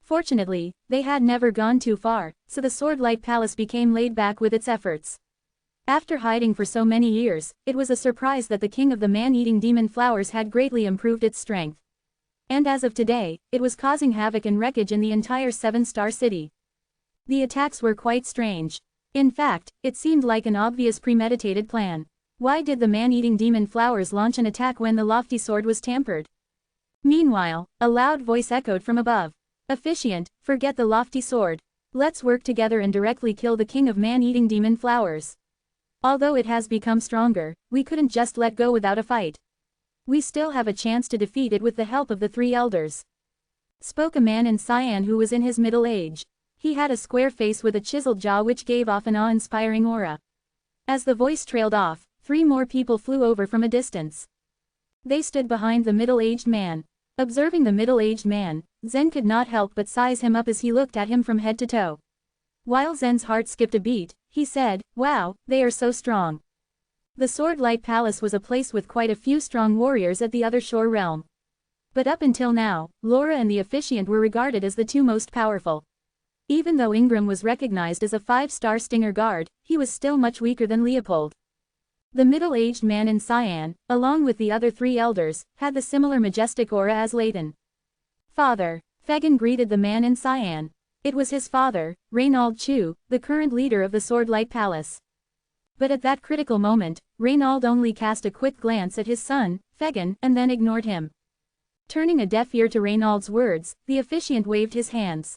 Fortunately, they had never gone too far, so the Swordlight Palace became laid back with its efforts. After hiding for so many years, it was a surprise that the king of the man-eating demon flowers had greatly improved its strength. And as of today, it was causing havoc and wreckage in the entire 7-star city. The attacks were quite strange. In fact, it seemed like an obvious premeditated plan. Why did the man-eating demon flowers launch an attack when the lofty sword was tampered? Meanwhile, a loud voice echoed from above. "Officiant, forget the lofty sword. Let's work together and directly kill the king of man-eating demon flowers. Although it has become stronger, we couldn't just let go without a fight. We still have a chance to defeat it with the help of the 3 elders." Spoke a man in cyan who was in his middle age. He had a square face with a chiseled jaw which gave off an awe-inspiring aura. As the voice trailed off, 3 more people flew over from a distance. They stood behind the middle-aged man. Observing the middle-aged man, Zen could not help but size him up as he looked at him from head to toe. While Zen's heart skipped a beat, he said, "Wow, they are so strong." The Swordlight Palace was a place with quite a few strong warriors at the other shore realm. But up until now, Laura and the officiant were regarded as the 2 most powerful. Even though Ingram was recognized as a 5-star Stinger guard, he was still much weaker than Leopold. The middle-aged man in cyan, along with the other 3 elders, had the similar majestic aura as Layton. "Father," Fegan greeted the man in cyan. It was his father, Reynald Chu, the current leader of the Swordlight Palace. But at that critical moment, Reynald only cast a quick glance at his son, Fegan, and then ignored him. Turning a deaf ear to Reynald's words, the officiant waved his hands.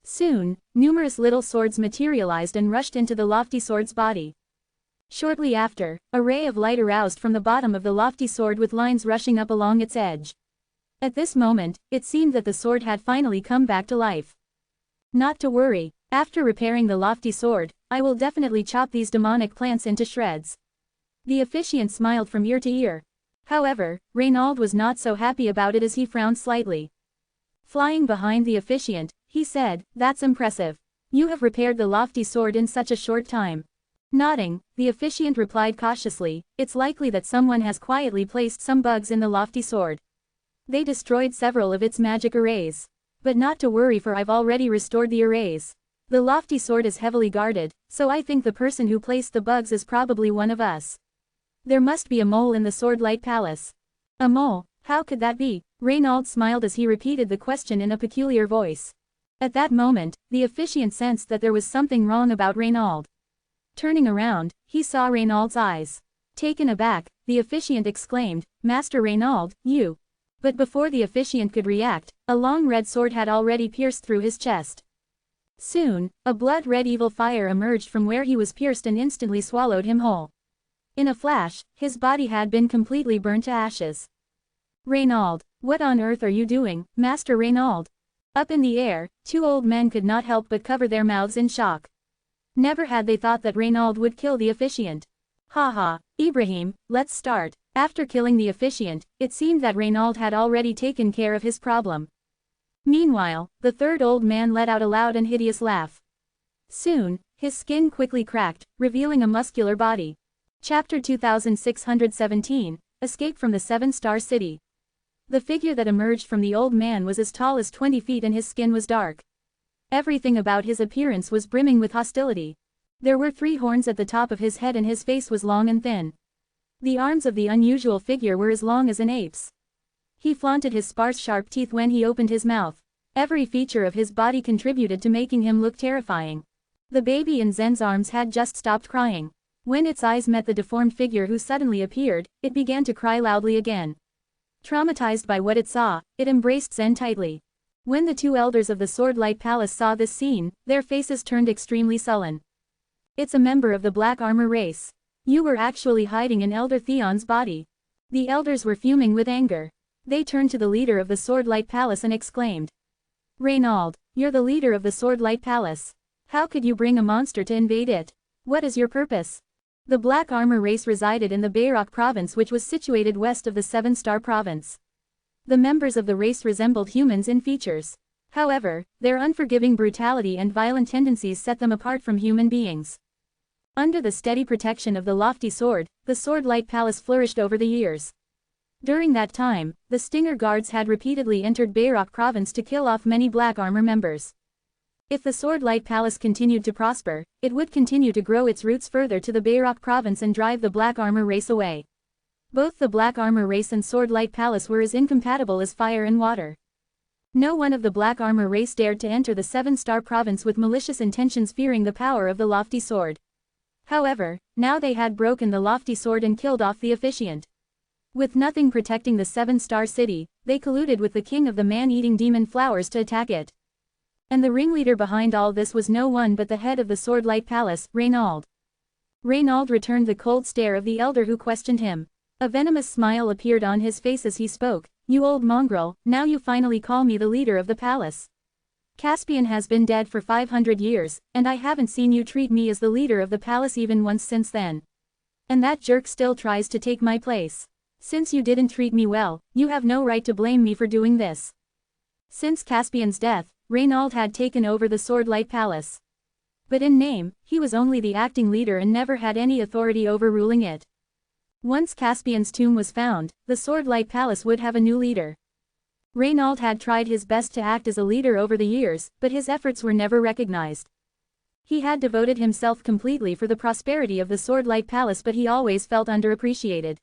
Soon, numerous little swords materialized and rushed into the lofty sword's body. Shortly after, a ray of light aroused from the bottom of the lofty sword with lines rushing up along its edge. At this moment, it seemed that the sword had finally come back to life. "Not to worry, after repairing the lofty sword, I will definitely chop these demonic plants into shreds." The officiant smiled from ear to ear. However, Reynald was not so happy about it as he frowned slightly. Flying behind the officiant, he said, "That's impressive. You have repaired the lofty sword in such a short time." Nodding, the officiant replied cautiously, "It's likely that someone has quietly placed some bugs in the lofty sword. They destroyed several of its magic arrays. But not to worry, for I've already restored the arrays. The lofty sword is heavily guarded, so I think the person who placed the bugs is probably one of us. There must be a mole in the Swordlight Palace." "A mole? How could that be? Reynald smiled as he repeated the question in a peculiar voice. At that moment, the officiant sensed that there was something wrong about Reynald. Turning around, he saw Reynald's eyes. Taken aback, the officiant exclaimed, "Master Reynald, you." But before the officiant could react, a long red sword had already pierced through his chest. Soon, a blood-red evil fire emerged from where he was pierced and instantly swallowed him whole. In a flash, his body had been completely burnt to ashes. "Reynald, what on earth are you doing, Master Reynald?" Up in the air, two old men could not help but cover their mouths in shock. Never had they thought that Reynald would kill the officiant. "Ha ha, Ibrahim, let's start." After killing the officiant, it seemed that Reynald had already taken care of his problem. Meanwhile, the third old man let out a loud and hideous laugh. Soon, his skin quickly cracked, revealing a muscular body. Chapter 2617, Escape from the Seven-Star City. The figure that emerged from the old man was as tall as 20 feet and his skin was dark. Everything about his appearance was brimming with hostility. There were 3 horns at the top of his head and his face was long and thin. The arms of the unusual figure were as long as an ape's. He flaunted his sparse sharp teeth when he opened his mouth. Every feature of his body contributed to making him look terrifying. The baby in Zen's arms had just stopped crying. When its eyes met the deformed figure who suddenly appeared, it began to cry loudly again. Traumatized by what it saw, it embraced Zen tightly. When the 2 elders of the Swordlight Palace saw this scene, their faces turned extremely sullen. "It's a member of the Black Armor race. You were actually hiding in Elder Theon's body." The elders were fuming with anger. They turned to the leader of the Swordlight Palace and exclaimed, "Reynald, you're the leader of the Swordlight Palace. How could you bring a monster to invade it? What is your purpose?" The Black Armor race resided in the Bayrock province, which was situated west of the Seven-Star province. The members of the race resembled humans in features. However, their unforgiving brutality and violent tendencies set them apart from human beings. Under the steady protection of the lofty sword, the Swordlight Palace flourished over the years. During that time, the Stinger Guards had repeatedly entered Bayrock province to kill off many Black Armor members. If the Swordlight Palace continued to prosper, it would continue to grow its roots further to the Bayrock province and drive the Black Armor race away. Both the Black Armor race and Swordlight Palace were as incompatible as fire and water. No one of the Black Armor race dared to enter the Seven-Star province with malicious intentions, fearing the power of the lofty sword. However, now they had broken the lofty sword and killed off the officiant. With nothing protecting the Seven-Star city, they colluded with the king of the man-eating demon flowers to attack it. And the ringleader behind all this was no one but the head of the Swordlight Palace, Reynald. Reynald returned the cold stare of the elder who questioned him. A venomous smile appeared on his face as he spoke. "You old mongrel, now you finally call me the leader of the palace. Caspian has been dead for 500 years, and I haven't seen you treat me as the leader of the palace even once since then. And that jerk still tries to take my place. Since you didn't treat me well, you have no right to blame me for doing this." Since Caspian's death, Reynald had taken over the Swordlight Palace. But in name, he was only the acting leader and never had any authority over ruling it. Once Caspian's tomb was found, the Swordlight Palace would have a new leader. Reynald had tried his best to act as a leader over the years, but his efforts were never recognized. He had devoted himself completely for the prosperity of the Swordlight Palace, but he always felt underappreciated.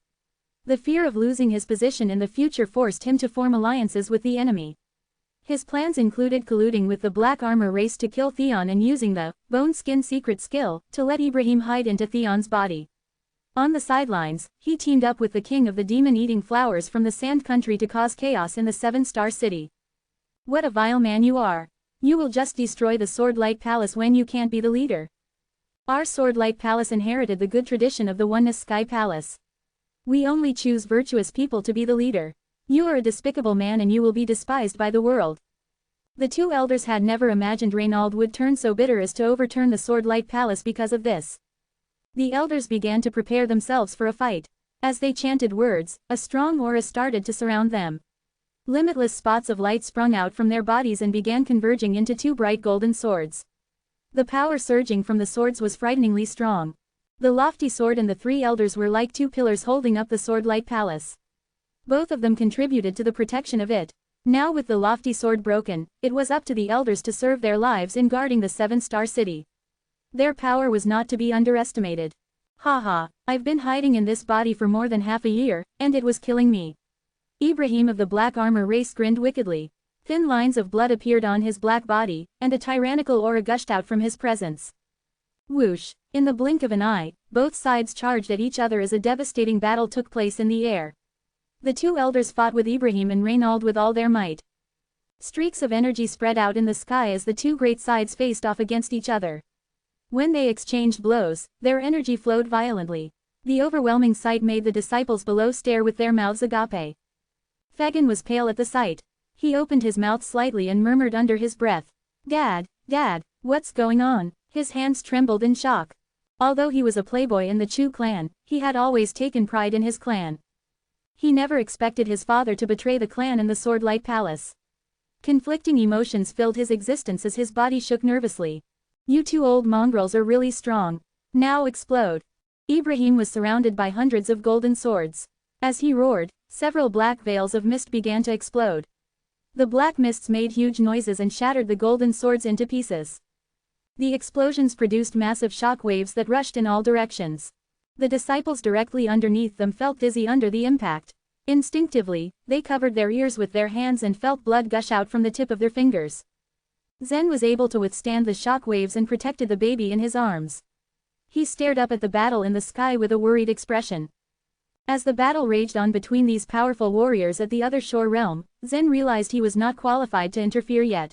The fear of losing his position in the future forced him to form alliances with the enemy. His plans included colluding with the Black Armor race to kill Theon and using the bone skin secret skill to let Ibrahim hide into Theon's body. On the sidelines, he teamed up with the king of the demon-eating flowers from the Sand Country to cause chaos in the Seven-Star City. "What a vile man you are. You will just destroy the Swordlight Palace when you can't be the leader. Our Swordlight Palace inherited the good tradition of the Oneness Sky Palace. We only choose virtuous people to be the leader. You are a despicable man and you will be despised by the world." The 2 elders had never imagined Reynald would turn so bitter as to overturn the Swordlight Palace because of this. The elders began to prepare themselves for a fight. As they chanted words, a strong aura started to surround them. Limitless spots of light sprung out from their bodies and began converging into 2 bright golden swords. The power surging from the swords was frighteningly strong. The lofty sword and the 3 elders were like 2 pillars holding up the Swordlight Palace. Both of them contributed to the protection of it. Now with the lofty sword broken, it was up to the elders to serve their lives in guarding the Seven-Star City. Their power was not to be underestimated. "Ha ha, I've been hiding in this body for more than half a year, and it was killing me. Ibrahim of the black armor race grinned wickedly. Thin lines of blood appeared on his black body, and a tyrannical aura gushed out from his presence. Whoosh! In the blink of an eye, both sides charged at each other as a devastating battle took place in the air. The two elders fought with Ibrahim and Reynald with all their might. Streaks of energy spread out in the sky as the two great sides faced off against each other. When they exchanged blows, their energy flowed violently. The overwhelming sight made the disciples below stare with their mouths agape. Fagin was pale at the sight. He opened his mouth slightly and murmured under his breath, "Dad, Dad, what's going on?" His hands trembled in shock. Although he was a playboy in the Chu clan, he had always taken pride in his clan. He never expected his father to betray the clan in the Swordlight Palace. Conflicting emotions filled his existence as his body shook nervously. "You two old mongrels are really strong. Now explode." Ibrahim was surrounded by hundreds of golden swords. As he roared, several black veils of mist began to explode. The black mists made huge noises and shattered the golden swords into pieces. The explosions produced massive shock waves that rushed in all directions. The disciples directly underneath them felt dizzy under the impact. Instinctively, they covered their ears with their hands and felt blood gush out from the tip of their fingers. Zen was able to withstand the shock waves and protected the baby in his arms. He stared up at the battle in the sky with a worried expression. As the battle raged on between these powerful warriors at the other shore realm, Zen realized he was not qualified to interfere yet.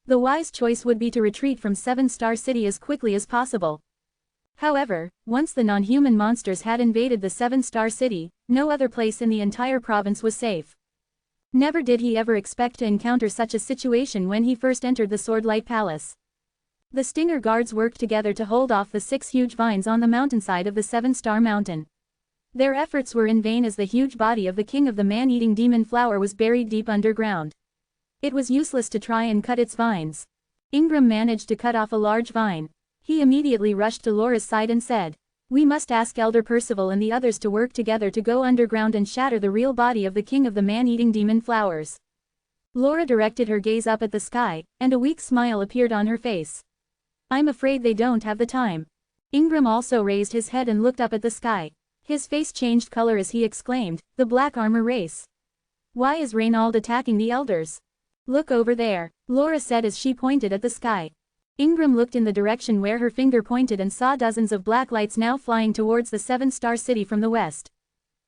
The wise choice would be to retreat from Seven Star City as quickly as possible. However, once the non-human monsters had invaded the Seven Star City, no other place in the entire province was safe. Never did he ever expect to encounter such a situation when he first entered the Swordlight Palace. The Stinger guards worked together to hold off the 6 huge vines on the mountainside of the Seven Star Mountain. Their efforts were in vain as the huge body of the king of the man-eating demon flower was buried deep underground. It was useless to try and cut its vines. Ingram managed to cut off a large vine. He immediately rushed to Laura's side and said, "We must ask Elder Percival and the others to work together to go underground and shatter the real body of the king of the man-eating demon flowers." Laura directed her gaze up at the sky, and a weak smile appeared on her face. "I'm afraid they don't have the time." Ingram also raised his head and looked up at the sky. His face changed color as he exclaimed, "The Black Armor race. Why is Reynald attacking the elders?" "Look over there," Laura said as she pointed at the sky. Ingram looked in the direction where her finger pointed and saw dozens of black lights now flying towards the Seven Star City from the west.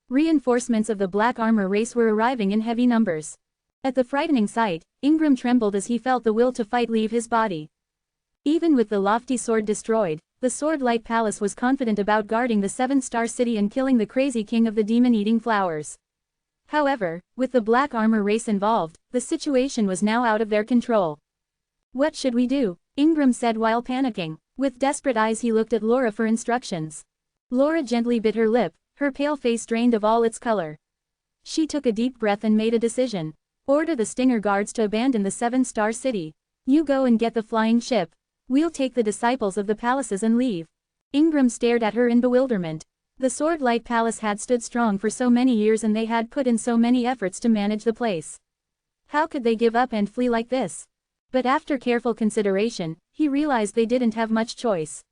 Reinforcements of the Black Armor race were arriving in heavy numbers. At the frightening sight, Ingram trembled as he felt the will to fight leave his body. Even with the lofty sword destroyed, the Swordlight Palace was confident about guarding the Seven Star City and killing the crazy king of the demon-eating flowers. However, with the Black Armor race involved, the situation was now out of their control. "What should we do?" Ingram said while panicking. With desperate eyes he looked at Laura for instructions. Laura gently bit her lip, her pale face drained of all its color. She took a deep breath and made a decision. "Order the Stinger guards to abandon the Seven Star City. You go and get the flying ship. We'll take the disciples of the palaces and leave." Ingram stared at her in bewilderment. The Swordlight Palace had stood strong for so many years and they had put in so many efforts to manage the place. How could they give up and flee like this? But after careful consideration, he realized they didn't have much choice.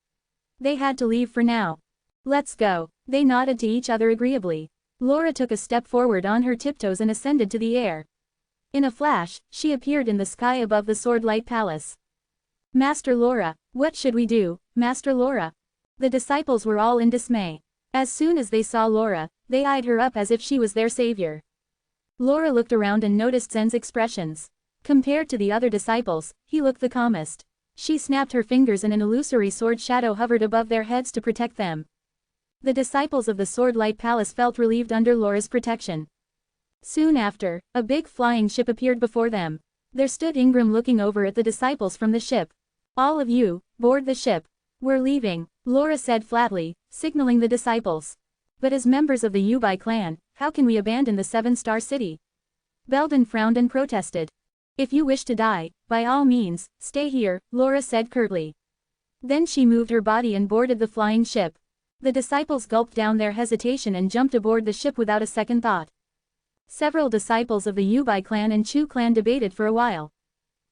They had to leave for now. "Let's go." They nodded to each other agreeably. Laura took a step forward on her tiptoes and ascended to the air. In a flash, she appeared in the sky above the Swordlight Palace. "Master Laura, what should we do, Master Laura?" The disciples were all in dismay. As soon as they saw Laura, they eyed her up as if she was their savior. Laura looked around and noticed Zen's expressions. Compared to the other disciples, he looked the calmest. She snapped her fingers and an illusory sword shadow hovered above their heads to protect them. The disciples of the Swordlight Palace felt relieved under Laura's protection. Soon after, a big flying ship appeared before them. There stood Ingram looking over at the disciples from the ship. "All of you, board the ship. We're leaving," Laura said flatly, signaling the disciples. "But as members of the Yubai clan, how can we abandon the Seven Star City?" Belden frowned and protested. "If you wish to die, by all means, stay here," Laura said curtly. Then she moved her body and boarded the flying ship. The disciples gulped down their hesitation and jumped aboard the ship without a second thought. Several disciples of the Yubai clan and Chu clan debated for a while.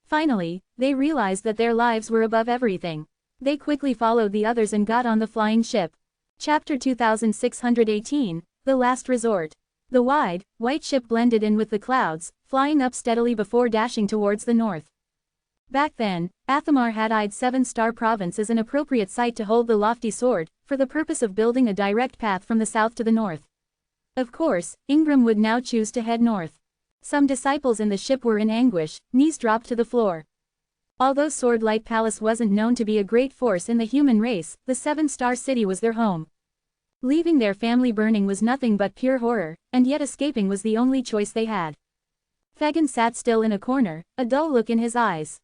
Finally, they realized that their lives were above everything. They quickly followed the others and got on the flying ship. Chapter 2618, The Last Resort. The wide, white ship blended in with the clouds, flying up steadily before dashing towards the north. Back then, Athamar had eyed 7-star province as an appropriate site to hold the lofty sword, for the purpose of building a direct path from the south to the north. Of course, Ingram would now choose to head north. Some disciples in the ship were in anguish, knees dropped to the floor. Although Swordlight Palace wasn't known to be a great force in the human race, the 7-star city was their home. Leaving their family burning was nothing but pure horror, and yet escaping was the only choice they had. Fagin sat still in a corner, a dull look in his eyes.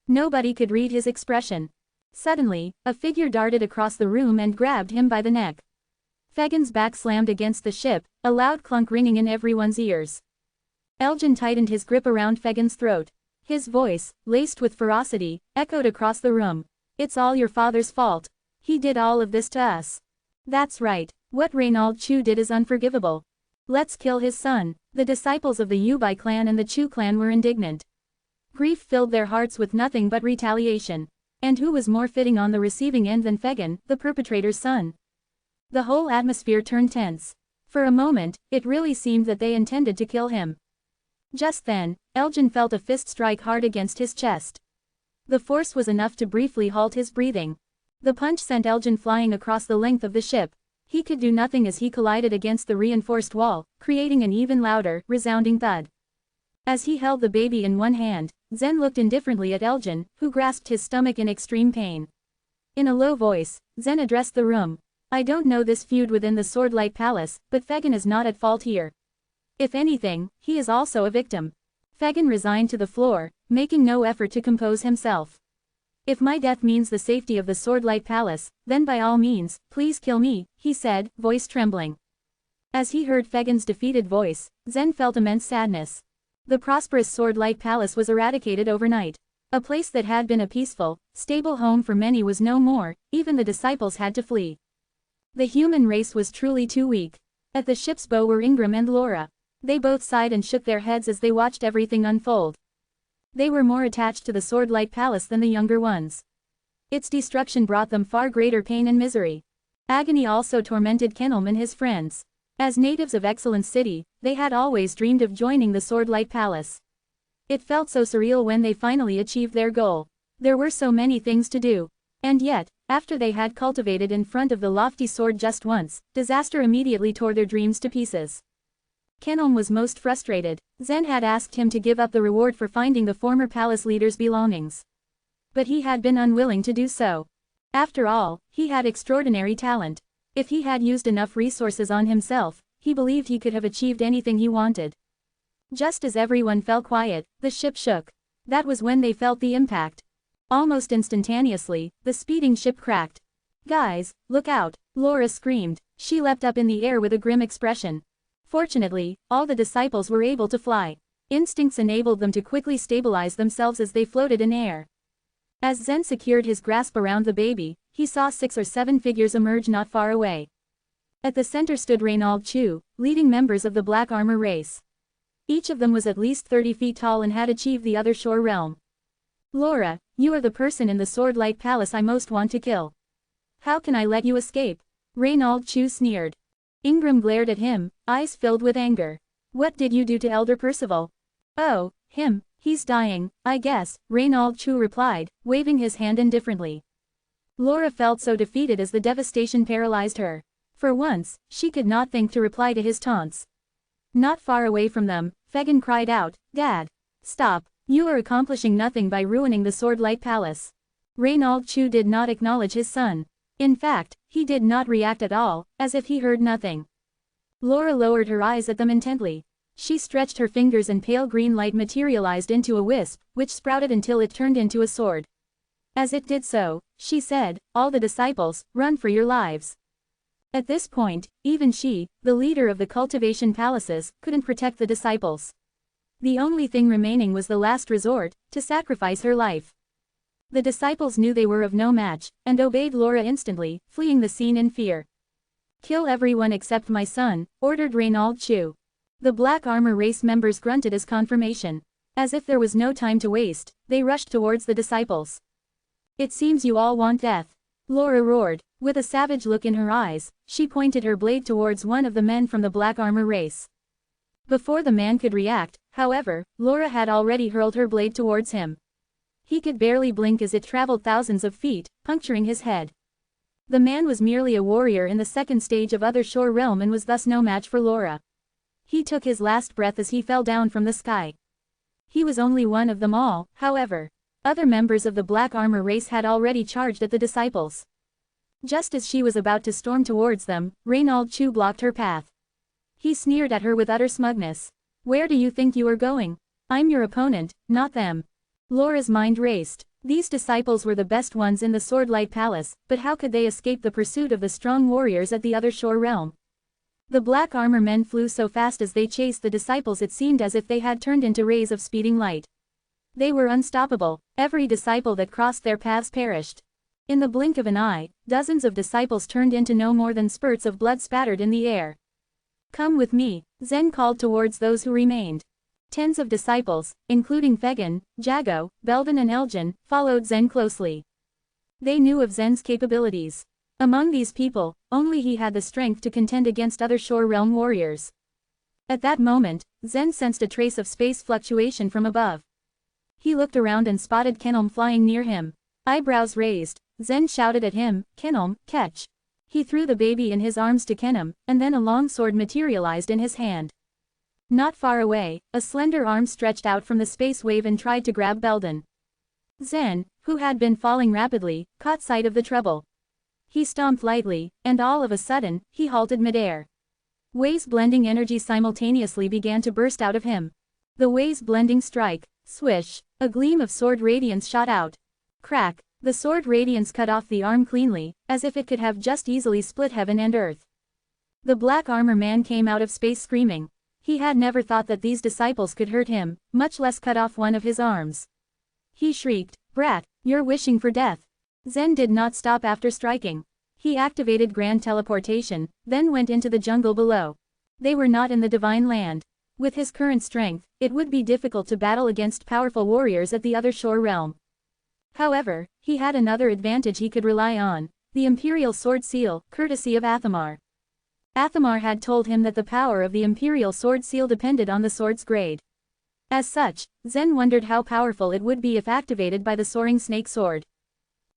Nobody could read his expression. Suddenly, a figure darted across the room and grabbed him by the neck. Fagin's back slammed against the ship, a loud clunk ringing in everyone's ears. Elgin tightened his grip around Fagin's throat. His voice, laced with ferocity, echoed across the room. "It's all your father's fault. He did all of this to us." "That's right. What Reynald Chu did is unforgivable. Let's kill his son." The disciples of the Yubai clan and the Chu clan were indignant. Grief filled their hearts with nothing but retaliation. And who was more fitting on the receiving end than Fagin, the perpetrator's son? The whole atmosphere turned tense. For a moment, it really seemed that they intended to kill him. Just then, Elgin felt a fist strike hard against his chest. The force was enough to briefly halt his breathing. The punch sent Elgin flying across the length of the ship. He could do nothing as he collided against the reinforced wall, creating an even louder, resounding thud. As he held the baby in one hand, Zen looked indifferently at Elgin, who grasped his stomach in extreme pain. In a low voice, Zen addressed the room. "I don't know this feud within the Swordlight Palace, but Fagin is not at fault here. If anything, he is also a victim." Fagin resigned to the floor, making no effort to compose himself. "If my death means the safety of the Swordlight Palace, then by all means, please kill me," he said, voice trembling. As he heard Fagin's defeated voice, Zen felt immense sadness. The prosperous Swordlight Palace was eradicated overnight. A place that had been a peaceful, stable home for many was no more, even the disciples had to flee. The human race was truly too weak. At the ship's bow were Ingram and Laura. They both sighed and shook their heads as they watched everything unfold. They were more attached to the Swordlight Palace than the younger ones. Its destruction brought them far greater pain and misery. Agony also tormented Kenelm and his friends. As natives of Excellence City, they had always dreamed of joining the Swordlight Palace. It felt so surreal when they finally achieved their goal. There were so many things to do. And yet, after they had cultivated in front of the lofty sword just once, disaster immediately tore their dreams to pieces. Kenelm was most frustrated. Zen had asked him to give up the reward for finding the former palace leader's belongings. But he had been unwilling to do so. After all, he had extraordinary talent. If he had used enough resources on himself, he believed he could have achieved anything he wanted. Just as everyone fell quiet, the ship shook. That was when they felt the impact. Almost instantaneously, the speeding ship cracked. "Guys, look out!" Laura screamed. She leapt up in the air with a grim expression. Fortunately, all the disciples were able to fly. Instincts enabled them to quickly stabilize themselves as they floated in air. As Zen secured his grasp around the baby, he saw 6 or 7 figures emerge not far away. At the center stood Reynald Chu, leading members of the Black Armor race. Each of them was at least 30 feet tall and had achieved the other shore realm. "Laura, you are the person in the Swordlight Palace I most want to kill. How can I let you escape?" Reynald Chu sneered. Ingram glared at him, eyes filled with anger. "What did you do to Elder Percival?" "Oh, him, he's dying, I guess," Reynald Chu replied, waving his hand indifferently. Laura felt so defeated as the devastation paralyzed her. For once, she could not think to reply to his taunts. Not far away from them, Fagin cried out, "Dad! Stop, you are accomplishing nothing by ruining the Swordlight Palace." Reynald Chu did not acknowledge his son. In fact, he did not react at all, as if he heard nothing. Laura lowered her eyes at them intently. She stretched her fingers and pale green light materialized into a wisp, which sprouted until it turned into a sword. As it did so, she said, "All the disciples, run for your lives." At this point, even she, the leader of the cultivation palaces, couldn't protect the disciples. The only thing remaining was the last resort, to sacrifice her life. The disciples knew they were of no match, and obeyed Laura instantly, fleeing the scene in fear. "Kill everyone except my son," ordered Reynald Chu. The Black Armor race members grunted as confirmation. As if there was no time to waste, they rushed towards the disciples. "It seems you all want death," Laura roared. With a savage look in her eyes, she pointed her blade towards one of the men from the Black Armor race. Before the man could react, however, Laura had already hurled her blade towards him. He could barely blink as it traveled thousands of feet, puncturing his head. The man was merely a warrior in the second stage of Other Shore Realm and was thus no match for Laura. He took his last breath as he fell down from the sky. He was only one of them all, however. Other members of the Black Armor race had already charged at the disciples. Just as she was about to storm towards them, Reynald Chu blocked her path. He sneered at her with utter smugness. "Where do you think you are going? I'm your opponent, not them." Laura's mind raced. These disciples were the best ones in the Swordlight Palace, but how could they escape the pursuit of the strong warriors at the Other Shore Realm? The Black Armor men flew so fast as they chased the disciples it seemed as if they had turned into rays of speeding light. They were unstoppable. Every disciple that crossed their paths perished. In the blink of an eye, dozens of disciples turned into no more than spurts of blood spattered in the air. "Come with me," Zen called towards those who remained. Tens of disciples, including Fegan, Jago, Belden and Elgin, followed Zen closely. They knew of Zen's capabilities. Among these people, only he had the strength to contend against Other Shore Realm warriors. At that moment, Zen sensed a trace of space fluctuation from above. He looked around and spotted Kenelm flying near him. Eyebrows raised, Zen shouted at him, "Kenelm, catch!" He threw the baby in his arms to Kenelm, and then a long sword materialized in his hand. Not far away, a slender arm stretched out from the space wave and tried to grab Belden. Zen, who had been falling rapidly, caught sight of the trouble. He stomped lightly, and all of a sudden, he halted midair. Waves blending energy simultaneously began to burst out of him. The waves blending strike, swish, a gleam of sword radiance shot out. Crack, the sword radiance cut off the arm cleanly, as if it could have just easily split heaven and earth. The Black Armor man came out of space screaming. He had never thought that these disciples could hurt him, much less cut off one of his arms. He shrieked, "Brat, you're wishing for death." Zen did not stop after striking. He activated grand teleportation, then went into the jungle below. They were not in the Divine Land. With his current strength, it would be difficult to battle against powerful warriors at the Other Shore Realm. However, he had another advantage he could rely on, the Imperial Sword Seal, courtesy of Athamar. Athamar had told him that the power of the Imperial Sword Seal depended on the sword's grade. As such, Zen wondered how powerful it would be if activated by the Soaring Snake Sword.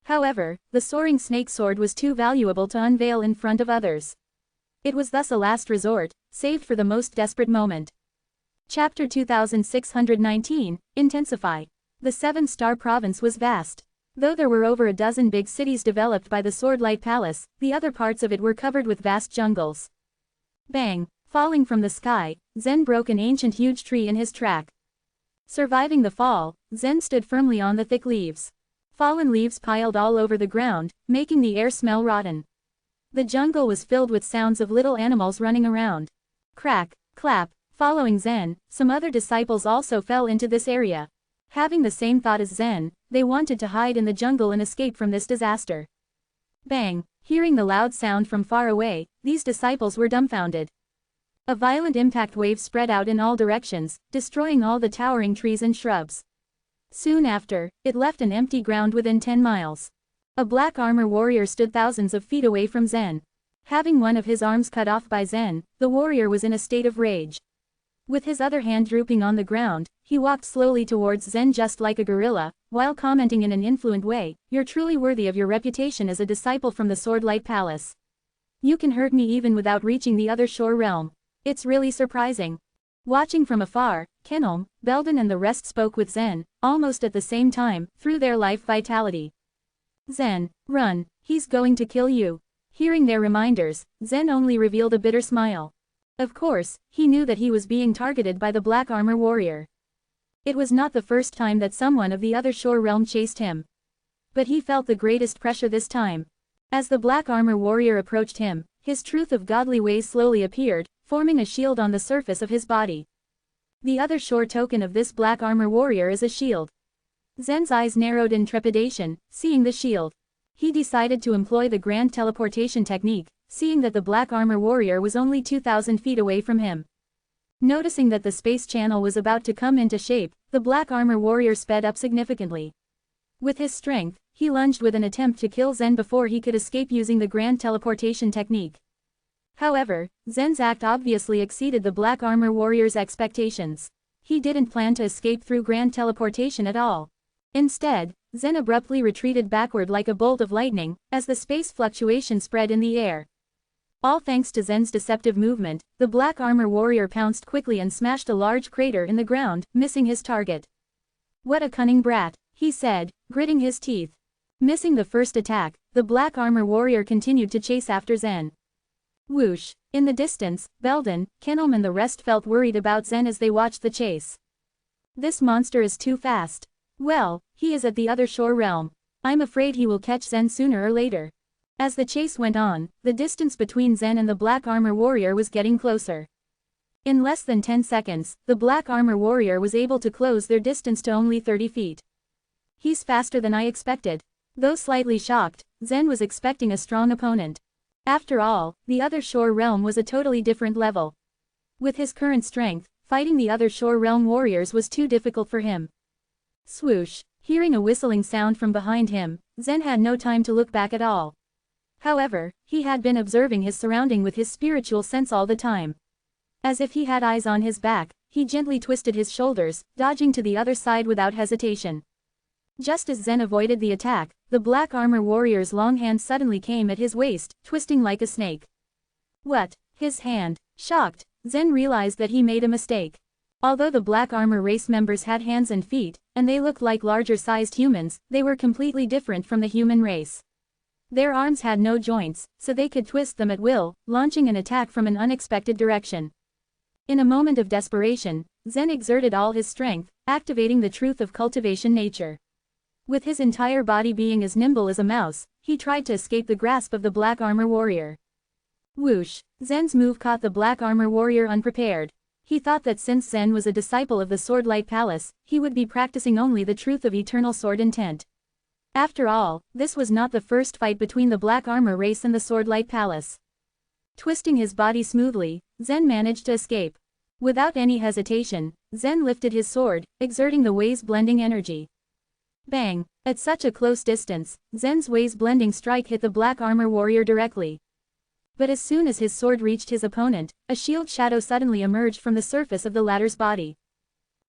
However, the Soaring Snake Sword was too valuable to unveil in front of others. It was thus a last resort, saved for the most desperate moment. Chapter 2619, Intensify. The Seven-Star Province was vast. Though there were over a dozen big cities developed by the Swordlight Palace, the other parts of it were covered with vast jungles. Bang! Falling from the sky, Zen broke an ancient huge tree in his track. Surviving the fall, Zen stood firmly on the thick leaves. Fallen leaves piled all over the ground, making the air smell rotten. The jungle was filled with sounds of little animals running around. Crack, clap, following Zen, some other disciples also fell into this area. Having the same thought as Zen, they wanted to hide in the jungle and escape from this disaster. Bang! Hearing the loud sound from far away, these disciples were dumbfounded. A violent impact wave spread out in all directions, destroying all the towering trees and shrubs. Soon after, it left an empty ground within 10 miles. A Black Armor warrior stood thousands of feet away from Zen. Having one of his arms cut off by Zen, the warrior was in a state of rage. With his other hand drooping on the ground, he walked slowly towards Zen just like a gorilla, while commenting in an influent way, "You're truly worthy of your reputation as a disciple from the Swordlight Palace. You can hurt me even without reaching the Other Shore Realm. It's really surprising." Watching from afar, Kenelm, Belden and the rest spoke with Zen, almost at the same time, through their life vitality. "Zen, run, he's going to kill you." Hearing their reminders, Zen only revealed a bitter smile. Of course, he knew that he was being targeted by the Black Armor warrior. It was not the first time that someone of the Other Shore Realm chased him. But he felt the greatest pressure this time. As the Black Armor warrior approached him, his truth of godly ways slowly appeared, forming a shield on the surface of his body. The Other Shore token of this Black Armor warrior is a shield. Zen's eyes narrowed in trepidation, seeing the shield. He decided to employ the grand teleportation technique, seeing that the Black Armor warrior was only 2,000 feet away from him. Noticing that the space channel was about to come into shape, the Black Armor warrior sped up significantly. With his strength, he lunged with an attempt to kill Zen before he could escape using the grand teleportation technique. However, Zen's act obviously exceeded the Black Armor Warrior's expectations. He didn't plan to escape through grand teleportation at all. Instead, Zen abruptly retreated backward like a bolt of lightning, as the space fluctuation spread in the air. All thanks to Zen's deceptive movement, the Black Armor Warrior pounced quickly and smashed a large crater in the ground, missing his target. "What a cunning brat," he said, gritting his teeth. Missing the first attack, the Black Armor Warrior continued to chase after Zen. Whoosh! In the distance, Belden, Kenom and the rest felt worried about Zen as they watched the chase. "This monster is too fast. Well, he is at the other shore realm. I'm afraid he will catch Zen sooner or later." As the chase went on, the distance between Zen and the Black Armor Warrior was getting closer. In less than 10 seconds, the Black Armor Warrior was able to close their distance to only 30 feet. "He's faster than I expected." Though slightly shocked, Zen was expecting a strong opponent. After all, the other shore realm was a totally different level. With his current strength, fighting the other shore realm warriors was too difficult for him. Swoosh! Hearing a whistling sound from behind him, Zen had no time to look back at all. However, he had been observing his surrounding with his spiritual sense all the time. As if he had eyes on his back, he gently twisted his shoulders, dodging to the other side without hesitation. Just as Zen avoided the attack, the Black Armor Warrior's long hand suddenly came at his waist, twisting like a snake. What? His hand. Shocked, Zen realized that he made a mistake. Although the Black Armor race members had hands and feet, and they looked like larger-sized humans, they were completely different from the human race. Their arms had no joints, so they could twist them at will, launching an attack from an unexpected direction. In a moment of desperation, Zen exerted all his strength, activating the truth of cultivation nature. With his entire body being as nimble as a mouse, he tried to escape the grasp of the Black Armor Warrior. Whoosh! Zen's move caught the Black Armor Warrior unprepared. He thought that since Zen was a disciple of the Swordlight Palace, he would be practicing only the truth of eternal sword intent. After all, this was not the first fight between the Black Armor race and the Swordlight Palace. Twisting his body smoothly, Zen managed to escape. Without any hesitation, Zen lifted his sword, exerting the Wei's blending energy. Bang! At such a close distance, Zen's Wei's blending strike hit the Black Armor Warrior directly. But as soon as his sword reached his opponent, a shield shadow suddenly emerged from the surface of the latter's body.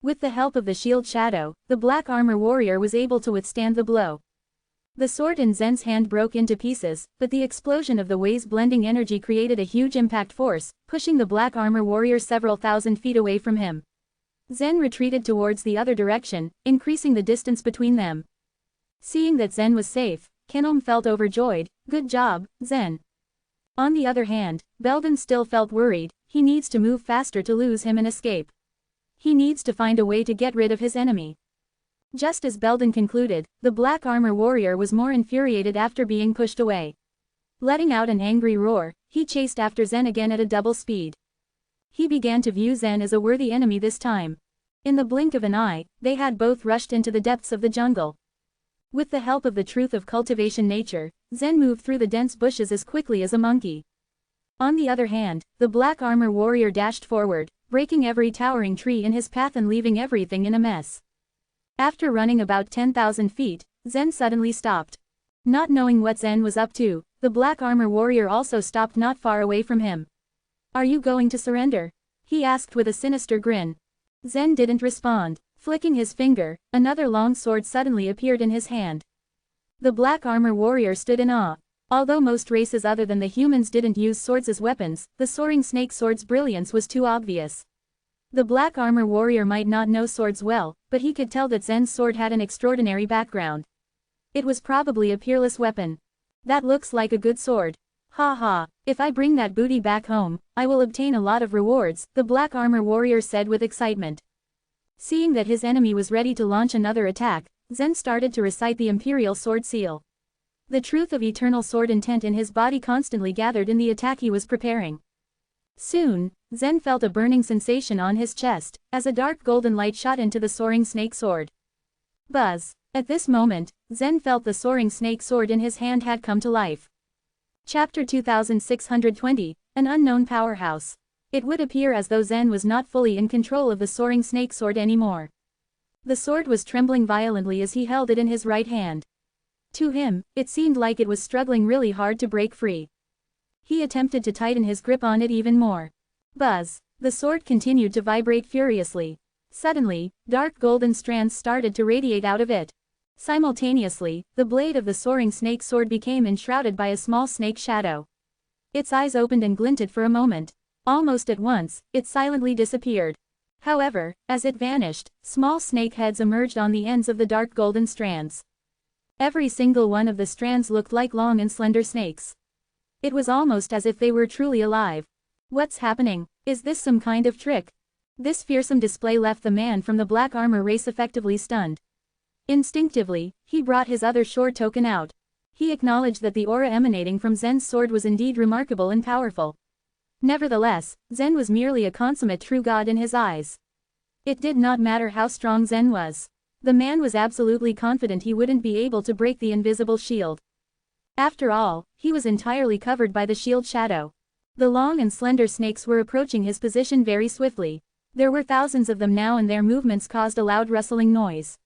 With the help of the shield shadow, the Black Armor Warrior was able to withstand the blow. The sword in Zen's hand broke into pieces, but the explosion of the Wei's blending energy created a huge impact force, pushing the Black Armor Warrior several thousand feet away from him. Zen retreated towards the other direction, increasing the distance between them. Seeing that Zen was safe, Kenom felt overjoyed. "Good job, Zen." On the other hand, Belden still felt worried. He needs to move faster to lose him and escape. He needs to find a way to get rid of his enemy. Just as Belden concluded, the Black Armor Warrior was more infuriated after being pushed away. Letting out an angry roar, he chased after Zen again at a double speed. He began to view Zen as a worthy enemy this time. In the blink of an eye, they had both rushed into the depths of the jungle. With the help of the truth of cultivation nature, Zen moved through the dense bushes as quickly as a monkey. On the other hand, the Black Armor Warrior dashed forward, breaking every towering tree in his path and leaving everything in a mess. After running about 10,000 feet, Zen suddenly stopped. Not knowing what Zen was up to, the Black Armor Warrior also stopped not far away from him. "Are you going to surrender?" he asked with a sinister grin. Zen didn't respond. Flicking his finger, another long sword suddenly appeared in his hand. The Black Armor Warrior stood in awe. Although most races other than the humans didn't use swords as weapons, the soaring snake sword's brilliance was too obvious. The Black Armor Warrior might not know swords well, but he could tell that Zen's sword had an extraordinary background. It was probably a peerless weapon. "That looks like a good sword. Ha ha, if I bring that booty back home, I will obtain a lot of rewards," the Black Armor Warrior said with excitement. Seeing that his enemy was ready to launch another attack, Zen started to recite the Imperial Sword Seal. The truth of eternal sword intent in his body constantly gathered in the attack he was preparing. Soon, Zen felt a burning sensation on his chest, as a dark golden light shot into the soaring snake sword. Buzz! At this moment, Zen felt the soaring snake sword in his hand had come to life. Chapter 2620, An Unknown Powerhouse. It would appear as though Zen was not fully in control of the soaring snake sword anymore. The sword was trembling violently as he held it in his right hand. To him, it seemed like it was struggling really hard to break free. He attempted to tighten his grip on it even more. Buzz! The sword continued to vibrate furiously. Suddenly, dark golden strands started to radiate out of it. Simultaneously, the blade of the soaring snake sword became enshrouded by a small snake shadow. Its eyes opened and glinted for a moment. Almost at once, it silently disappeared. However, as it vanished, small snake heads emerged on the ends of the dark golden strands. Every single one of the strands looked like long and slender snakes. It was almost as if they were truly alive. What's happening? Is this some kind of trick? This fearsome display left the man from the black armor race effectively stunned. Instinctively, he brought his other shore token out. He acknowledged that the aura emanating from Zen's sword was indeed remarkable and powerful. Nevertheless, Zen was merely a consummate true god in his eyes. It did not matter how strong Zen was. The man was absolutely confident he wouldn't be able to break the invisible shield. After all, he was entirely covered by the shield shadow. The long and slender snakes were approaching his position very swiftly. There were thousands of them now, and their movements caused a loud rustling noise.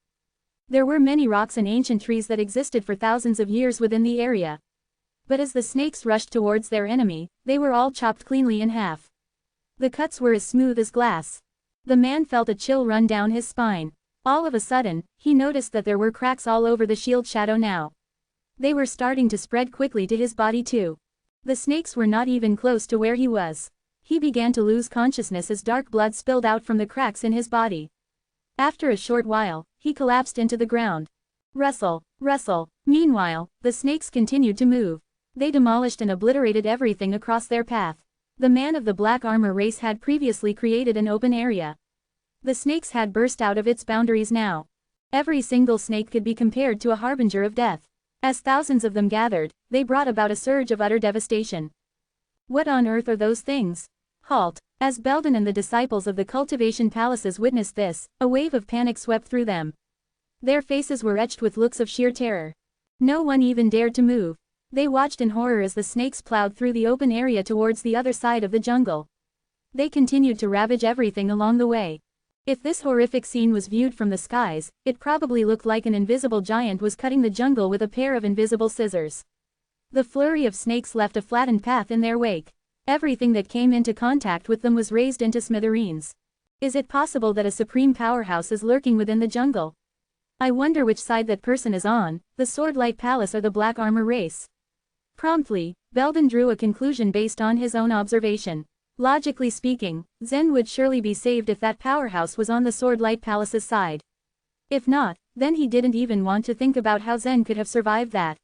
There were many rocks and ancient trees that existed for thousands of years within the area. But as the snakes rushed towards their enemy, they were all chopped cleanly in half. The cuts were as smooth as glass. The man felt a chill run down his spine. All of a sudden, he noticed that there were cracks all over the shield shadow now. They were starting to spread quickly to his body too. The snakes were not even close to where he was. He began to lose consciousness as dark blood spilled out from the cracks in his body. After a short while, he collapsed into the ground. Rustle, rustle. Meanwhile, the snakes continued to move. They demolished and obliterated everything across their path. The man of the black armor race had previously created an open area. The snakes had burst out of its boundaries now. Every single snake could be compared to a harbinger of death. As thousands of them gathered, they brought about a surge of utter devastation. What on earth are those things? Halt! As Belden and the disciples of the cultivation palaces witnessed this, a wave of panic swept through them. Their faces were etched with looks of sheer terror. No one even dared to move. They watched in horror as the snakes plowed through the open area towards the other side of the jungle. They continued to ravage everything along the way. If this horrific scene was viewed from the skies, it probably looked like an invisible giant was cutting the jungle with a pair of invisible scissors. The flurry of snakes left a flattened path in their wake. Everything that came into contact with them was razed into smithereens. Is it possible that a supreme powerhouse is lurking within the jungle? I wonder which side that person is on, the Swordlight Palace or the Black Armor race. Promptly, Belden drew a conclusion based on his own observation. Logically speaking, Zen would surely be saved if that powerhouse was on the Swordlight Palace's side. If not, then he didn't even want to think about how Zen could have survived that.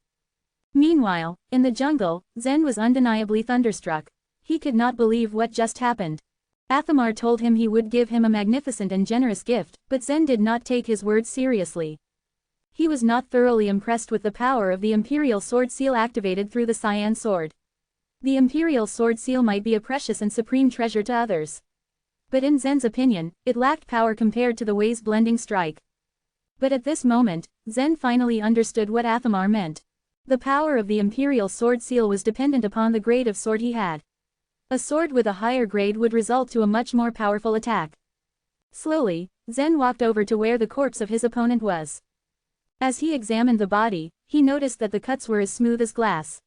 Meanwhile, in the jungle, Zen was undeniably thunderstruck. He could not believe what just happened. Athamar told him he would give him a magnificent and generous gift, but Zen did not take his words seriously. He was not thoroughly impressed with the power of the Imperial Sword Seal activated through the Cyan Sword. The Imperial Sword Seal might be a precious and supreme treasure to others. But in Zen's opinion, it lacked power compared to the Wei's blending strike. But at this moment, Zen finally understood what Athamar meant. The power of the Imperial Sword Seal was dependent upon the grade of sword he had. A sword with a higher grade would result to a much more powerful attack. Slowly, Zen walked over to where the corpse of his opponent was. As he examined the body, he noticed that the cuts were as smooth as glass.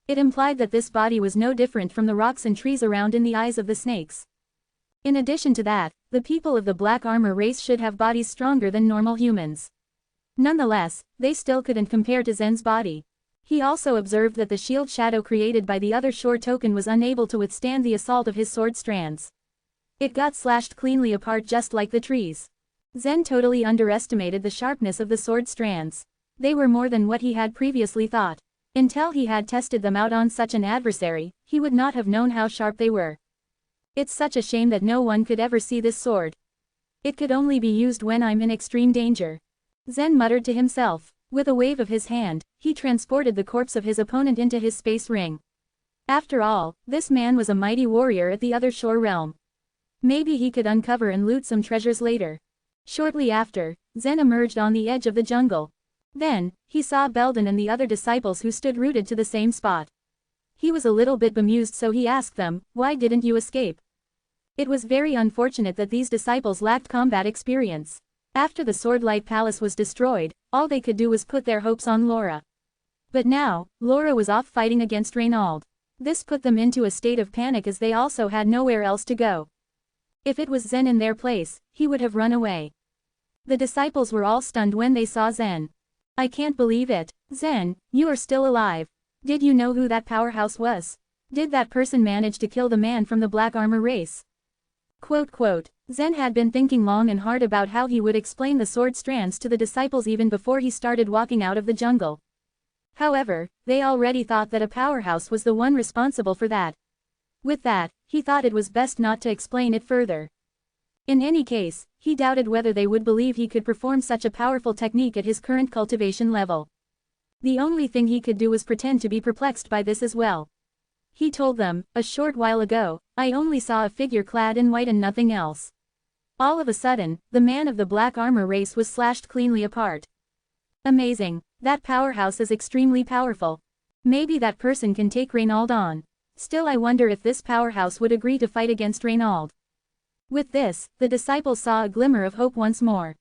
It implied that this body was no different from the rocks and trees around in the eyes of the snakes. In addition to that, the people of the Black Armor race should have bodies stronger than normal humans. Nonetheless, they still couldn't compare to Zen's body. He also observed that the shield shadow created by the other shore token was unable to withstand the assault of his sword strands. It got slashed cleanly apart just like the trees. Zen totally underestimated the sharpness of the sword strands. They were more than what he had previously thought. Until he had tested them out on such an adversary, he would not have known how sharp they were. It's such a shame that no one could ever see this sword. It could only be used when I'm in extreme danger. Zen muttered to himself. With a wave of his hand, he transported the corpse of his opponent into his space ring. After all, this man was a mighty warrior at the other shore realm. Maybe he could uncover and loot some treasures later. Shortly after, Zen emerged on the edge of the jungle. Then, he saw Belden and the other disciples who stood rooted to the same spot. He was a little bit bemused, so he asked them, "Why didn't you escape?" It was very unfortunate that these disciples lacked combat experience. After the Swordlight Palace was destroyed, all they could do was put their hopes on Laura. But now, Laura was off fighting against Reynald. This put them into a state of panic as they also had nowhere else to go. If it was Zen in their place, he would have run away. The disciples were all stunned when they saw Zen. I can't believe it. Zen, you are still alive. Did you know who that powerhouse was? Did that person manage to kill the man from the black armor race? Quote. Zen had been thinking long and hard about how he would explain the sword strands to the disciples even before he started walking out of the jungle. However, they already thought that a powerhouse was the one responsible for that. With that, he thought it was best not to explain it further. In any case, he doubted whether they would believe he could perform such a powerful technique at his current cultivation level. The only thing he could do was pretend to be perplexed by this as well. He told them, a short while ago, I only saw a figure clad in white and nothing else. All of a sudden, the man of the black armor race was slashed cleanly apart. Amazing, that powerhouse is extremely powerful. Maybe that person can take Reynald on. Still I wonder if this powerhouse would agree to fight against Reynald. With this, the disciples saw a glimmer of hope once more.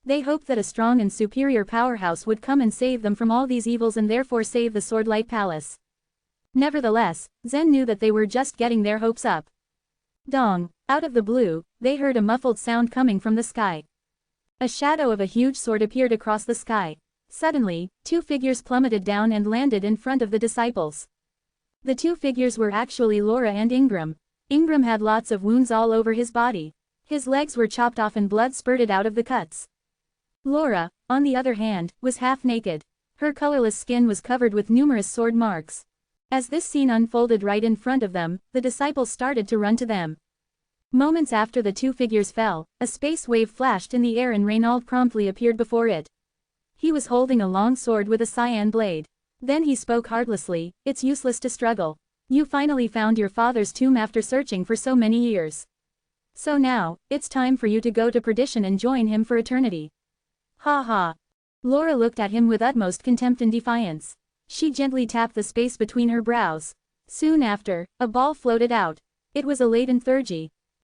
They hoped that a strong and superior powerhouse would come and save them from all these evils and therefore save the Swordlight Palace. Nevertheless, Zen knew that they were just getting their hopes up. Dong, out of the blue, they heard a muffled sound coming from the sky. A shadow of a huge sword appeared across the sky. Suddenly, two figures plummeted down and landed in front of the disciples. The two figures were actually Laura and Ingram. Ingram had lots of wounds all over his body. His legs were chopped off and blood spurted out of the cuts. Laura, on the other hand, was half naked. Her colorless skin was covered with numerous sword marks. As this scene unfolded right in front of them, the disciples started to run to them. Moments after the two figures fell, a space wave flashed in the air and Reynald promptly appeared before it. He was holding a long sword with a cyan blade. Then he spoke heartlessly, it's useless to struggle. You finally found your father's tomb after searching for so many years. So now, it's time for you to go to perdition and join him for eternity. Ha ha. Laura looked at him with utmost contempt and defiance. She gently tapped the space between her brows. Soon after, a ball floated out. It was a laden Thurgy.